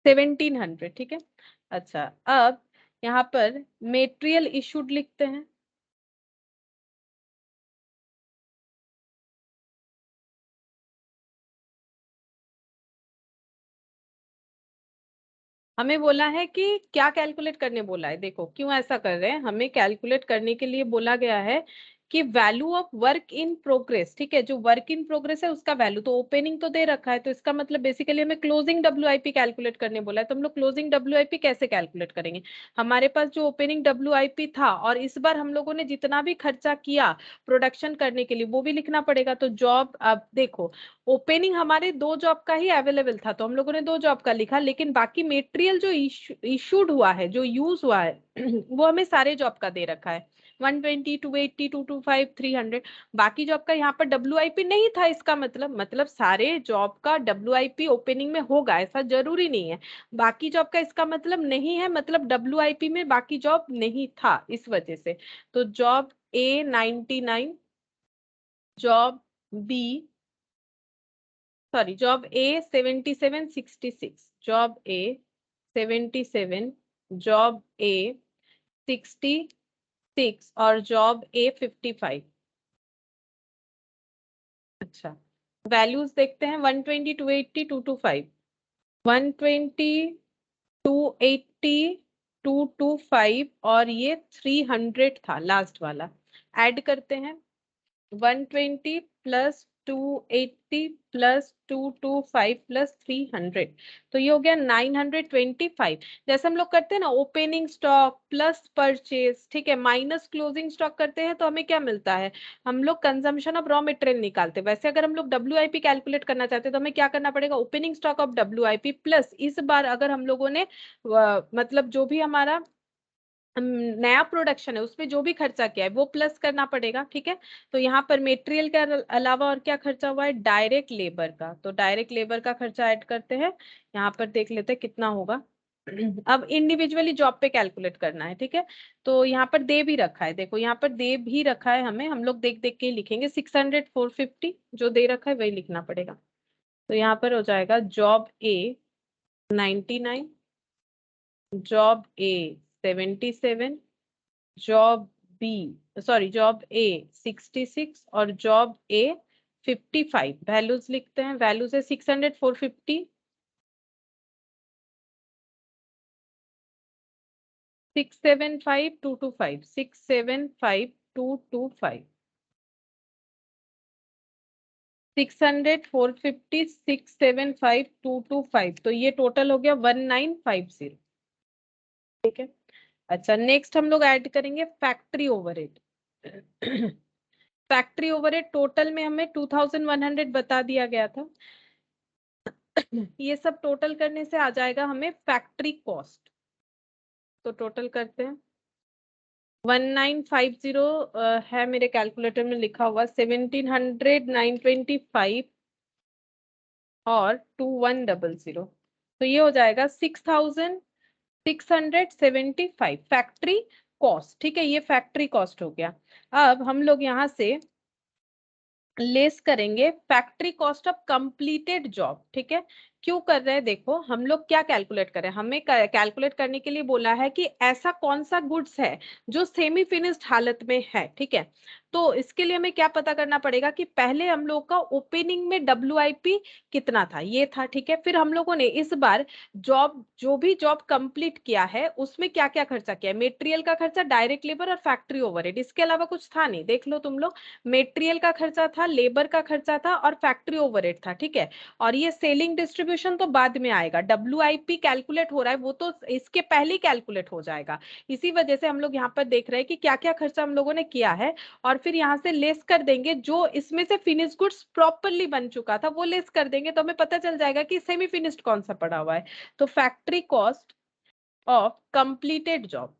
1700। ठीक है, अच्छा अब यहाँ पर मेटेरियल इशूड लिखते हैं। हमें बोला है कि क्या कैलकुलेट करने बोला है, देखो क्यों ऐसा कर रहे हैं, हमें कैलकुलेट करने के लिए बोला गया है कि value of work in progress. ठीक है, जो वर्क इन प्रोग्रेस है उसका वैल्यू, तो ओपनिंग तो दे रखा है, तो इसका मतलब बेसिकली हमें क्लोजिंग WIP कैलकुलेट करने बोला है। तो हम लोग क्लोजिंग WIP कैसे कैलकुलेट करेंगे? हमारे पास जो ओपनिंग WIP था और इस बार हम लोगों ने जितना भी खर्चा किया प्रोडक्शन करने के लिए वो भी लिखना पड़ेगा। तो जॉब, अब देखो ओपनिंग हमारे 2 जॉब का ही अवेलेबल था, तो हम लोगों ने 2 जॉब का लिखा, लेकिन बाकी मटेरियल जो इशूड हुआ है, जो यूज हुआ है वो हमें सारे जॉब का दे रखा है, 120 280 225 300। बाकी जॉब का यहाँ पर WIP नहीं था, इसका मतलब सारे जॉब का WIP ओपनिंग में होगा ऐसा जरूरी नहीं है। बाकी जॉब का इसका मतलब नहीं है, मतलब WIP में बाकी जॉब नहीं था इस वजह से। तो job A 99, job B, sorry job A 7766, job A 77, job A 66 और जॉब A 55। अच्छा, वैल्यूज देखते हैं, 120 280 225, 120 280 225 और ये 300 था लास्ट वाला। ऐड करते हैं, 120 प्लस 280 प्लस 225 प्लस 300, तो ये हो गया 925। जैसे हम लोग करते हैं ना ओपनिंग स्टॉक प्लस परचेज, ठीक है, माइनस क्लोजिंग स्टॉक करते हैं, तो हमें क्या मिलता है? हम लोग कंजम्पशन ऑफ रॉ मटेरियल निकालते हैं। वैसे अगर हम लोग WIP कैलकुलेट करना चाहते हैं तो हमें क्या करना पड़ेगा? Opening stock of WIP plus इस बार अगर हम लोगों ने मतलब जो भी हमारा नया प्रोडक्शन है उसमें जो भी खर्चा किया है वो प्लस करना पड़ेगा। ठीक है, तो यहाँ पर मटेरियल के अलावा और क्या खर्चा हुआ है? डायरेक्ट लेबर का, तो डायरेक्ट लेबर का खर्चा ऐड करते हैं, यहाँ पर देख लेते हैं कितना होगा। अब इंडिविजुअली जॉब पे कैलकुलेट करना है। ठीक है, तो यहाँ पर दे भी रखा है, देखो यहाँ पर दे भी रखा है, हमें हम लोग देख देख के ही लिखेंगे, 600 450 जो दे रखा है वही लिखना पड़ेगा। तो यहाँ पर हो जाएगा job A 99, job A 77, job B, sorry job A 66 और जॉब A 55 वैल्यूज लिखते हैं। वैल्यूज है 600, 450, 675, 225, 675, 225, 600, 450, 675, 225, तो ये टोटल हो गया 1950। ठीक है। अच्छा, नेक्स्ट हम लोग ऐड करेंगे factory overhead. Factory overhead total में हमें 2100 बता दिया गया था। ये सब टोटल करने से आ जाएगा हमें फैक्ट्री कॉस्ट। तो टोटल करते हैं 1950 है मेरे कैलकुलेटर में लिखा हुआ, 1700, 925 और 2100, तो ये हो जाएगा 6675 फैक्ट्री कॉस्ट। ठीक है, ये फैक्ट्री कॉस्ट हो गया। अब हम लोग यहाँ से लेस करेंगे factory cost of completed job. ठीक है, क्यों कर रहे हैं, देखो हम लोग क्या कैलकुलेट करें, हमें कैलकुलेट करने के लिए बोला है कि ऐसा कौन सा गुड्स है जो सेमी फिनिश्ड हालत में है। ठीक है, तो इसके लिए हमें क्या पता करना पड़ेगा कि पहले हम लोग का ओपनिंग में WIP कितना था, ये था। ठीक है, फिर हम लोगों ने इस बार जो भी जॉब कंप्लीट किया है उसमें क्या क्या खर्चा किया है, मेटेरियल का खर्चा, डायरेक्ट लेबर और फैक्ट्री ओवरहेड, इसके अलावा कुछ था नहीं। देख लो तुम लोग, मेटेरियल का खर्चा था, लेबर का खर्चा था और फैक्ट्री ओवरहेड था। ठीक है, और ये सेलिंग डिस्ट्रीब्यूशन तो बाद में आएगा, WIP कैलकुलेट हो रहा है वो तो इसके पहले कैलकुलेट हो जाएगा। इसी वजह से हम लोग यहाँ पर देख रहे हैं कि क्या क्या खर्चा हम लोगों ने किया है, और फिर यहाँ से लेस कर देंगे जो इसमें से फिनिश गुड्स प्रॉपरली बन चुका था वो लेस कर देंगे, तो हमें पता चल जाएगा कि सेमी फिनिश्ड कौन सा पड़ा हुआ है। तो factory cost of completed job,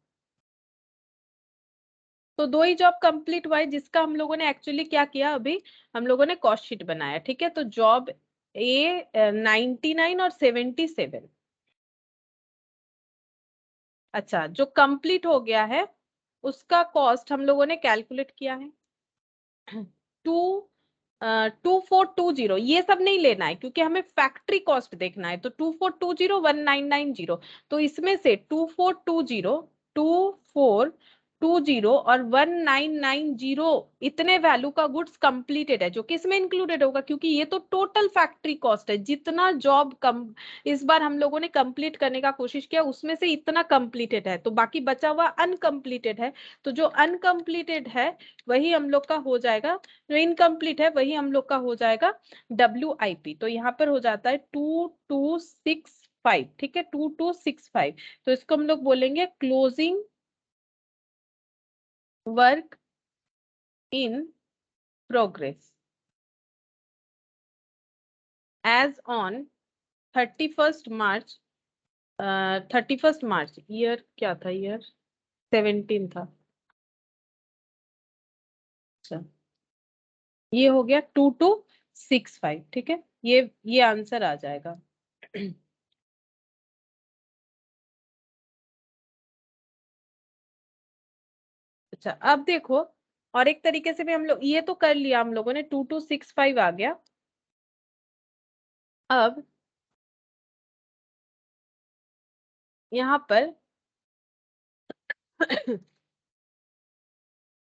तो दो ही जॉब कंप्लीट हुआ है जिसका हम लोगों ने एक्चुअली क्या किया, अभी हम लोगों ने कॉस्ट शीट बनाया। ठीक है, तो जॉब ए 99 और 77। अच्छा, जो कंप्लीट हो गया है उसका कॉस्ट हम लोगों ने कैलकुलेट किया है 2420। ये सब नहीं लेना है क्योंकि हमें फैक्ट्री कॉस्ट देखना है। तो 2420 1990, तो इसमें से 2420, 2420 और 1990 इतने वैल्यू का गुड्स कंप्लीटेड है, जो कि इसमें इंक्लूडेड होगा क्योंकि ये तो टोटल फैक्ट्री कॉस्ट है। जितना जॉब कम इस बार हम लोगों ने कंप्लीट करने का कोशिश किया उसमें से इतना कंप्लीटेड है, तो बाकी बचा हुआ अनकंप्लीटेड है। तो जो अनकंप्लीटेड है वही हम लोग का हो जाएगा, जो इनकम्प्लीट है वही हम लोग का हो जाएगा WIP। तो यहाँ पर हो जाता है 2265। ठीक है, 2265, तो इसको हम लोग बोलेंगे closing work in progress as on 31st March. 31st March year क्या था, ईयर 17 था। अच्छा, ये हो गया 2265। ठीक है, ये आंसर आ जाएगा। अच्छा, अब देखो और एक तरीके से भी हम लोग ये तो कर लिया हम लोगों ने, 2265 आ गया। अब यहाँ पर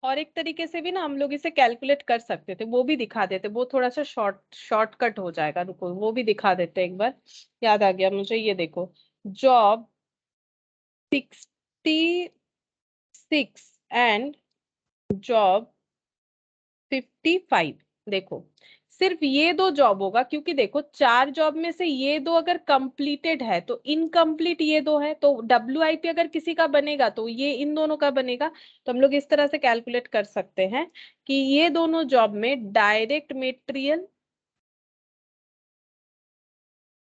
और एक तरीके से भी ना हम लोग इसे कैलकुलेट कर सकते थे, वो भी दिखा देते, वो थोड़ा सा शॉर्टकट हो जाएगा। रुको वो भी दिखा देते एक बार, याद आ गया मुझे। ये देखो, जॉब 66 एंड जॉब 55, देखो सिर्फ ये दो जॉब होगा क्योंकि देखो 4 जॉब में से ये दो अगर कंप्लीटेड है तो इनकम्प्लीट ये दो है, तो WIP अगर किसी का बनेगा तो ये इन दोनों का बनेगा। तो हम लोग इस तरह से कैलकुलेट कर सकते हैं कि ये दोनों जॉब में डायरेक्ट मेटेरियल,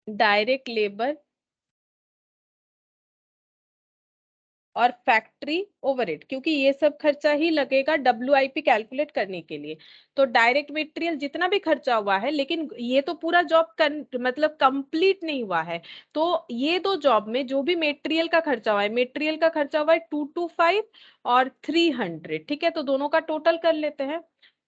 डायरेक्ट लेबर और फैक्ट्री ओवरहेड, क्योंकि ये सब खर्चा ही लगेगा WIP कैलकुलेट करने के लिए। तो डायरेक्ट मटेरियल जितना भी खर्चा हुआ है, लेकिन ये तो पूरा जॉब मतलब कंप्लीट नहीं हुआ है, तो ये दो जॉब में जो भी मटेरियल का खर्चा हुआ है, मटेरियल का खर्चा हुआ है 225 और 300। ठीक है, तो दोनों का टोटल कर लेते हैं।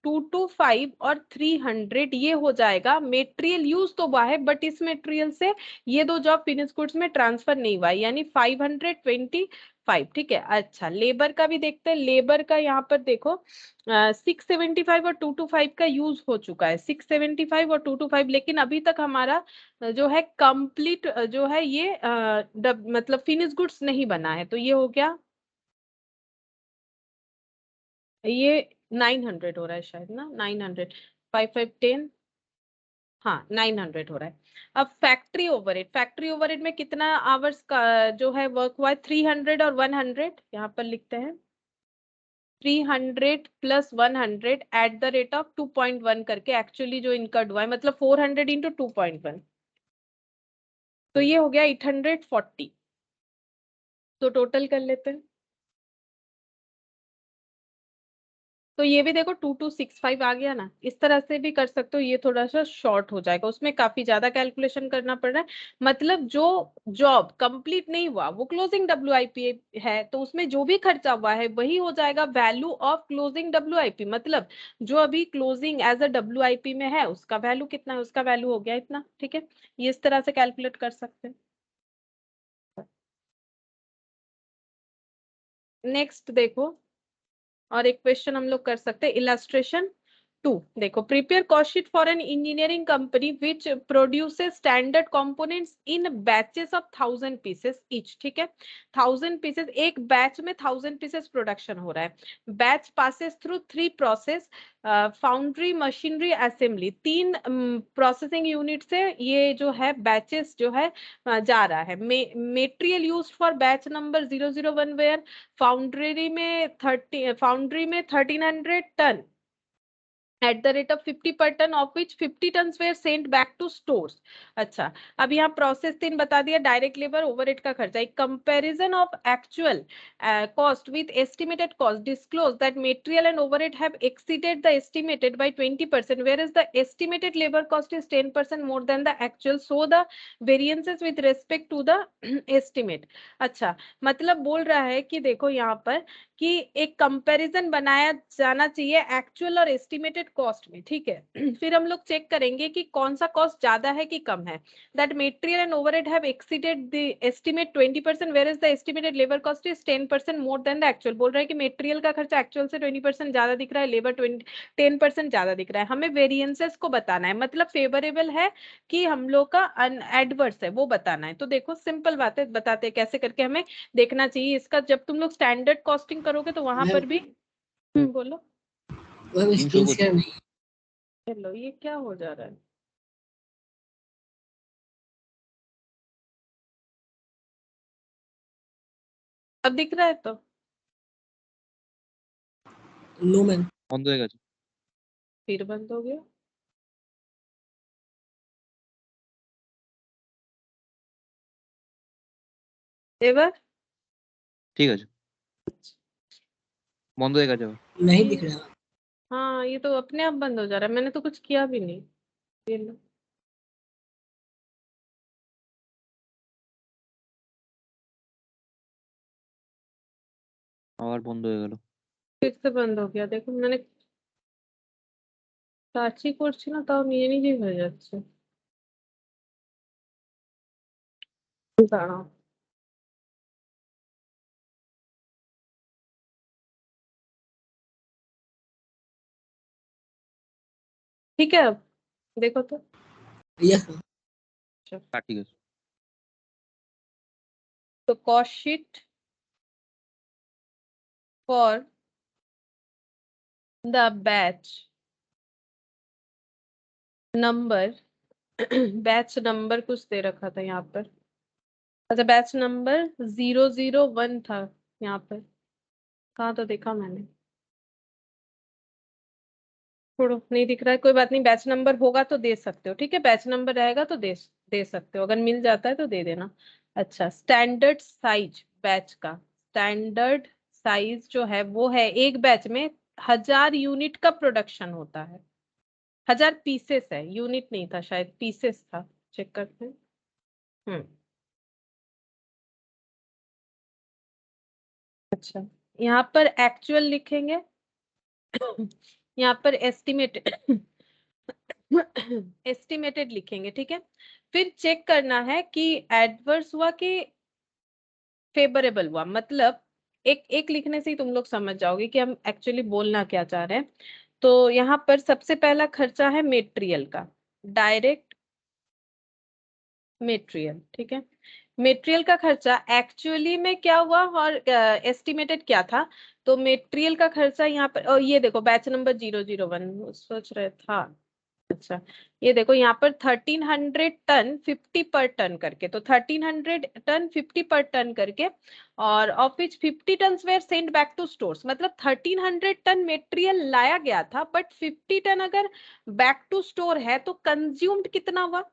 225 और 300 ये हो जाएगा। मेटेरियल यूज तो हुआ है बट इस मेटेरियल से ये दो जॉब फिनिश गुड्स में ट्रांसफर नहीं हुआ है, यानी 525। ठीक है। अच्छा, लेबर का भी देखते हैं। लेबर का यहाँ पर देखो 675 और 225 का यूज हो चुका है, 675 और 225, लेकिन अभी तक हमारा जो है कंप्लीट जो है ये मतलब फिनिश गुड्स नहीं बना है, तो ये हो गया, ये 900 हो रहा है शायद ना, 900, 5 5 10, हाँ 900 हो रहा है। अब फैक्ट्री ओवरहेड, फैक्ट्री ओवरहेड में कितना आवर्स का जो है वर्क हुआ है, 300 और 100, यहाँ पर लिखते हैं 300 plus 100 at the rate of 2.1 करके एक्चुअली जो इनकर्ड हुआ है, मतलब 400 इंटू 2.1, तो ये हो गया 840। तो टोटल कर लेते हैं, तो ये भी देखो 2265 आ गया ना। इस तरह से भी कर सकते हो, ये थोड़ा सा शॉर्ट हो जाएगा, उसमें काफी ज्यादा कैलकुलेशन करना पड़ रहा है। मतलब जो जॉब कंप्लीट नहीं हुआ वो क्लोजिंग डब्ल्यूआईपी है, तो उसमें जो भी खर्चा हुआ है वही हो जाएगा वैल्यू ऑफ क्लोजिंग डब्ल्यूआईपी। मतलब जो अभी क्लोजिंग एज अ डब्ल्यूआईपी में है उसका वैल्यू कितना है, उसका वैल्यू हो गया इतना। ठीक है, ये इस तरह से कैलकुलेट कर सकते हैं। नेक्स्ट देखो, और एक क्वेश्चन हम लोग कर सकते हैं, इलस्ट्रेशन 2। देखो, prepare cost sheet for an engineering company which produces standard components in batches of 1000 pieces each. ठीक है, 1000 पीसेस, एक बैच में 1000 पीसेस प्रोडक्शन हो रहा है। Batch passes through 3 process, foundry, machinery, assembly, 3 processing unit से ये जो है बैचेस जो है जा रहा है। Material use for batch number 001 were foundry में 1300 ton at the rate of 50 per ton, of which 50 tons were sent back to stores। अच्छा, अब यहाँ प्रोसेस 3 बता दिया, डायरेक्ट लेबर, ओवरहेड का खर्चा। एक comparison of actual cost with estimated cost disclose that material and overhead have exceeded the estimated by 20%, whereas the estimated labor cost is 10% more than the actual, so the variances with respect to the estimate। अच्छा, मतलब बोल रहा है कि देखो यहाँ पर कि एक कंपैरिजन बनाया जाना चाहिए एक्चुअल और एस्टिमेटेड कॉस्ट में। ठीक है, फिर हम लोग चेक करेंगे कि कौन सा कॉस्ट ज्यादा है कि कम है। That material and overhead have exceeded the estimate 20%, whereas the estimated labour cost is 10% more than the actual. बोल रहा है कि मटेरियल का खर्चा एक्चुअल से 20% ज्यादा दिख रहा है, लेबर 10% ज्यादा दिख रहा है। हमें वेरिएंसेस को बताना है, मतलब फेवरेबल है कि हम लोग का एडवर्स है वो बताना है। तो देखो सिंपल बात है, बताते हैं कैसे करके हमें देखना चाहिए इसका। जब तुम लोग स्टैंडर्ड कॉस्टिंग करोगे तो वहां पर भी बोलो। वो स्क्रीन शेयर नहीं। हेलो, ये क्या हो जा रहा है? अब दिख रहा है? तो नो मैम। বন্ধ হয়ে গেছে। फिर बंद हो गया। एवर ঠিক আছে, বন্ধ হয়ে গেছে আবার। नहीं दिख रहा। हाँ, ये तो अपने आप बंद हो जा रहा है, मैंने तो कुछ किया भी नहीं। ये लो। আবার বন্ধ হয়ে গেল। फिर से बंद हो गया, देखो मैंने কাজই করছি না তাও নিজে নিজেই হয়ে যাচ্ছে। দাঁড়াও, ठीक है, अब देखो तो। Yes ma'am. হ্যাঁ ঠিক আছে। तो cost sheet for the batch number batch number कुछ दे रखा था यहाँ पर। अच्छा, बैच नंबर 001 था यहाँ पर, कहाँ तो देखा मैंने, छोड़ो नहीं दिख रहा है, कोई बात नहीं। बैच नंबर होगा तो दे सकते हो, ठीक है, बैच नंबर रहेगा तो दे सकते हो, अगर मिल जाता है तो दे देना। अच्छा, स्टैंडर्ड साइज बैच का, स्टैंडर्ड साइज जो है वो है एक बैच में 1000 यूनिट का प्रोडक्शन होता है। 1000 पीसेस है, यूनिट नहीं था शायद, पीसेस था। चेक करते हैं। हम्म, अच्छा, यहाँ पर एक्चुअल लिखेंगे यहाँ पर एस्टिमेटेड एस्टिमेटेड लिखेंगे, ठीक है। फिर चेक करना है कि एडवर्स हुआ कि फेवरेबल हुआ। मतलब एक एक लिखने से ही तुम लोग समझ जाओगे कि हम एक्चुअली बोलना क्या चाह रहे हैं। तो यहाँ पर सबसे पहला खर्चा है मेटेरियल का, डायरेक्ट मेटेरियल, ठीक है। मेटेरियल का खर्चा एक्चुअली में क्या हुआ और एस्टिमेटेड क्या था। तो मेटेरियल का खर्चा यहाँ पर, और ये देखो बैच नंबर 001 सोच रहे था। अच्छा, ये देखो यहाँ पर 1300 टन 50 पर टन करके, तो 1300 टन 50 पर टन करके, और of which 50 ton were sent back to stores. मतलब 1300 टन मेटेरियल लाया गया था, बट 50 टन अगर बैक टू स्टोर है तो कंज्यूम्ड कितना हुआ,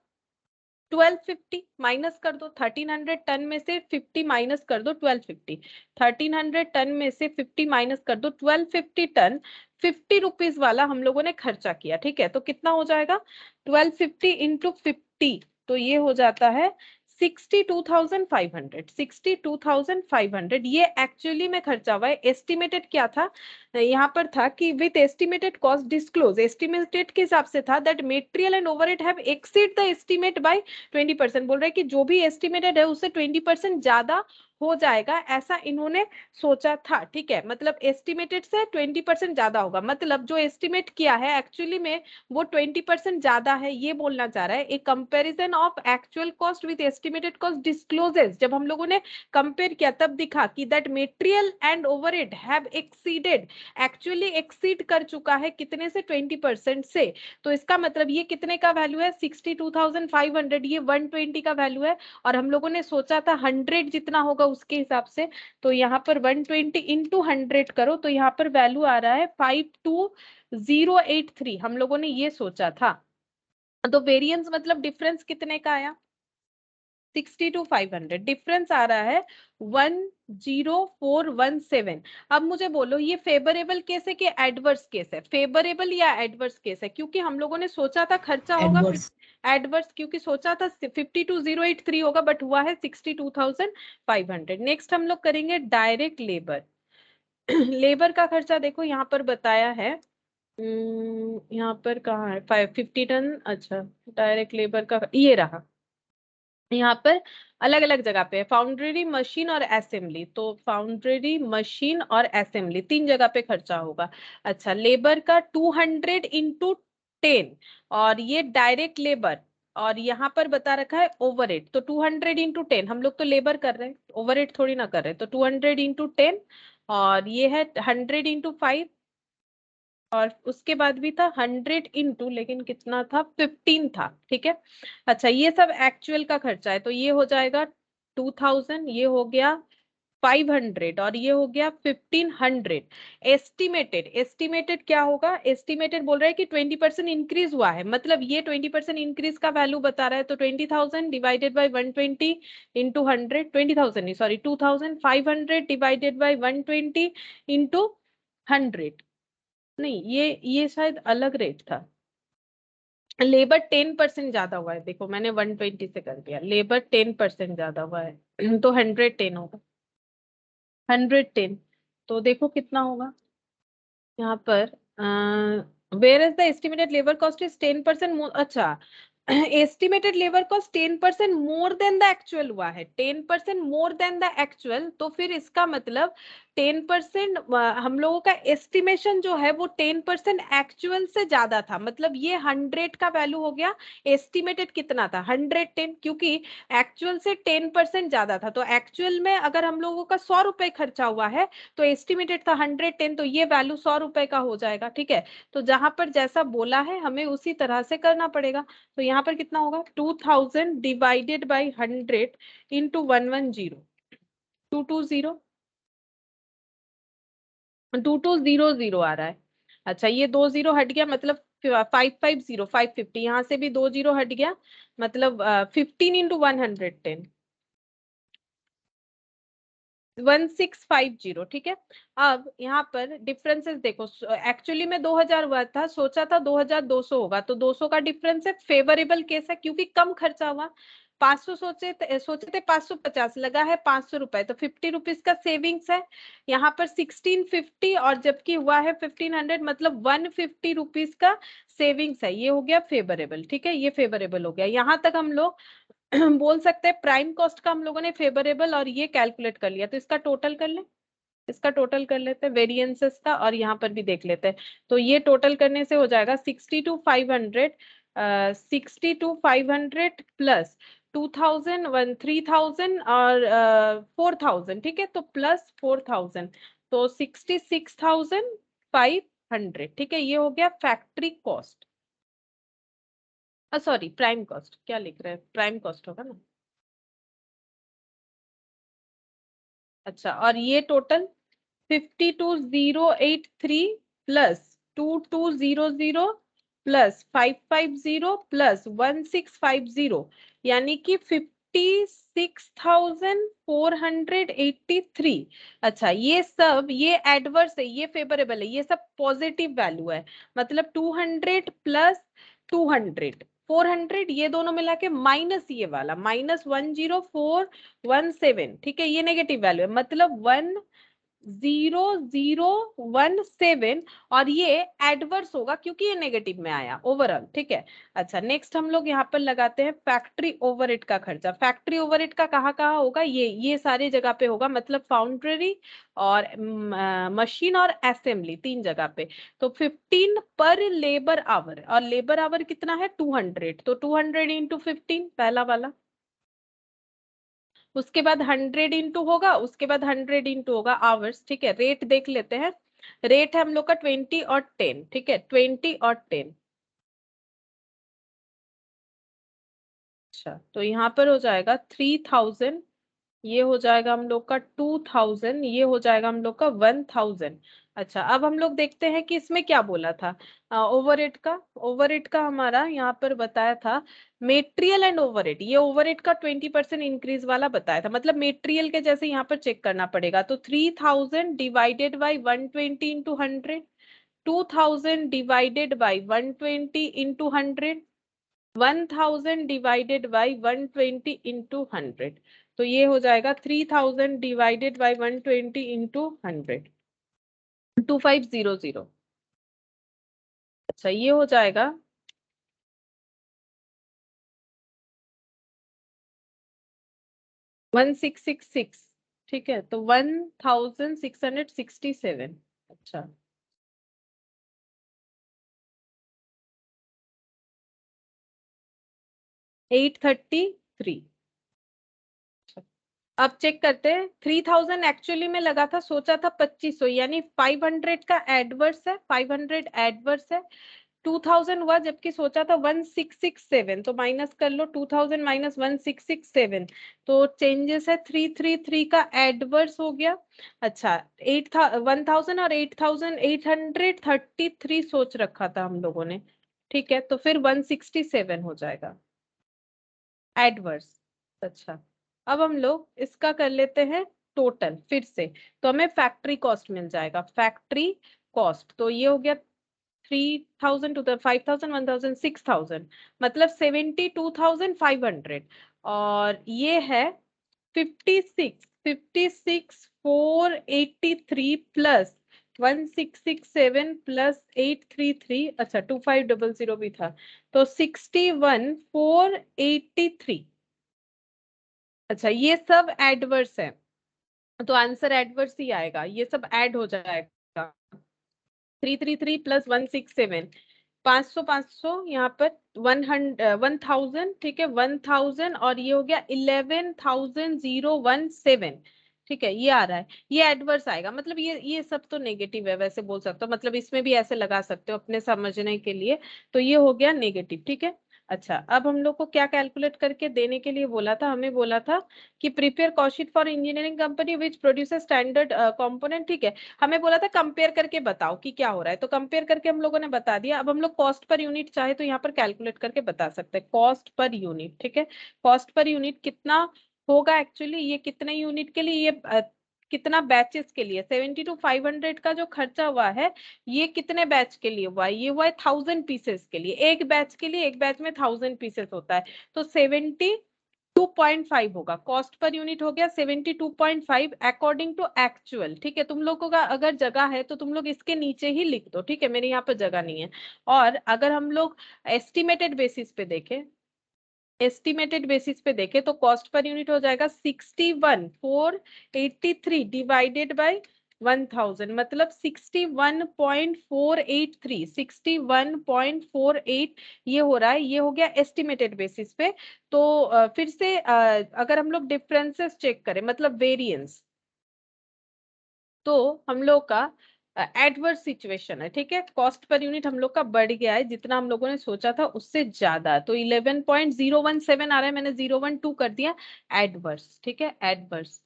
1250 माइनस कर दो। 1300 टन में से 50 माइनस कर दो, 1250। 1300 टन में से 50 माइनस कर दो, 1250 टन 50 रुपीज वाला हम लोगों ने खर्चा किया, ठीक है। तो कितना हो जाएगा 1250 इंटू 50, तो ये हो जाता है 62,500। 62,500 ये एक्चुअली में खर्चा हुआ है। एस्टिमेटेड क्या था, यहाँ पर था कि with estimated cost disclose, estimated के हिसाब से था that material and overhead have exceed the estimate by 20%। बोल रहे हैं कि जो भी एस्टिमेटेड है उससे 20% ज्यादा हो जाएगा, ऐसा इन्होंने सोचा था, ठीक है। मतलब एस्टिमेटेड से 20% ज्यादा होगा, मतलब जो एस्टिमेट किया है एक्चुअली में वो 20% ज्यादा है, ये बोलना चाह रहा है। एक comparison of actual cost with estimated cost discloses, जब हम लोगों ने कंपेयर किया तब दिखा कि that material and overhead have exceeded, actually exceed कर चुका है कितने से, 20% से। तो इसका मतलब ये कितने का वैल्यू है 62,500, ये 120 का वैल्यू है, और हम लोगों ने सोचा था 100 जितना होगा उसके हिसाब से। तो यहाँ पर 120 इंटू 100 करो, तो यहाँ पर वैल्यू आ रहा है 52083, हम लोगों ने ये सोचा था। तो वेरिएंस मतलब डिफरेंस कितने का आया 62,500, डिफरेंस आ रहा है 10417। अब मुझे बोलो ये फेवरेबल केस है कि एडवर्स केस है, फेवरेबल या एडवर्स केस है, क्योंकि हम लोगों ने सोचा था खर्चा होगा एडवर्स। एडवर्स, क्योंकि सोचा था 52,083 होगा, बट हुआ है 62,500। नेक्स्ट हम लोग करेंगे डायरेक्ट लेबर। लेबर का खर्चा देखो यहाँ पर बताया है, यहाँ पर कहाँ है 50 टन। अच्छा, डायरेक्ट लेबर का ये रहा, यहाँ पर अलग अलग जगह पे फाउंड्री मशीन और असेंबली, तो फाउंड्री मशीन और असेंबली 3 जगह पे खर्चा होगा। अच्छा, लेबर का 200 इंटू 10, और ये डायरेक्ट लेबर, और यहाँ पर बता रखा है ओवरहेड, तो 200 इंटू 10, हम लोग तो लेबर कर रहे हैं ओवरहेड थोड़ी ना कर रहे हैं, तो 200 इंटू 10, और ये है 100 इंटू 5, और उसके बाद भी था 100 इंटू, लेकिन कितना था 15 था, ठीक है। अच्छा, ये सब एक्चुअल का खर्चा है, तो ये हो जाएगा 2000, ये हो गया 500, और ये हो गया 1500। एस्टिमेटेड, एस्टिमेटेड क्या होगा, एस्टिमेटेड बोल रहा है कि 20% इंक्रीज हुआ है, मतलब ये 20% इंक्रीज का वैल्यू बता रहा है। तो 20,000 डिवाइडेड बाई 120 इंटू 100, 20,000 नहीं सॉरी 2,500 डिवाइडेड बाई 120 इंटू 100, नहीं ये शायद अलग रेट था। लेबर 10% ज्यादा हुआ है, देखो मैंने 120 से कर दिया, लेबर 10% ज्यादा हुआ है तो 110 होगा, 110। तो देखो कितना होगा यहाँ पर, whereas the estimated labour cost is 10% more. अच्छा, estimated labour cost 10% more than the actual हुआ है, 10% मोर देन द एक्चुअल, तो फिर इसका मतलब 10% हम लोगों का एस्टिमेशन जो है वो 10% एक्चुअल से ज्यादा था, मतलब ये 100 का वैल्यू हो गया, एस्टिमेटेड कितना था 110, क्योंकि एक्चुअल से 10% ज्यादा था। तो एक्चुअल में अगर हम लोगों का 100 रुपए खर्चा हुआ है तो एस्टिमेटेड था 110, तो ये वैल्यू 100 रुपए का हो जाएगा, ठीक है। तो जहां पर जैसा बोला है हमें उसी तरह से करना पड़ेगा। तो यहाँ पर कितना होगा 2000 डिवाइडेड बाई 100 इंटू 110, 220, 2200 आ रहा है। अच्छा, ये 2 जीरो हट गया, मतलब 550 550, यहाँ से भी 2 जीरो हट गया, मतलब 15 इंटू 110, 1650, ठीक है। अब यहाँ पर डिफरेंसेस देखो, एक्चुअली में 2000 हुआ था, सोचा था 2200 होगा, तो 200 का डिफरेंस है, फेवरेबल केस है क्योंकि कम खर्चा हुआ। 500 सोचे थे 550, लगा है 500 रुपए, तो 50 रुपीज का सेविंग्स है यहाँ पर 1650, और जबकि हुआ है 1500, मतलब 150 रुपीज का सेविंग्स है। ये हो गया फेवरेबल, ठीक है, ये फेवरेबल हो गया। यहाँ तक हम लोग बोल सकते हैं प्राइम कॉस्ट का हम लोगों ने फेवरेबल और ये कैलकुलेट कर लिया, तो इसका टोटल कर ले, इसका टोटल कर लेते हैं वेरिएंसेस का, और यहाँ पर भी देख लेते हैं। तो ये टोटल करने से हो जाएगा 62,500, 62,500 प्लस 2,000, 3,000 और 4,000, ठीक है, तो प्लस 4,000, तो 66,500, ठीक है। ये हो गया factory cost, sorry prime cost, क्या लिख रहे हैं, प्राइम कॉस्ट होगा ना। अच्छा, और ये टोटल 52,083 प्लस 2200 प्लस 550 प्लस 1650, यानी कि 56,483। अच्छा, ये सब, ये एडवर्स है, ये फेवरेबल है, ये सब पॉजिटिव वैल्यू है, मतलब 200 प्लस 200 400, ये दोनों मिला के माइनस ये वाला माइनस 10417, ठीक है, ये नेगेटिव वैल्यू है, मतलब 10017, और ये एडवर्स होगा क्योंकि ये नेगेटिव में आया ओवरऑल, ठीक है। अच्छा, नेक्स्ट हम लोग यहाँ पर लगाते हैं फैक्ट्री ओवरहेड का खर्चा। फैक्ट्री ओवरहेड का कहाँ कहाँ होगा, ये सारे जगह पे होगा, मतलब फाउंड्री और मशीन और असेंबली, 3 जगह पे। तो 15 पर लेबर आवर, और लेबर आवर कितना है 200, तो 200 इंटू 15 पहला वाला, उसके बाद 100 इंटू होगा, उसके बाद 100 इंटू होगा आवर्स, ठीक है। रेट देख लेते हैं, रेट है हम लोग का 20 और 10, ठीक है, 20 और 10। अच्छा, तो यहाँ पर हो जाएगा 3000, ये हो जाएगा हम लोग का 2000, ये हो जाएगा हम लोग का 1000। अच्छा, अब हम लोग देखते हैं कि इसमें क्या बोला था ओवरहेड का। ओवरहेड का हमारा यहाँ पर बताया था मेटेरियल एंड ओवरहेड, ये ओवरहेड का 20% इंक्रीज वाला बताया था, मतलब मेटेरियल के जैसे यहाँ पर चेक करना पड़ेगा। तो 3000 divided by 120 into 100, 2000 divided by 120 into 100, 1000 divided by 120 into 100, तो ये हो जाएगा 3000 डिवाइडेड बाई 120 इंटू 100, 2500। अच्छा, ये हो जाएगा 1666, ठीक है, तो 1667। अच्छा, 833। अब चेक करते हैं, 3000 एक्चुअली में लगा था, सोचा था 2500, यानी 500 का एडवर्स है, 500 एडवर्स है। 2000 हुआ जबकि सोचा था 1667, तो माइनस कर लो, 2000 माइनस 1667, तो चेंजेस है 333 का एडवर्स हो गया। अच्छा, 1000 और 8833 सोच रखा था हम लोगों ने, ठीक है, तो फिर 167 हो जाएगा एडवर्स। अच्छा, अब हम लोग इसका कर लेते हैं टोटल फिर से, तो हमें फैक्ट्री कॉस्ट मिल जाएगा, फैक्ट्री कॉस्ट, तो ये हो गया 3000 टू 5000 1000 6000, मतलब 72,500, और ये है 56,483 प्लस 1667 प्लस 833, अच्छा 2500 भी था, तो 61,483। अच्छा, ये सब एडवर्स है, तो आंसर एडवर्स ही आएगा, ये सब ऐड हो जाएगा, 333 प्लस 167, 500 500 यहाँ पर 1000, ठीक है, 1000, और ये हो गया 11,017, ठीक है, ये आ रहा है, ये एडवर्स आएगा, मतलब ये सब तो नेगेटिव है, वैसे बोल सकते हो, मतलब इसमें भी ऐसे लगा सकते हो अपने समझने के लिए, तो ये हो गया नेगेटिव, ठीक है। अच्छा, अब हम लोग को क्या कैलकुलेट करके देने के लिए बोला था, हमें बोला था कि prepare cost sheet for engineering company which produces standard component, ठीक है, हमें बोला था कंपेयर करके बताओ कि क्या हो रहा है, तो कंपेयर करके हम लोगों ने बता दिया। अब हम लोग कॉस्ट पर यूनिट चाहे तो यहाँ पर कैलकुलेट करके बता सकते हैं, कॉस्ट पर यूनिट, ठीक है, कॉस्ट पर यूनिट कितना होगा, एक्चुअली ये कितने यूनिट के लिए, ये कितना बैचेस के लिए, 72,500 का जो खर्चा हुआ है, ये कितने बैच के लिए हुआ है, ये हुआ है 1000 पीसेस के लिए, एक बैच के लिए, एक बैच में 1000 पीसेस होता है, तो 70 2.5 होगा, कॉस्ट पर यूनिट हो गया 72.5 अकॉर्डिंग टू एक्चुअल। ठीक है, तुम लोगों का अगर जगह है तो तुम लोग इसके नीचे ही लिख दो, ठीक है, मेरे यहाँ पर जगह नहीं है। और अगर हम लोग एस्टिमेटेड बेसिस पे देखें, एस्टिमेटेड बेसिस पे देखें तो कॉस्ट पर यूनिट हो जाएगा 61,483 डिवाइडेड बाय 1000, मतलब 61.483, 61.48 ये हो रहा है। ये हो गया एस्टिमेटेड बेसिस पे। तो फिर से अगर हम लोग डिफरेंसेस चेक करें, मतलब वेरिएंस, तो हम लोग का एडवर्स सिचुएशन है। ठीक है, कॉस्ट पर यूनिट हम लोग का बढ़ गया है, जितना हम लोगों ने सोचा था उससे ज्यादा, तो 11.017 आ रहा है, मैंने 012 कर दिया एडवर्स। ठीक है, एडवर्स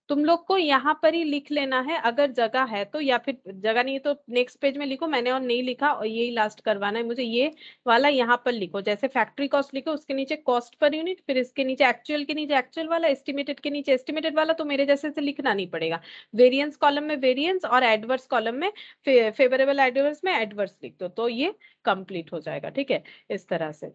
तुम लोग को यहाँ पर ही लिख लेना है अगर जगह है तो, या फिर जगह नहीं है तो नेक्स्ट पेज में लिखो, मैंने और नहीं लिखा और यही लास्ट करवाना है मुझे, ये वाला यहाँ पर लिखो, जैसे फैक्ट्री कॉस्ट लिखो उसके नीचे कॉस्ट पर यूनिट, फिर इसके नीचे एक्चुअल के नीचे एक्चुअल वाला, एस्टिमेटेड के नीचे एस्टिमेटेड वाला, तो मेरे जैसे से लिखना नहीं पड़ेगा। वेरिएंस कॉलम में वेरिएंस और एडवर्स कॉलम में फेवरेबल एडवर्स में एडवर्स लिख दो, तो ये कंप्लीट हो जाएगा। ठीक है, इस तरह से।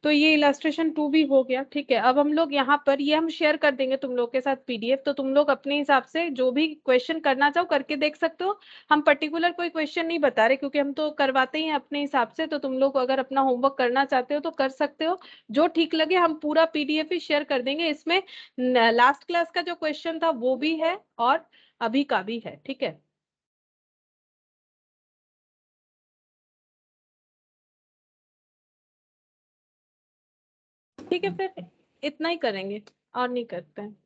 तो ये इलास्ट्रेशन 2 भी हो गया। ठीक है, अब हम लोग यहाँ पर ये हम शेयर कर देंगे तुम लोग के साथ पीडीएफ, तो तुम लोग अपने हिसाब से जो भी क्वेश्चन करना चाहो करके देख सकते हो। हम पर्टिकुलर कोई क्वेश्चन नहीं बता रहे क्योंकि हम तो करवाते ही हैं अपने हिसाब से, तो तुम लोग अगर अपना होमवर्क करना चाहते हो तो कर सकते हो, जो ठीक लगे। हम पूरा पीडीएफ ही शेयर कर देंगे, इसमें लास्ट क्लास का जो क्वेश्चन था वो भी है और अभी का भी है। ठीक है, ठीक है, फिर इतना ही करेंगे और नहीं करते हैं।